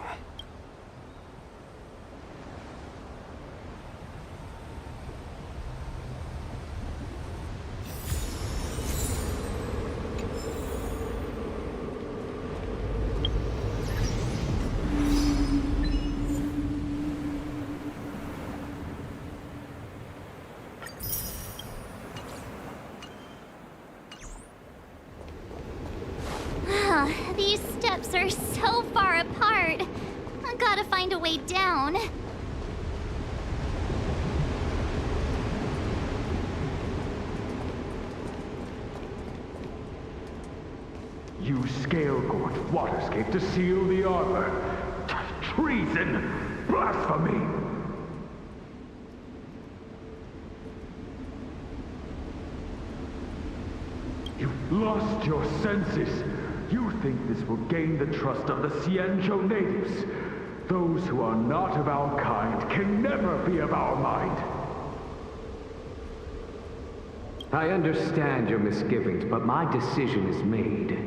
These steps are so far apart. I gotta find a way down. You scale-gorge waterscape to seal the arbor. Treason! Blasphemy! You've lost your senses. You think this will gain the trust of the Xianzhou natives. Those who are not of our kind can never be of our mind. I understand your misgivings, but my decision is made.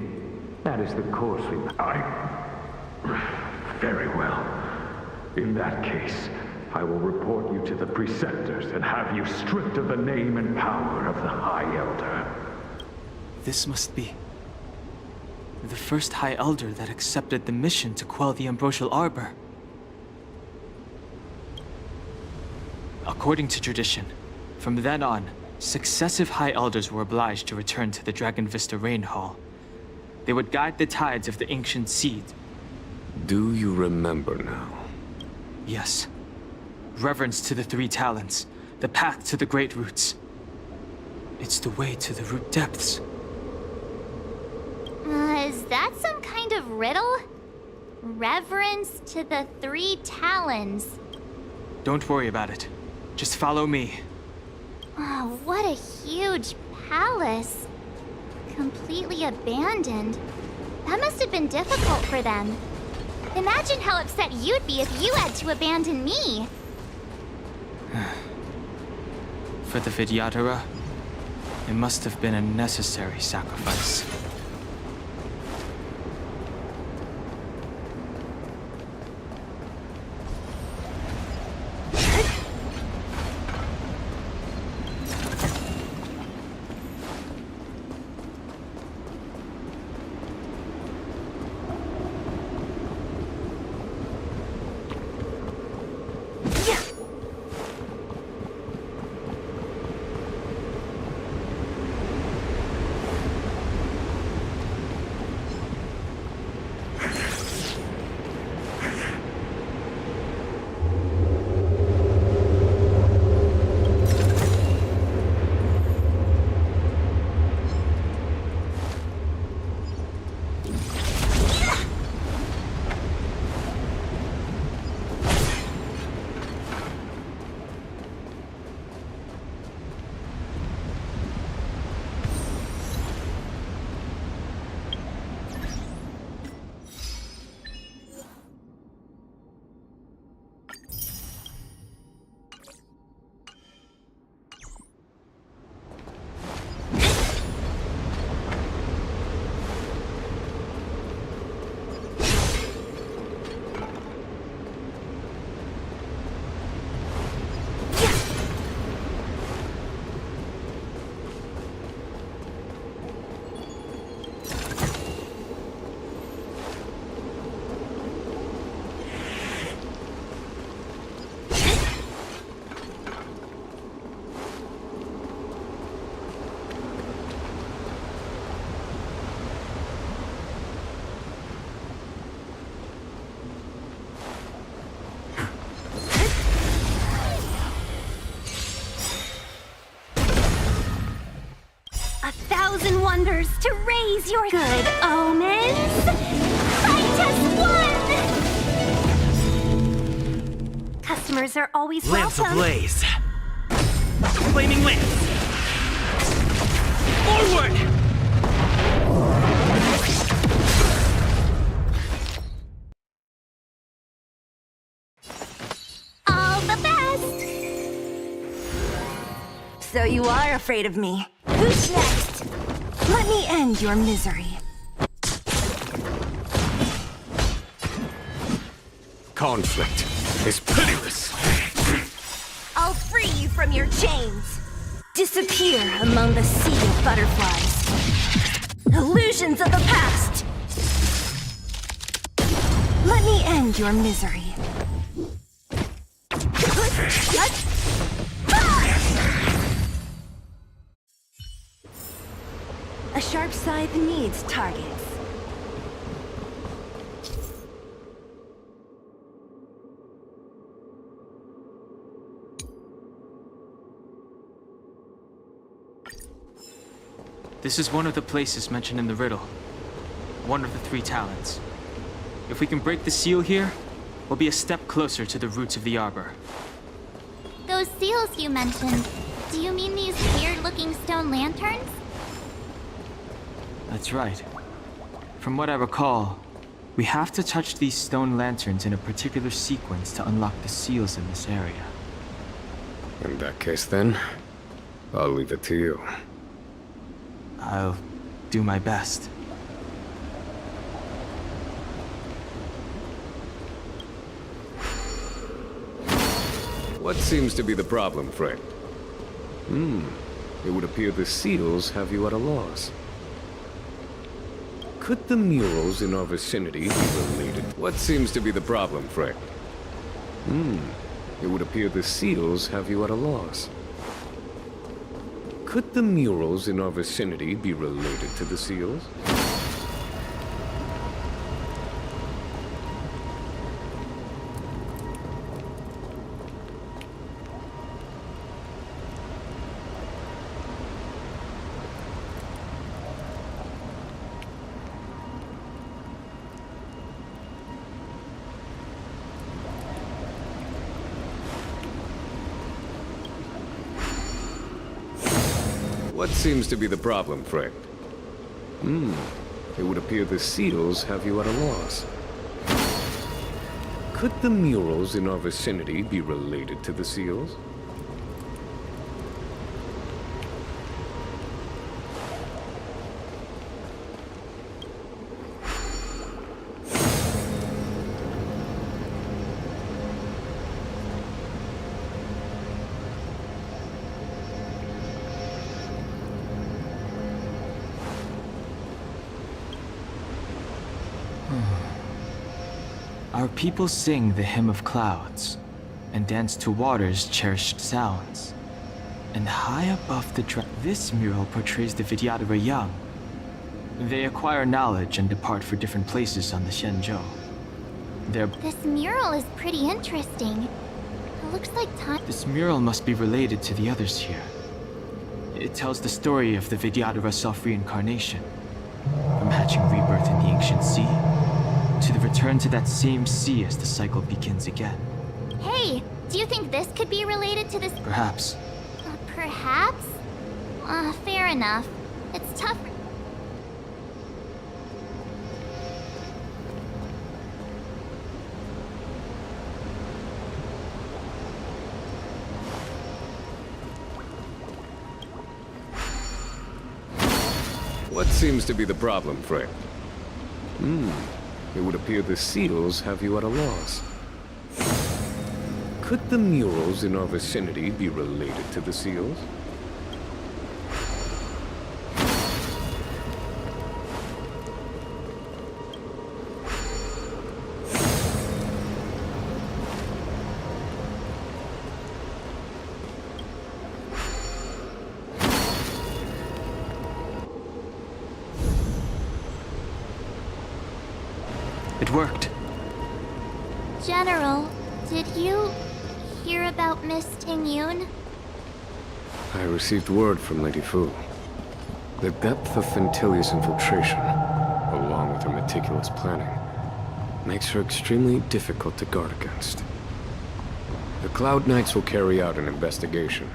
That is the course we... Very well. In that case, I will report you to the Preceptors and have you stripped of the name and power of the High Elder. This must be the first High Elder that accepted the mission to quell the Ambrosial Arbor. According to tradition, from then on, successive High Elders were obliged to return to the Dragon Vista Rain Hall. They would guide the tides of the ancient seed. Do you remember now? Yes. Reverence to the Three Talents, the path to the Great Roots. It's the way to the root depths. Is that some kind of riddle? Reverence to the Three Talons. Don't worry about it. Just follow me. Oh, what a huge palace. Completely abandoned. That must have been difficult for them. Imagine how upset you'd be if you had to abandon me. For the Vidyadhara, it must have been a necessary sacrifice. orders to raise your good omens. Fight as one! Customers are always Lance welcome. ablaze. Flaming lance. Forward! All the best! So you are afraid of me. Who's next? Let me end your misery. Conflict is pitiless. I'll free you from your chains. Disappear among the sea of butterflies. Illusions of the past. Let me end your misery. A sharp scythe needs targets. This is one of the places mentioned in the riddle. One of the 3 talents. If we can break the seal here, we'll be a step closer to the roots of the arbor. Those seals you mentioned, do you mean these weird-looking stone lanterns? That's right. From what I recall, we have to touch these stone lanterns in a particular sequence to unlock the seals in this area. In that case, then, I'll leave it to you. I'll do my best. What seems to be the problem, friend? It would appear the seals have you at a loss. Could the murals in our vicinity be related? What seems to be the problem, friend? It would appear the seals have you at a loss. Could the murals in our vicinity be related to the seals? What seems to be the problem, friend? It would appear the seals have you at a loss. Could the murals in our vicinity be related to the seals? Our people sing the hymn of clouds, and dance to water's cherished sounds. And high above the this mural portrays the Vidyadhara young. They acquire knowledge and depart for different places on the Xianzhou. This mural is pretty interesting. It looks like time. This mural must be related to the others here. It tells the story of the Vidyadhara self-reincarnation, from hatching rebirth in the ancient sea, to the return to that same sea as the cycle begins again. Hey, do you think this could be related to this? Perhaps. Perhaps? Fair enough. It's tough. What seems to be the problem, friend? It would appear the seals have you at a loss. Could the murals in our vicinity be related to the seals? It worked. General, did you hear about Miss Tingyun? I received word from Lady Fu. The depth of Fentilia's infiltration, along with her meticulous planning, makes her extremely difficult to guard against. The Cloud Knights will carry out an investigation,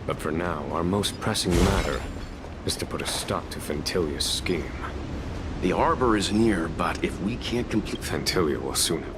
but for now, our most pressing matter is to put a stop to Fentilia's scheme. The Arbor is near, but if we can't complete... Fentilia will soon have...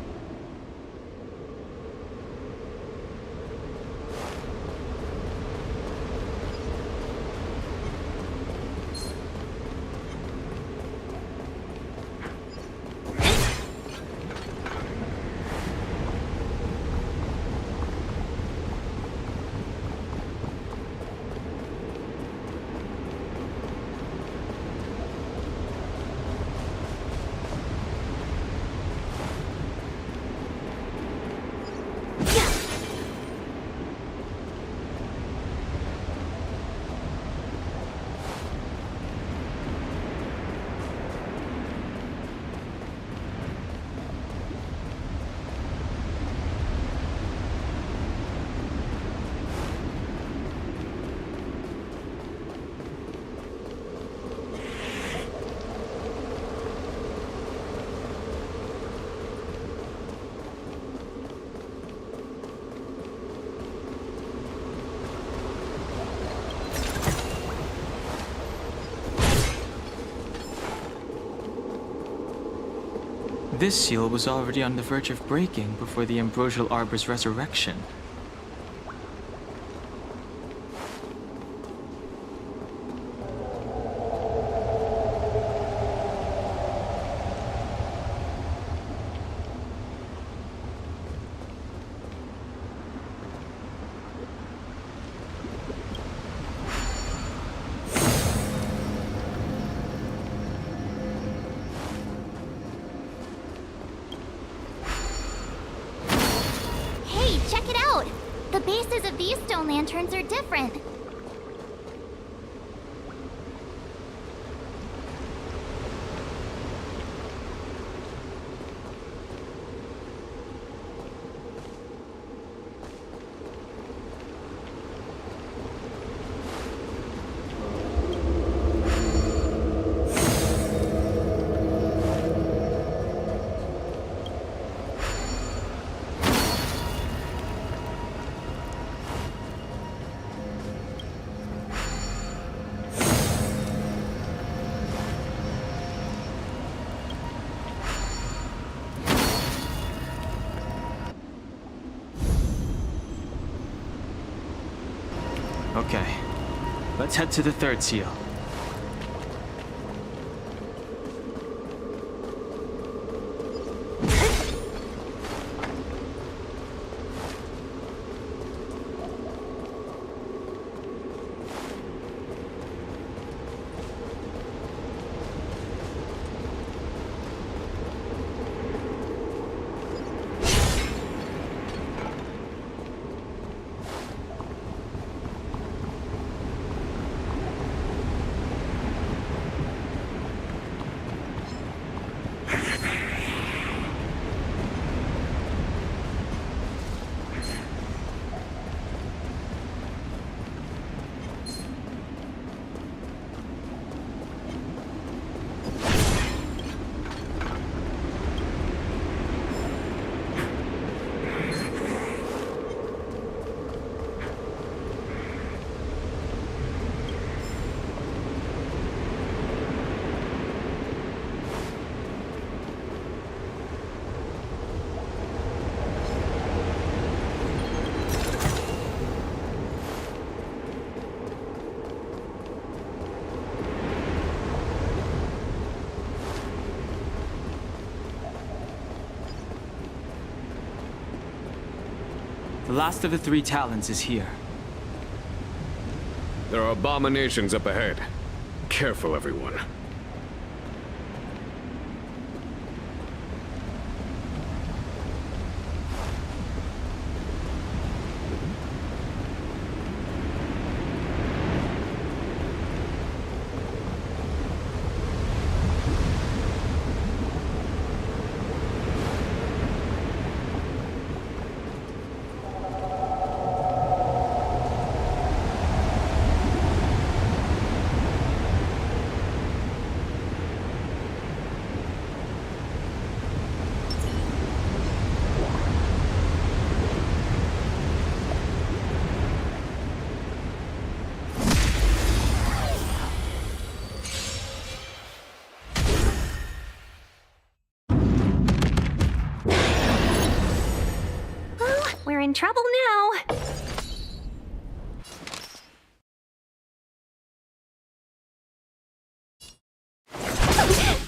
This seal was already on the verge of breaking before the Ambrosial Arbor's resurrection. Check it out! The bases of these stone lanterns are different. Okay, let's head to the third seal. The last of the three talons is here. There are abominations up ahead. Careful, everyone. We're in trouble now.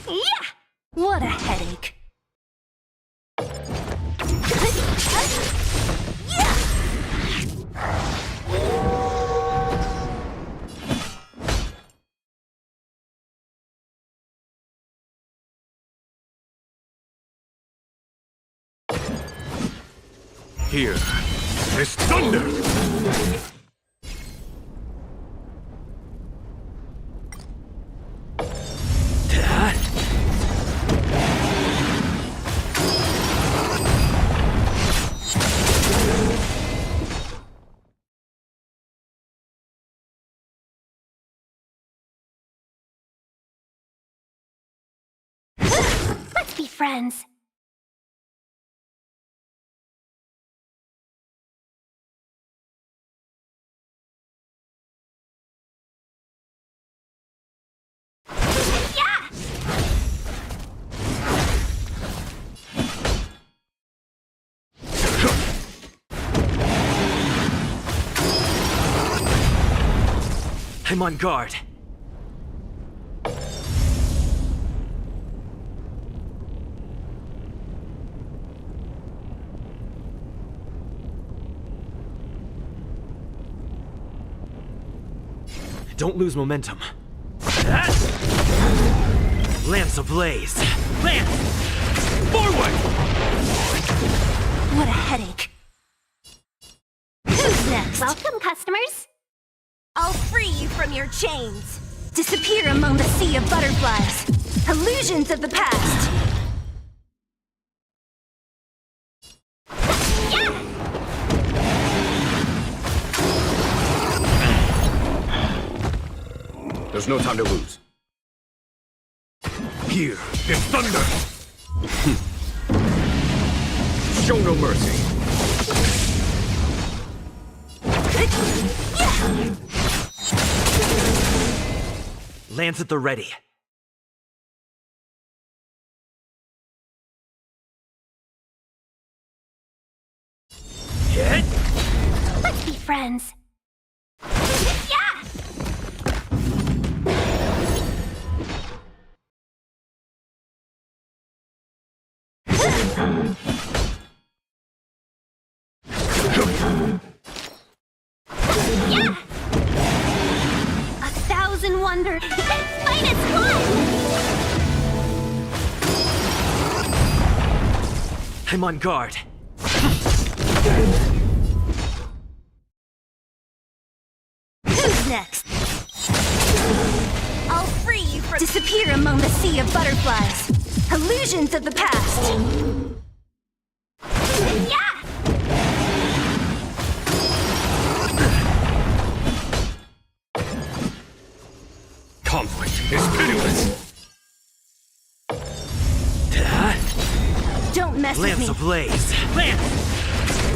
Yeah! What a headache. Here is thunder! Let's be friends. I'm on guard. Don't lose momentum. Lance ablaze! Lance! Forward! What a headache. Who's next? Welcome, customers. I'll free you from your chains. Disappear among the sea of butterflies. Illusions of the past. There's no time to lose. Here is thunder! Show no mercy. Lance at the ready. Hit! Let's be friends. Yeah! 1,000 wonders. Finest one! I'm on guard. Who's next? I'll free you from... Disappear among the sea of butterflies. Illusions of the past. Yeah! Conflict is pitiless! Don't mess Lance with me. ablaze! Lance!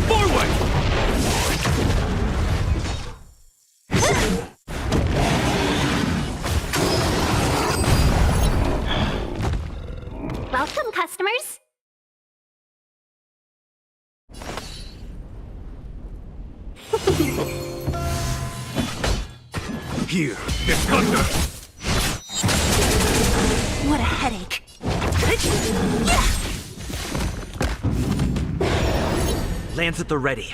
Forward! Welcome, customers. Here is thunder! What a headache. Lance at the ready.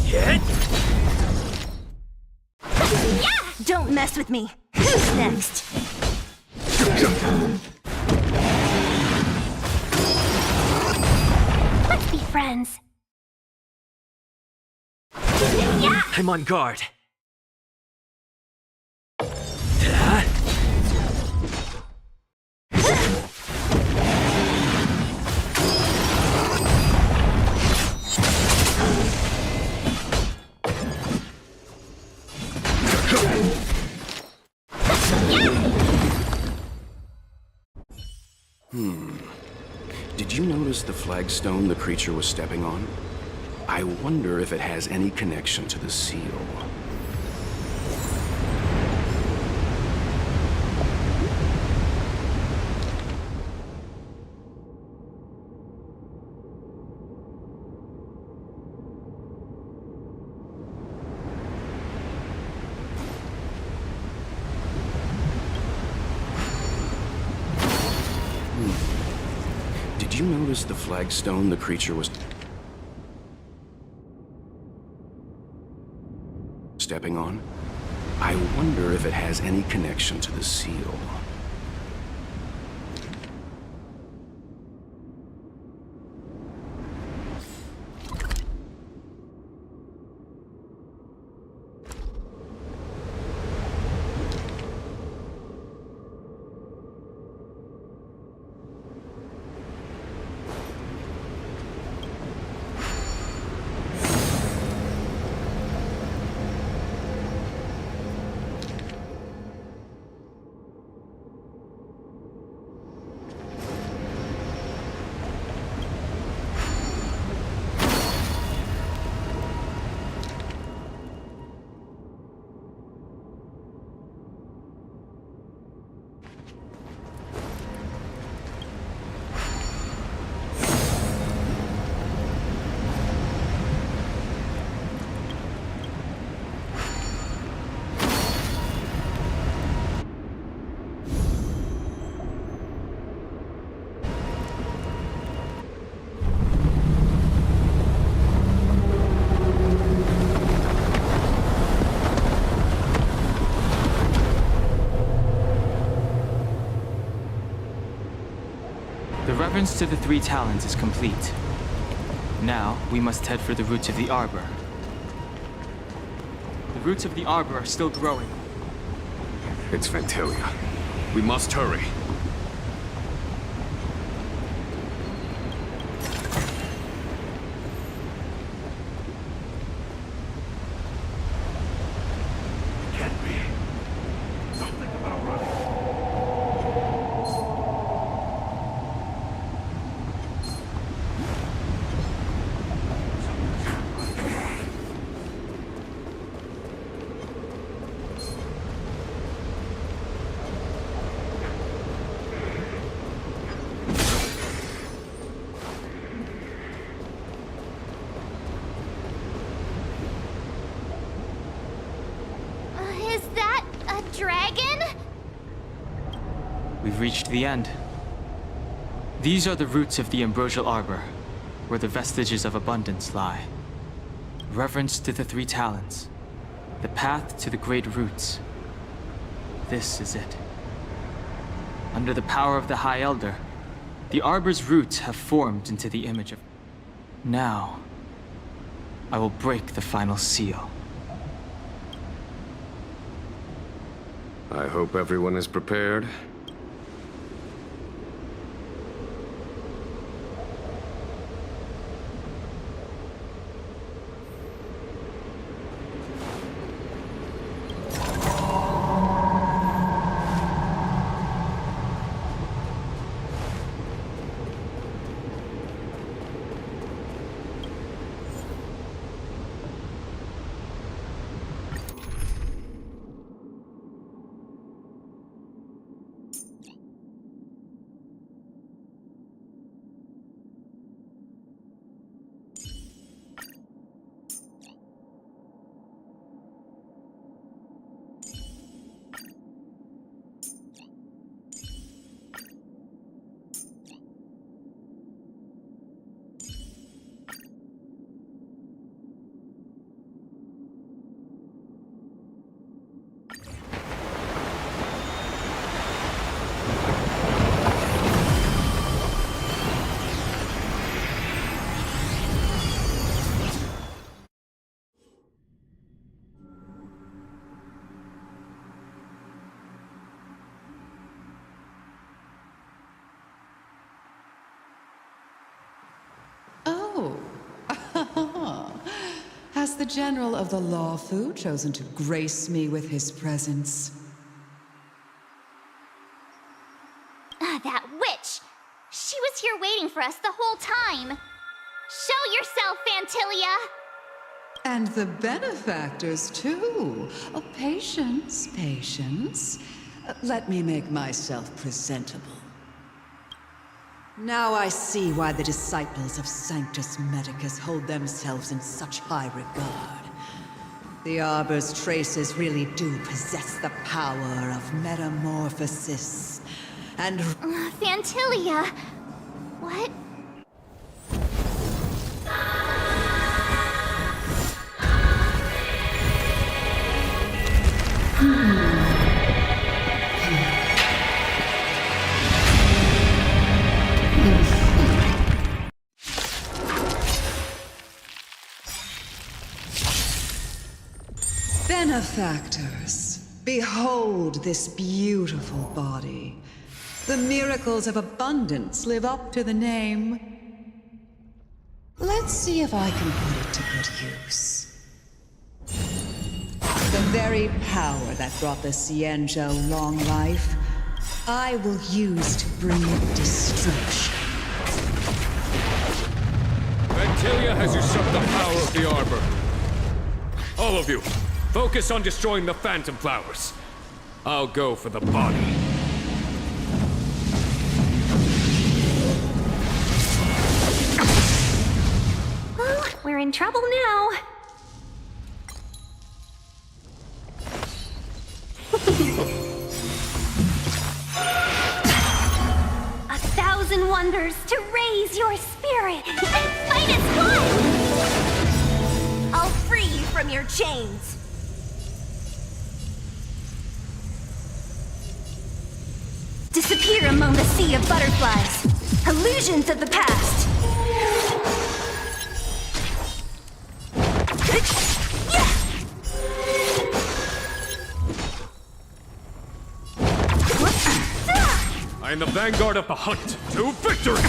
Hit! Don't mess with me. Who's next? Let's be friends. I'm on guard. Did you notice the flagstone the creature was stepping on? I wonder if it has any connection to the seal. notice the flagstone the creature was stepping on? I wonder if it has any connection to the seal. The reverence to the three talons is complete. Now, we must head for the roots of the arbor. The roots of the arbor are still growing. It's Fantilia. We must hurry. We've reached the end. These are the roots of the ambrosial arbor, where the vestiges of abundance lie. Reverence to the three talons, the path to the great roots. This is it. Under the power of the High Elder, the arbor's roots have formed into the image of... Now, I will break the final seal. I hope everyone is prepared. Has the General of the Lawfu chosen to grace me with his presence? That witch! She was here waiting for us the whole time! Show yourself, Fantilia! And the benefactors, too. Oh, patience, patience. Let me make myself presentable. Now I see why the disciples of Sanctus Medicus hold themselves in such high regard. The Arbor's traces really do possess the power of metamorphosis. And... Fantilia! What Benefactors, behold this beautiful body. The miracles of abundance live up to the name. Let's see if I can put it to good use. The very power that brought the Xianzhou long life, I will use to bring it destruction. Vantilia has usurped the power of the Arbor. All of you, focus on destroying the Phantom Flowers. I'll go for the body. Well, we're in trouble now. 1,000 wonders to raise your spirit and fight as one! I'll free you from your chains. Disappear among the sea of butterflies. Illusions of the past. I am the vanguard of the hunt to victory!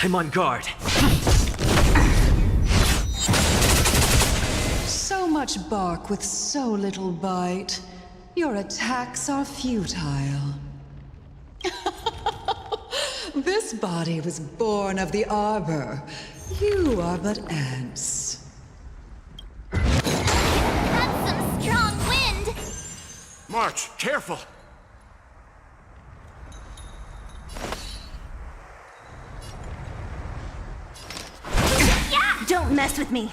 I'm on guard. So much bark with so little bite. Your attacks are futile. This body was born of the Arbor. You are but ants. That's some strong wind! March, careful! Don't mess with me.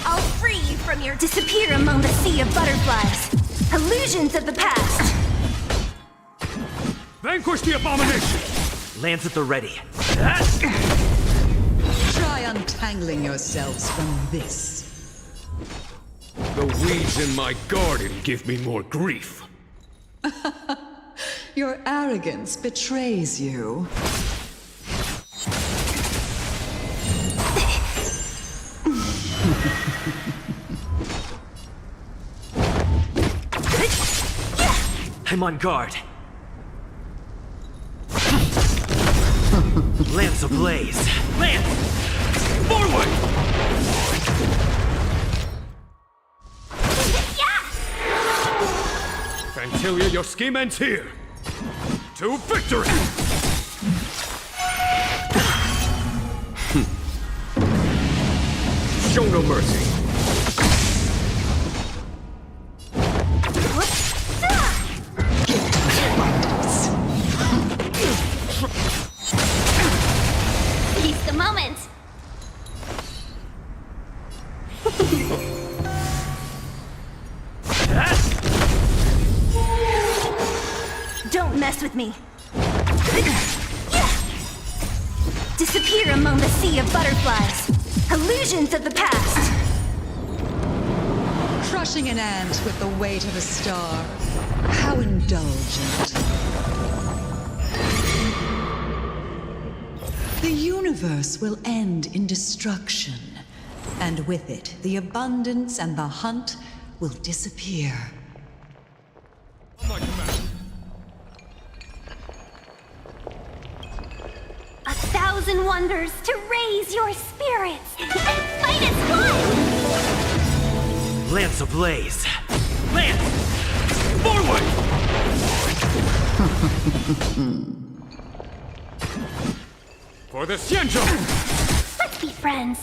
I'll free you from your disappear among the sea of butterflies. Illusions of the past. Vanquish the abomination! Lance at the ready. Try untangling yourselves from this. The weeds in my garden give me more grief. Your arrogance betrays you. I'm on guard. Lance ablaze. Lance! Forward! Vantilia, your scheme ends here. To victory! Show no mercy. Seize the moment! Don't mess with me. Disappear among the sea of butterflies. Illusions of the past. Crushing an ant with the weight of a star. How indulgent. The universe will end in destruction. And with it, the abundance and the hunt will disappear. On my command. 1,000 wonders to raise your spirits and fight as one! Lance ablaze. Lance! Forward! For the Xianzhou! Let's be friends.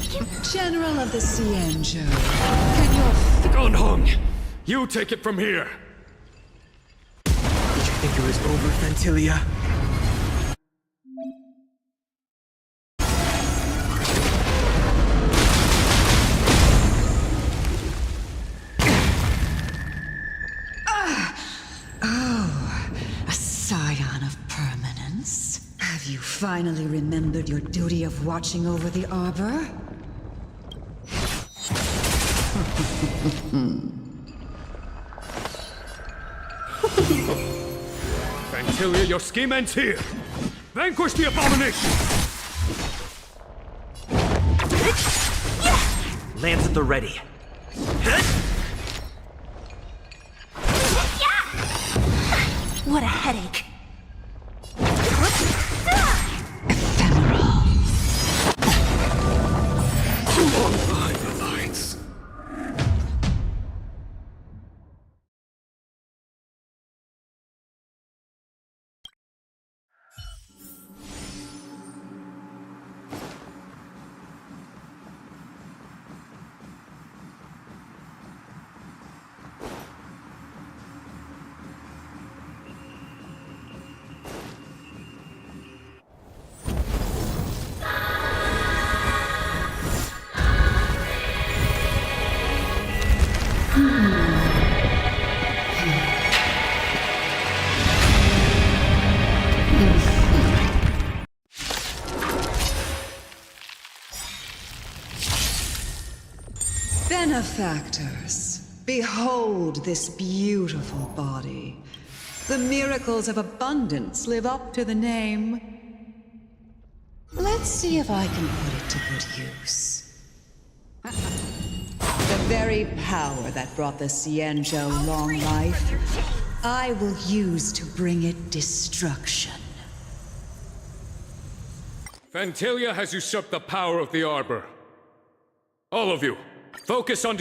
You General of the Xianzhou, can your... Gonhong, you take it from here. Did you think it was over, Fantilia? Oh, a scion of permanence. Have you finally remembered your duty of watching over the Arbor? Fantilia, your scheme ends here. Vanquish the abomination. Lance at the ready. What a headache. Behind the lines. Benefactors, behold this beautiful body. The miracles of abundance live up to the name. Let's see if I can put it to good use. The very power that brought the Xianzhou long life, I will use to bring it destruction. Fantilia has usurped the power of the Arbor. All of you, focus on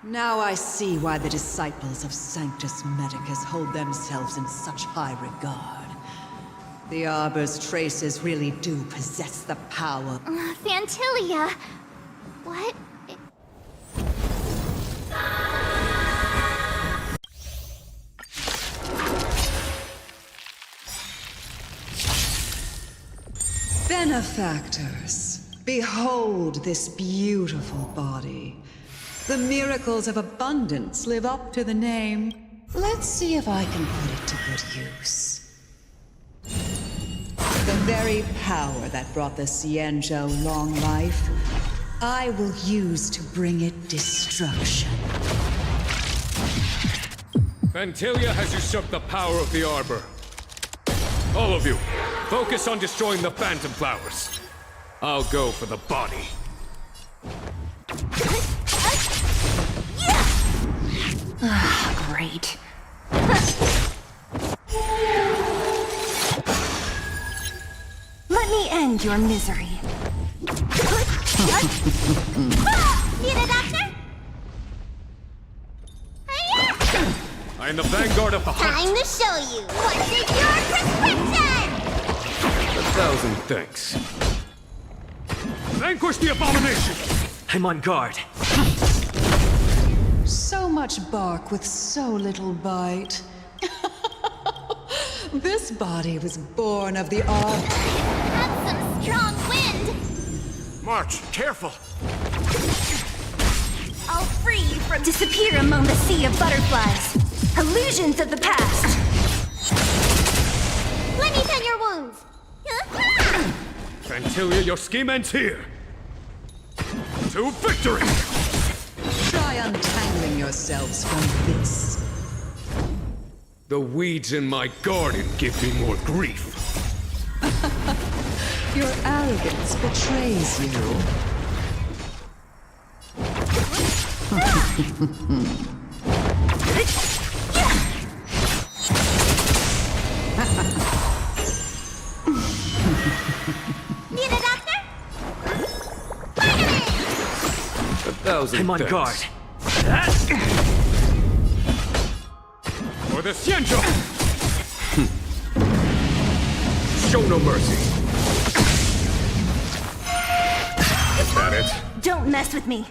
Now I see why the disciples of Sanctus Medicus hold themselves in such high regard. The Arbor's traces really do possess the power. Fantilia, what? Benefactors, behold this beautiful body. The miracles of abundance live up to the name. Let's see if I can put it to good use. The very power that brought the Xianzhou long life, I will use to bring it destruction. Fantilia has usurped the power of the Arbor. All of you, focus on destroying the Phantom Flowers. I'll go for the body. Great. Let me end your misery. Need a doctor? I am the vanguard of the hunt. Time to show you. What's in your prescription? 1,000 thanks. Vanquish the abomination! I'm on guard. much bark with so little bite. This body was born of the arbor. That's some strong wind! March, careful! I'll free you from disappear among the sea of butterflies. Illusions of the past. Let me tend your wounds. Fantilia, your scheme ends here. To victory! Try untangling yourselves from this. The weeds in my garden give me more grief. Your arrogance betrays you. Need a doctor? I'm on guard. For the Xianzhou! Show no mercy. Is that it? Don't mess with me.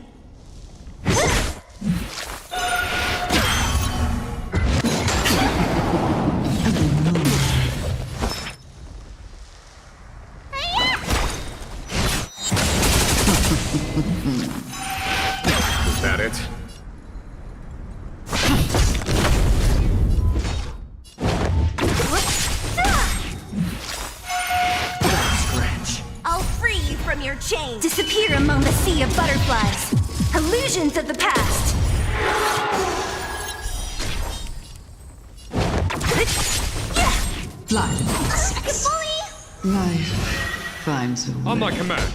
Is that it? I'll free you from your chains. Disappear among the sea of butterflies. Illusions of the past. Blind insects. Life finds a way. On my command.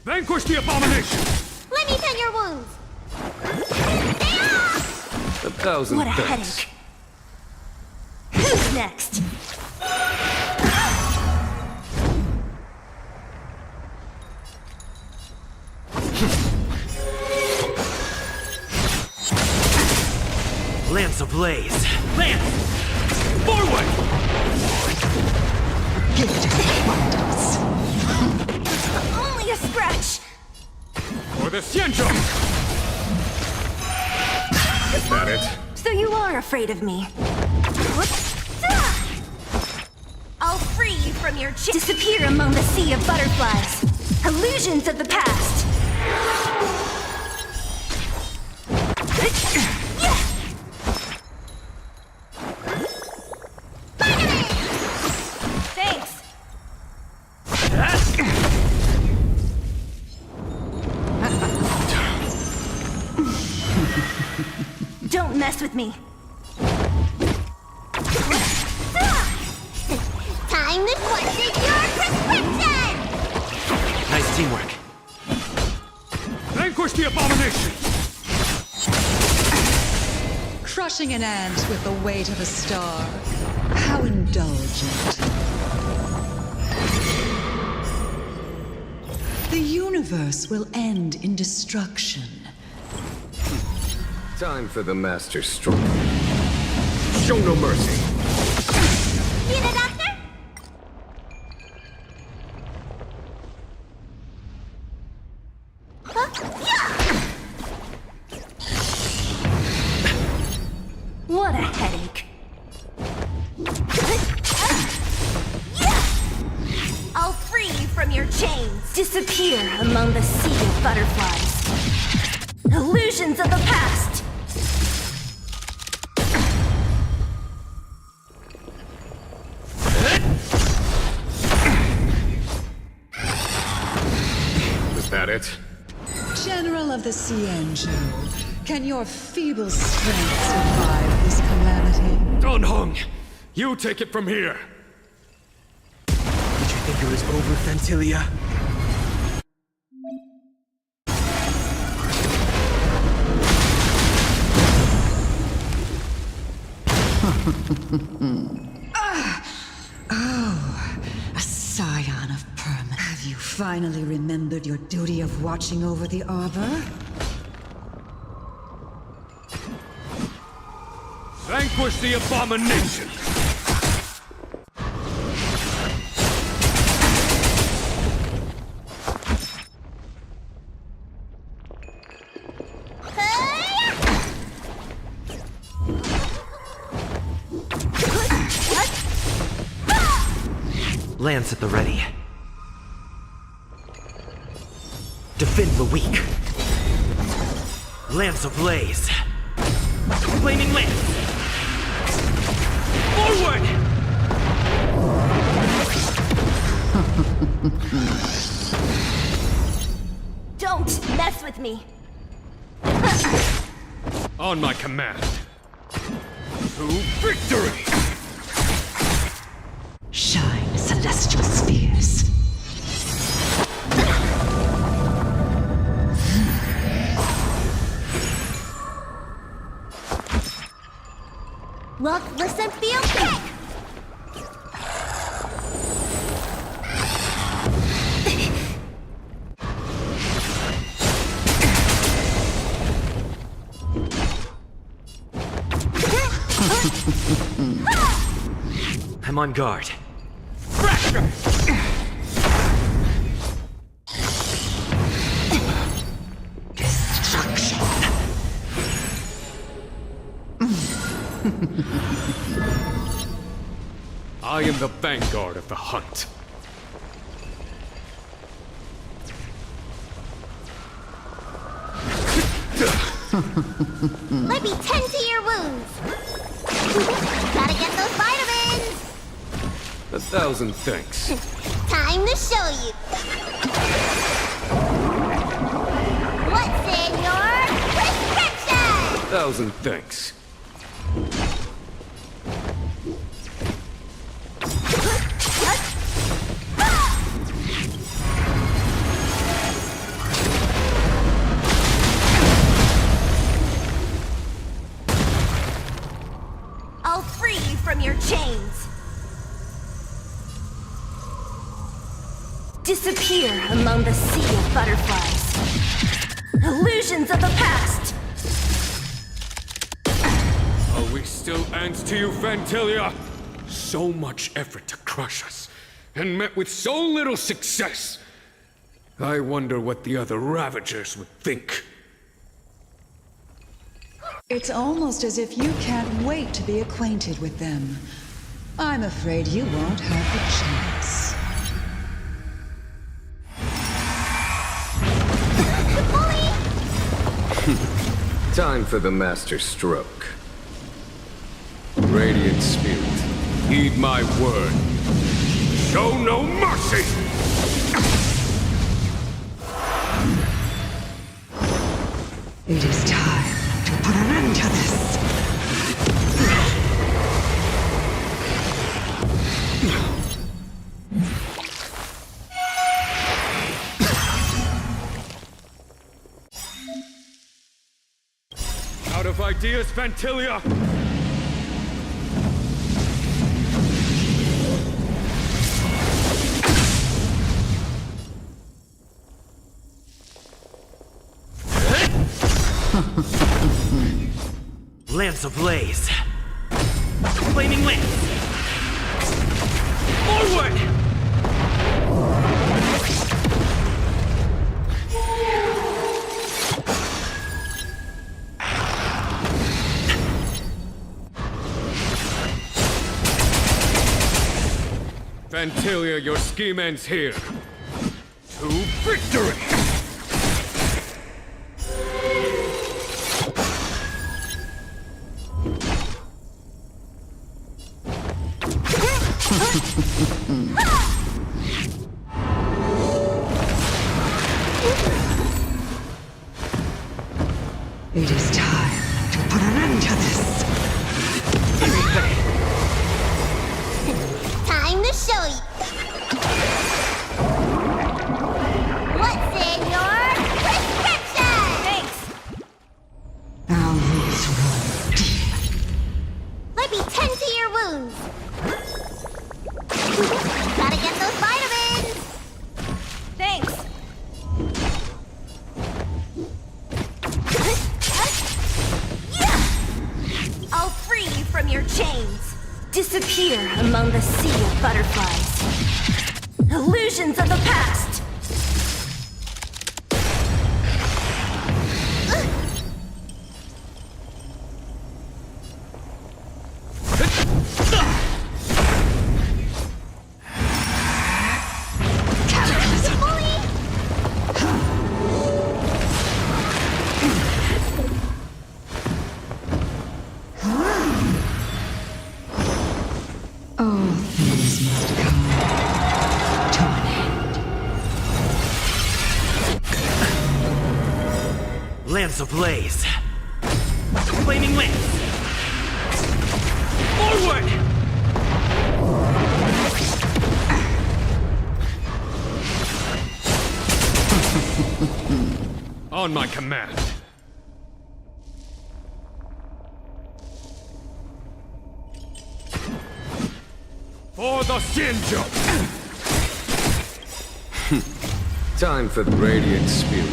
Vanquish the abomination! Let me tend your wounds. 1,000 What a thanks. headache. Who's next? Lance ablaze! Lance! Forward! Only a scratch. For the Xianzhou! Is that it? So you are afraid of me. I'll free you from your disappear among the sea of butterflies. Illusions of the past. Thanks. Don't mess with me. Time to question your prescription! Nice teamwork. Vanquish the abomination! Crushing an ant with the weight of a star. How indulgent. The universe will end in destruction. Time for the master stroke. Show no mercy. Need a doctor? What a headache. I'll free you from your chains. Disappear among the sea of butterflies. Illusions of the past. Is that it? General of the Xianzhou, can your feeble strength survive this calamity? Don Hong, you take it from here. Did you think it was over, Fantilia? Oh, a scion of permanence. Have you finally remembered your duty of watching over the arbor? Vanquish the abomination! Lance at the ready. Defend the weak. Lance ablaze. Flaming lance. Forward! Don't mess with me. On my command. To victory! Shine, celestial spheres. Look, listen, feel, kick! I'm on guard. Fracture! Destruction. I am the vanguard of the hunt. Let me tend to your wounds. Gotta get those vitamins. 1,000 thanks. Time to show you. What's in your prescription? 1,000 thanks. I'll free you from your chains. Disappear among the sea of butterflies. Illusions of the past. Are we still ants to you, Fantilia? So much effort to crush us, and met with so little success. I wonder what the other Ravagers would think. It's almost as if you can't wait to be acquainted with them. I'm afraid you won't have the chance. Time for the master stroke. Radiant Spirit, heed my word. Show no mercy! It is time to put an end to this. Out of ideas, Fantilia! Lance ablaze. Flaming lance. Forward! Fantilia, your scheme ends here. To victory! It is time to put an end to this. Time to show you. What's in your prescription? Thanks. Our roots run deep. Let me tend to your wounds. Gotta get those vitamins. Thanks. I'll free you from your chains. Disappear among the sea of butterflies. Illusions of the past. This must come to an end. Lance ablaze. Flaming lance. Forward! On my command. For the Shinjo! Time for the radiant spirit.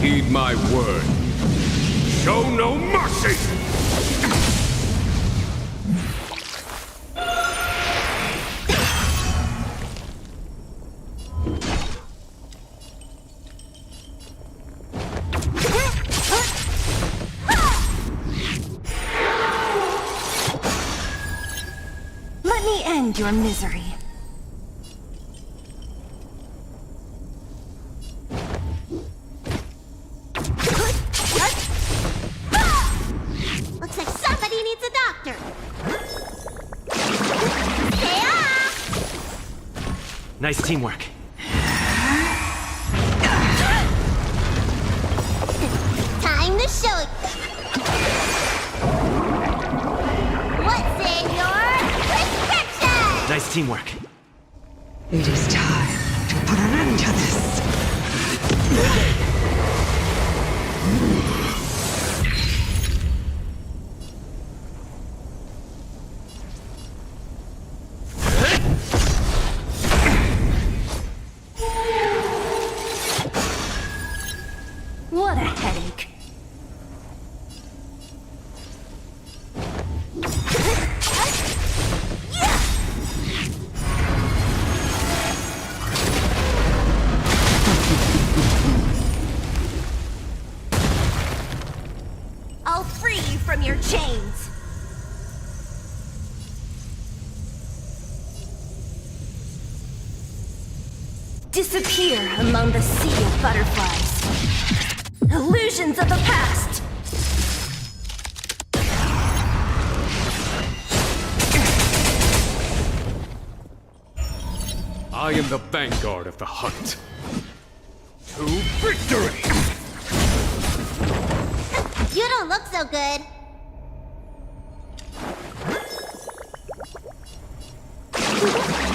Heed my word. Show no mercy! Let me end your misery. Looks like somebody needs a doctor. Nice teamwork. Time to show it. What's in your prescription? Nice teamwork. It is time to put an end to this. What a headache. I'll free you from your chains. Disappear among the sea of butterflies. Illusions of the past! I am the vanguard of the hunt. To victory! You don't look so good.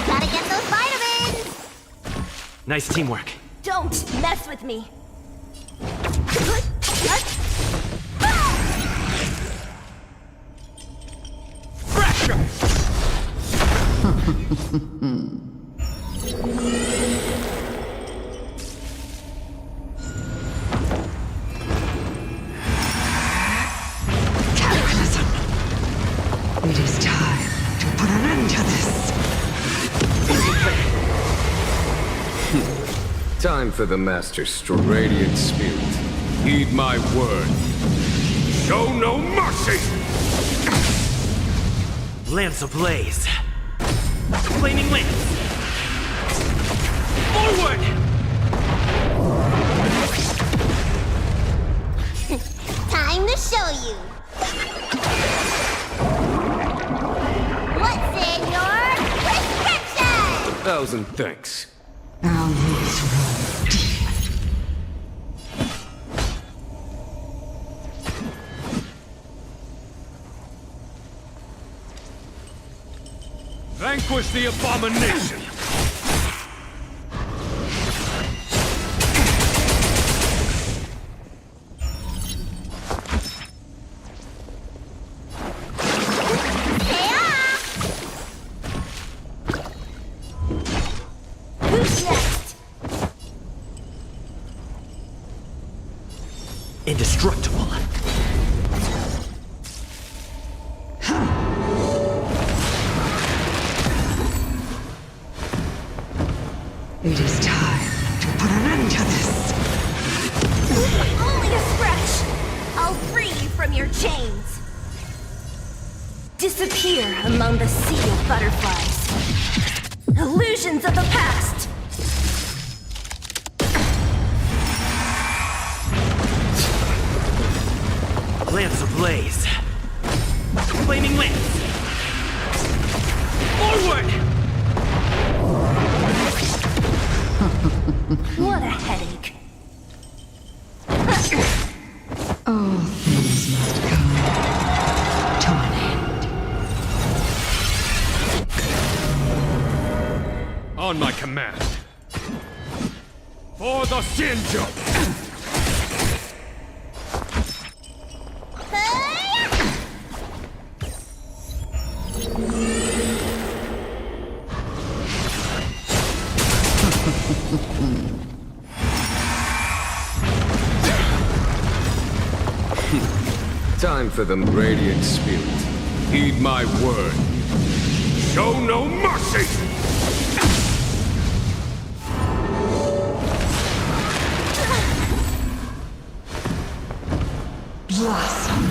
Gotta get those vitamins! Nice teamwork. Don't mess with me. Cataclysm. It is time to put an end to this. Time for the Master Stroke. Radiant spirit. Heed my word. Show no mercy! Lance ablaze. Flaming lance. Forward! Time to show you. What's in your prescription? 1,000 thanks. Our roots run deep. Vanquish the abomination! Who's next? Indestructible. It is time to put an end to this. Only a scratch. I'll free you from your chains. Disappear among the sea of butterflies. Illusions of the past. Lance ablaze. Flaming lance. Forward! What a headache. All things must come to an end. On my command. For the Xianzhou! Time for the radiant spirit. Heed my word. Show no mercy! Blossom.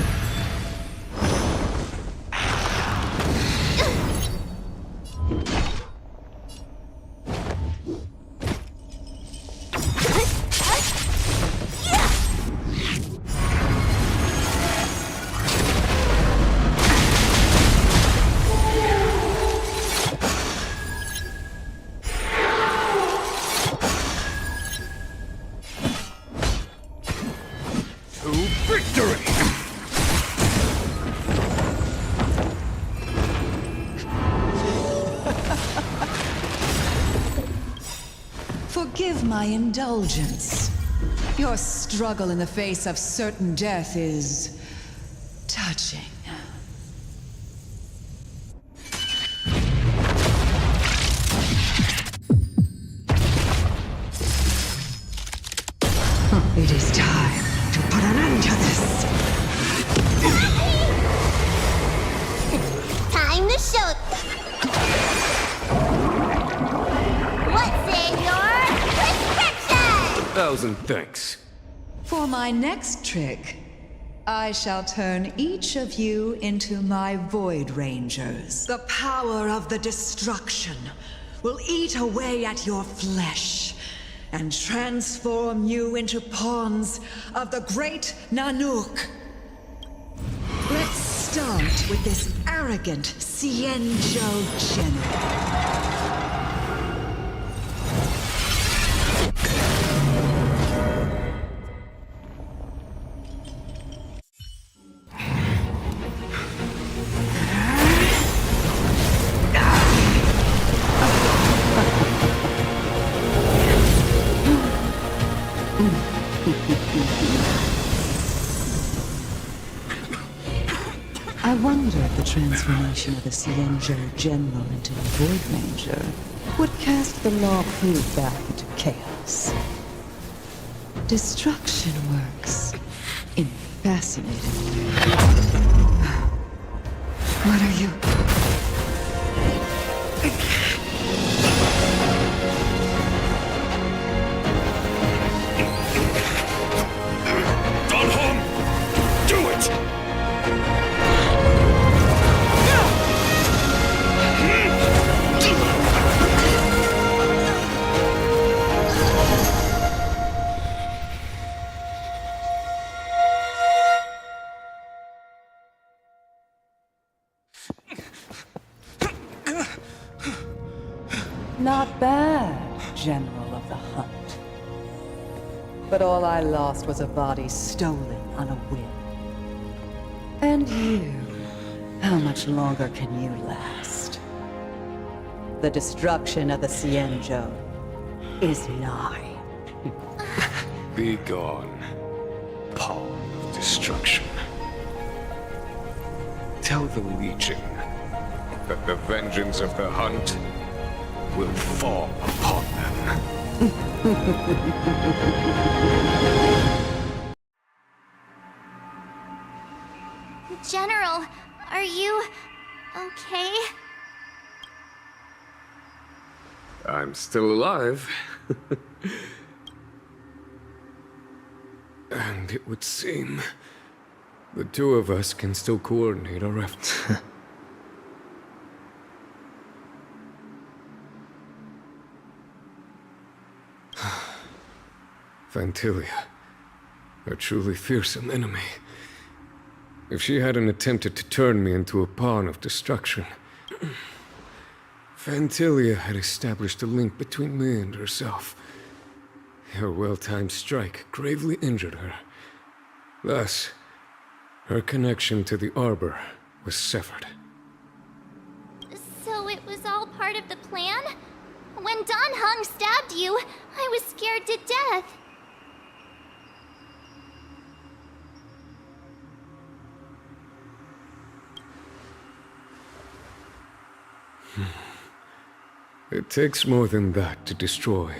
Forgive my indulgence. Your struggle in the face of certain death is touching. It is time to put an end to this. Time to show. What's in your prescription? 1,000 thanks. For my next trick, I shall turn each of you into my Void Rangers. The power of the destruction will eat away at your flesh and transform you into pawns of the great Nanook. Let's start with this arrogant Xianzhou general. I wonder if the transformation of the Xianzhou General into a Void Ranger would cast the Law Food back into chaos. Destruction works in fascinating ways. What are you? Not bad, General of the Hunt. But all I lost was a body stolen on a whim. And you, how much longer can you last? The destruction of the Xianzhou is nigh. Be gone, pawn of destruction. Tell the Legion that the vengeance of the Hunt will fall upon them. General, are you okay? I'm still alive. And it would seem the two of us can still coordinate our efforts. Vantilia, a truly fearsome enemy. If she hadn't attempted to turn me into a pawn of destruction, Vantilia had established a link between me and herself. Your well-timed strike gravely injured her. Thus, her connection to the Arbor was severed. So it was all part of the plan? When Don Hung stabbed you, I was scared to death. It takes more than that to destroy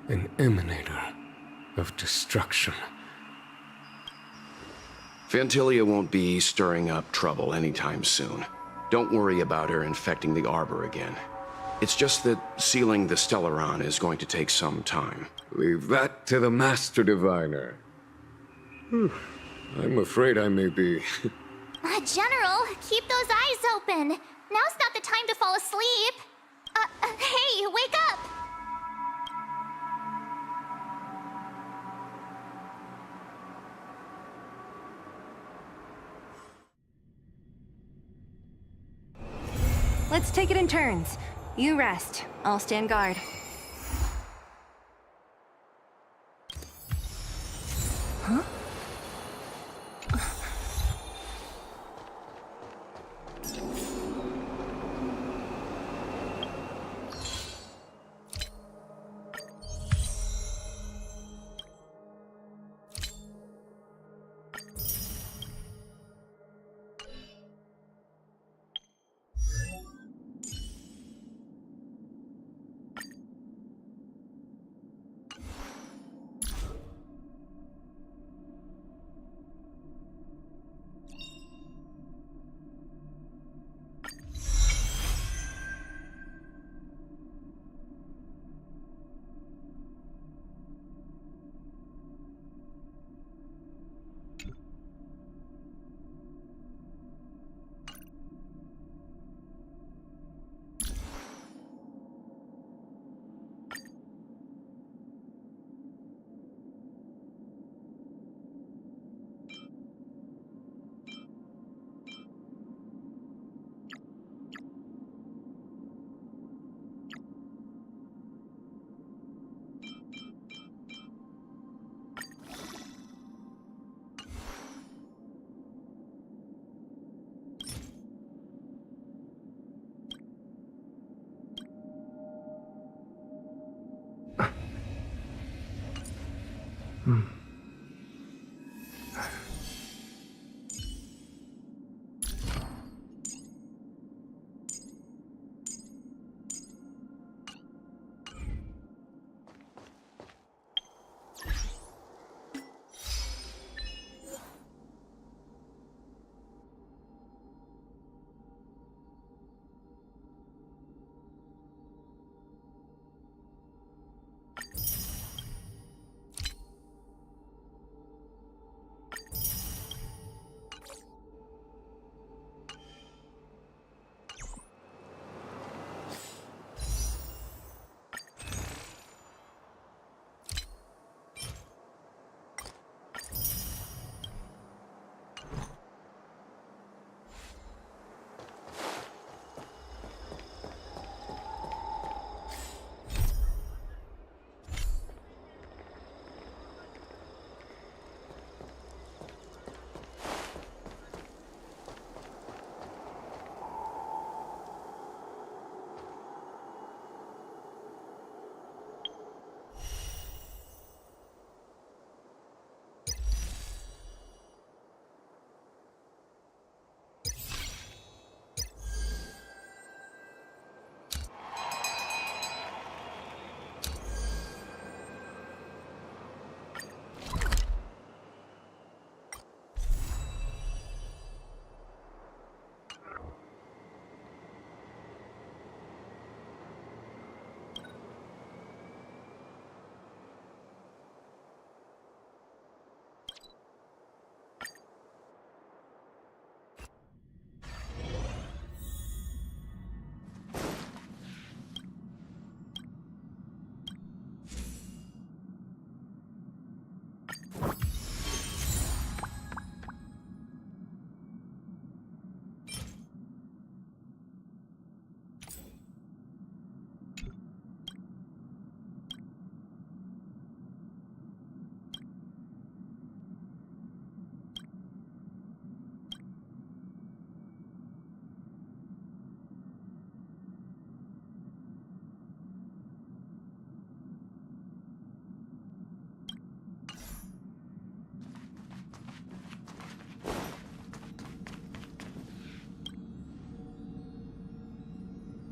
an emanator of destruction. Fantilia won't be stirring up trouble anytime soon. Don't worry about her infecting the Arbor again. It's just that sealing the Stellaron is going to take some time. Leave that to the Master Diviner. I'm afraid I may be... General, keep those eyes open. Now's not the time to fall asleep. Hey, wake up! Let's take it in turns. You rest. I'll stand guard. Huh?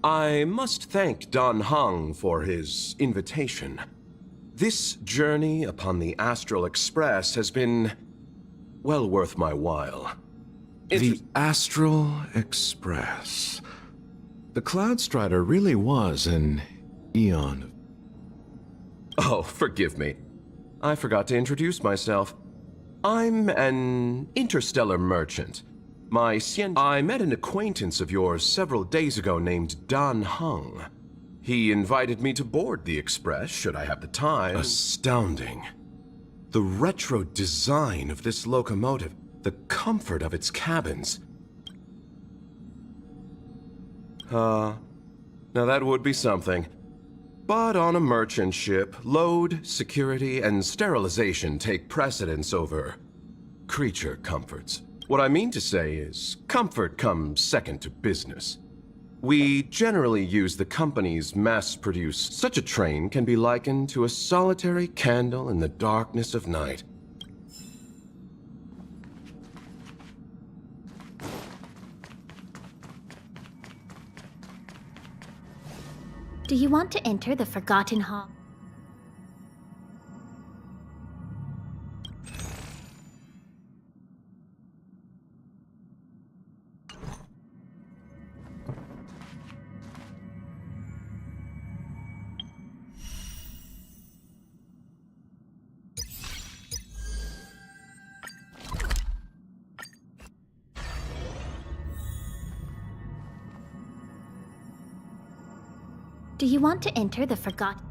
I must thank Don Hung for his invitation. This journey upon the Astral Express has been well worth my while. The Astral Express. The Cloudstrider really was an eon. Oh, forgive me. I forgot to introduce myself. I'm an interstellar merchant. I met an acquaintance of yours several days ago named Don Hung. He invited me to board the Express, should I have the time. Astounding. The retro design of this locomotive, the comfort of its cabins. Now that would be something. But on a merchant ship, load, security, and sterilization take precedence over creature comforts. What I mean to say is, comfort comes second to business. We generally use the company's mass-produced. Such a train can be likened to a solitary candle in the darkness of night. Do you want to enter the Forgotten Hall? Do you want to enter the Forgotten?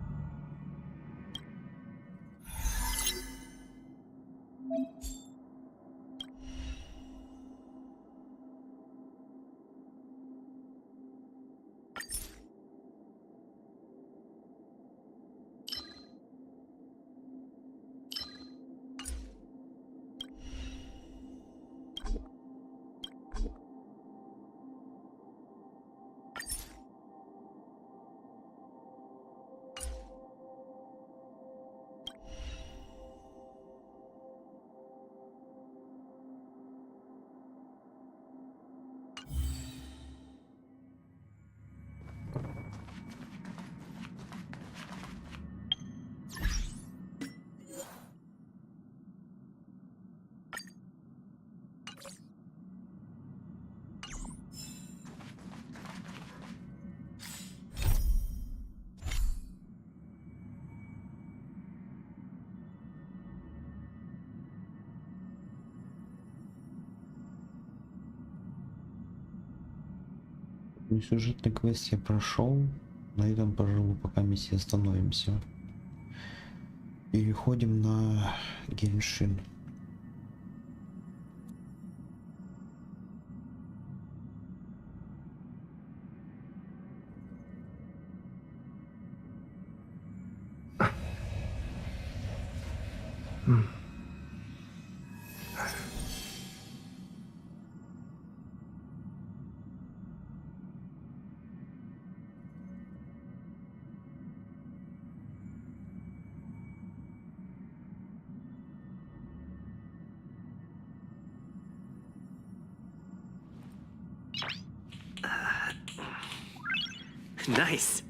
Сюжетный квест я прошел. На этом, пожалуй, пока миссии остановимся. Переходим на Геншин. Nice.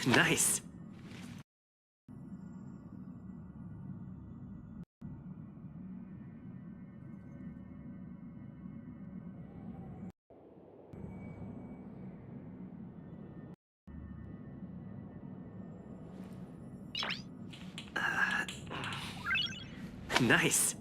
Nice. Nice.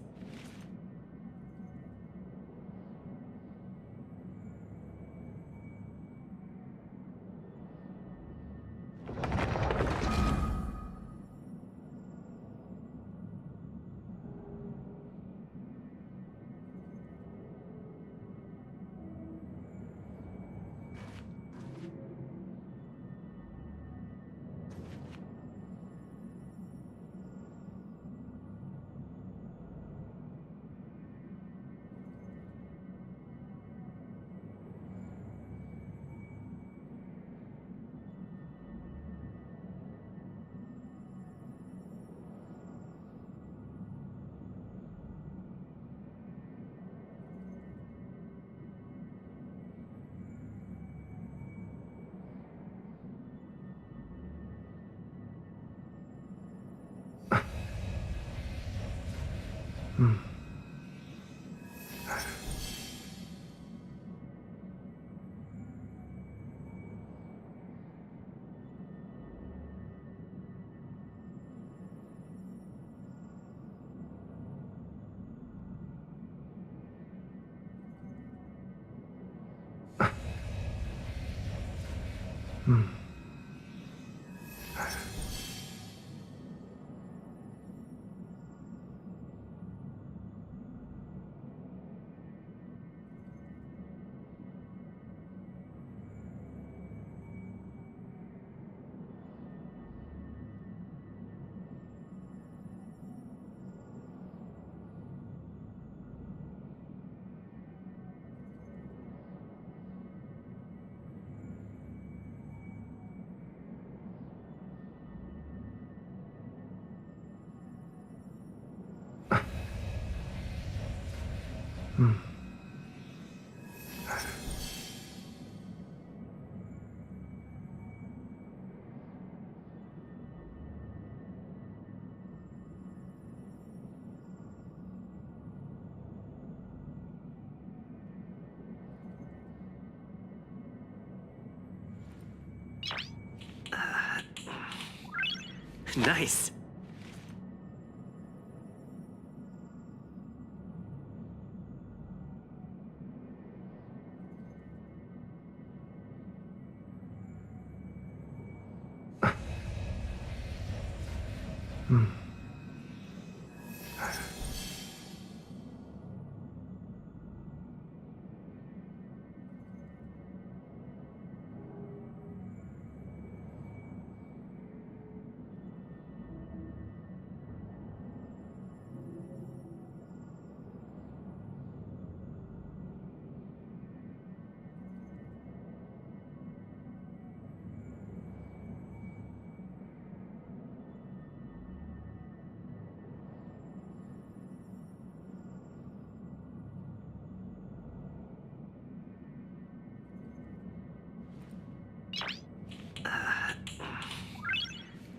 Nice.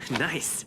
Nice.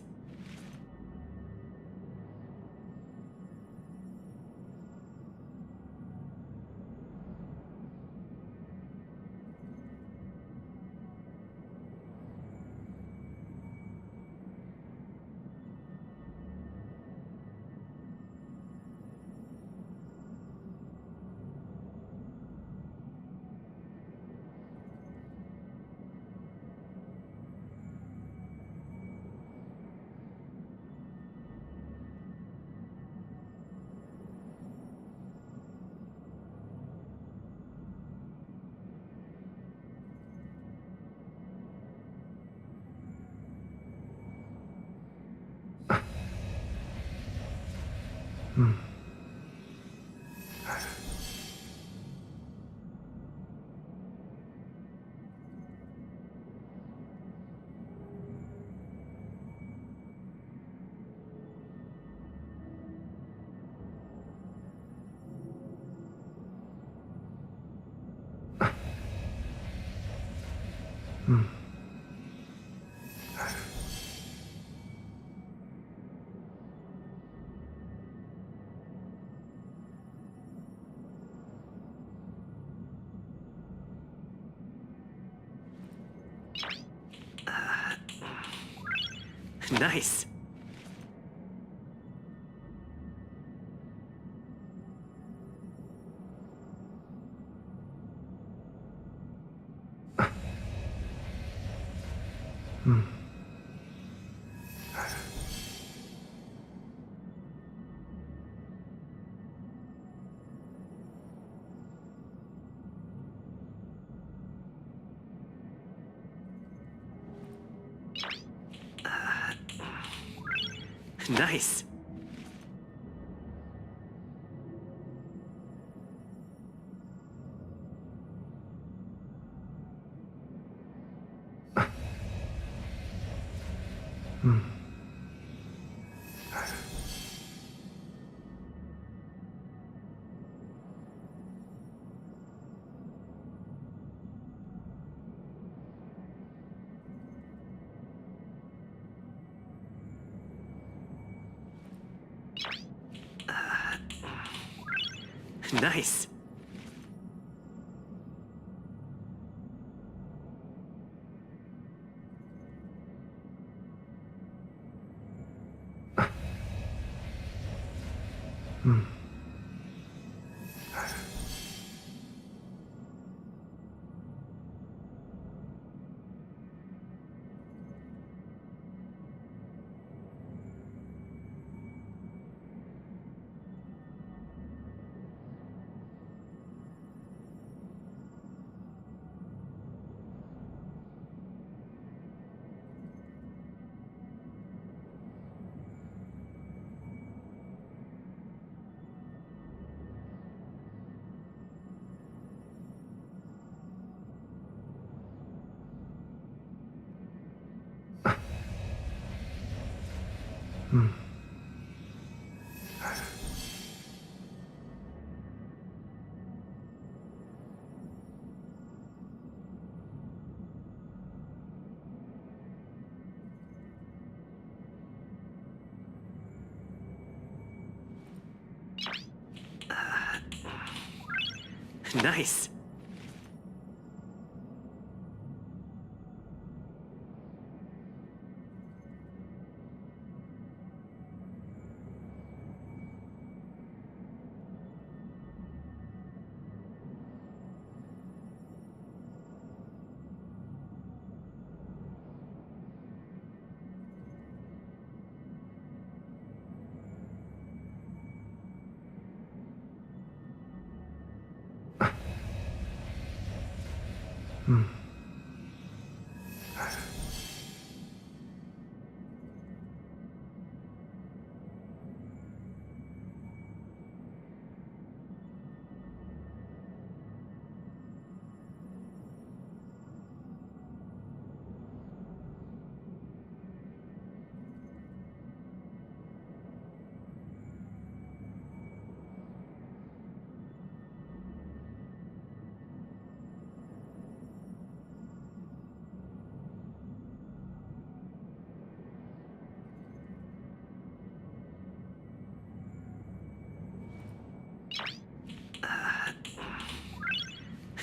Nice. Nice. Nice. Nice.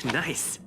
Nice.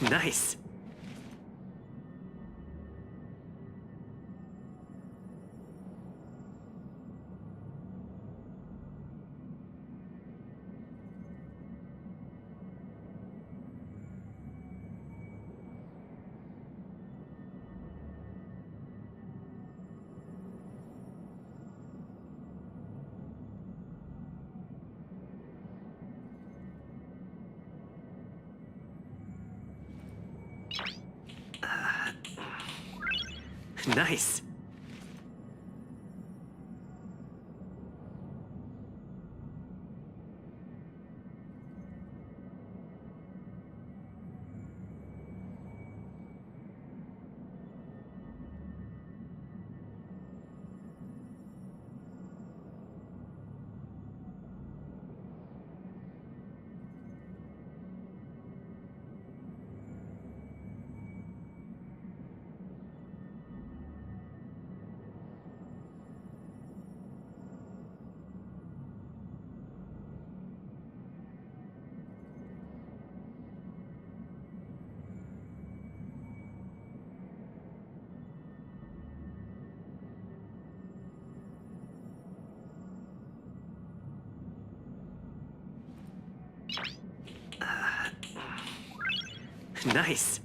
Nice. Nice. Nice.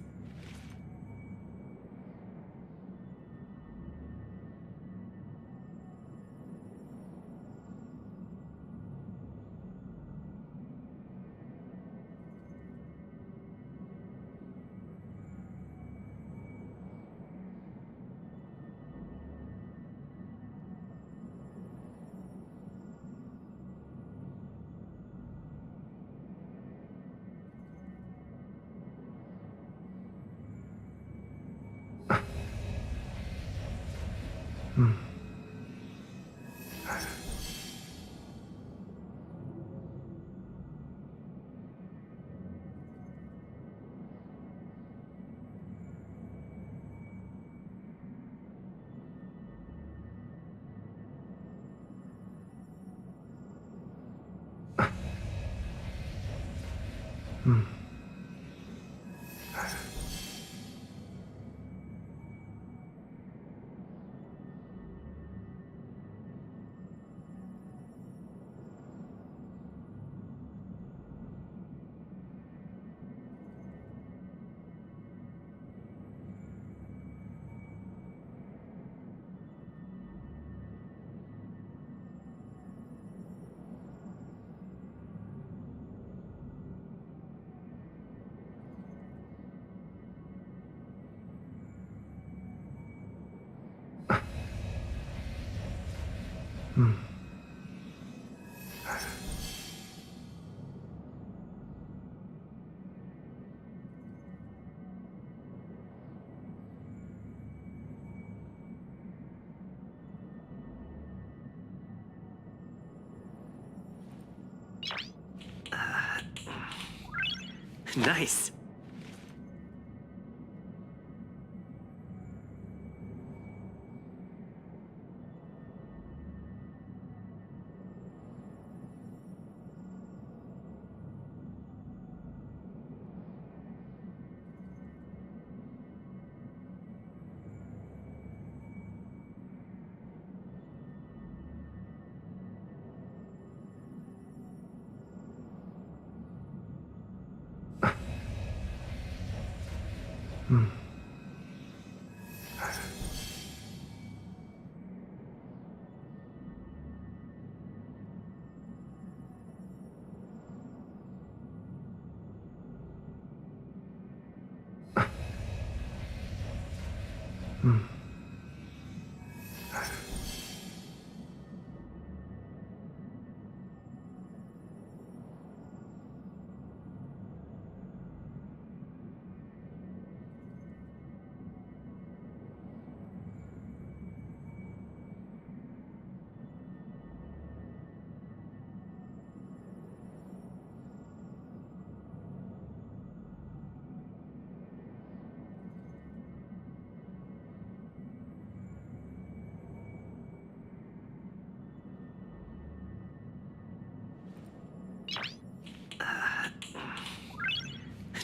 Nice.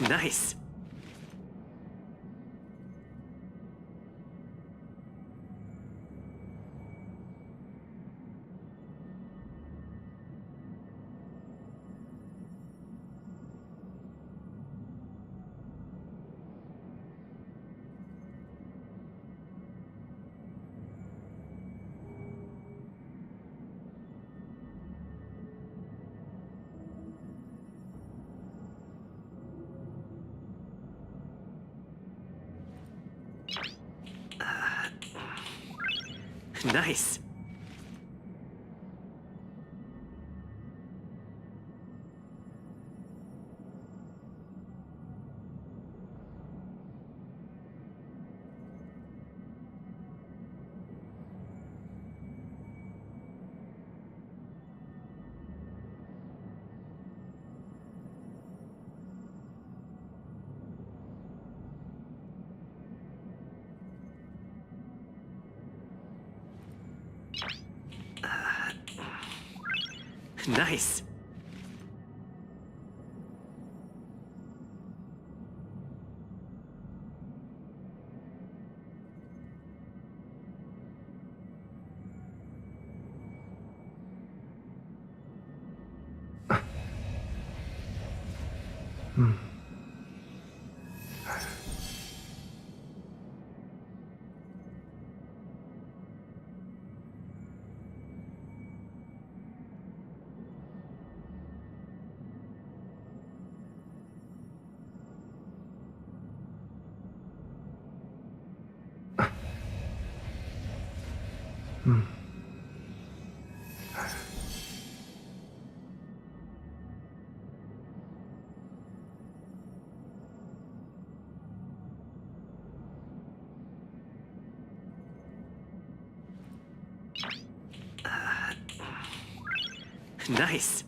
Nice. Nice. Nice. Nice.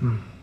Hmm.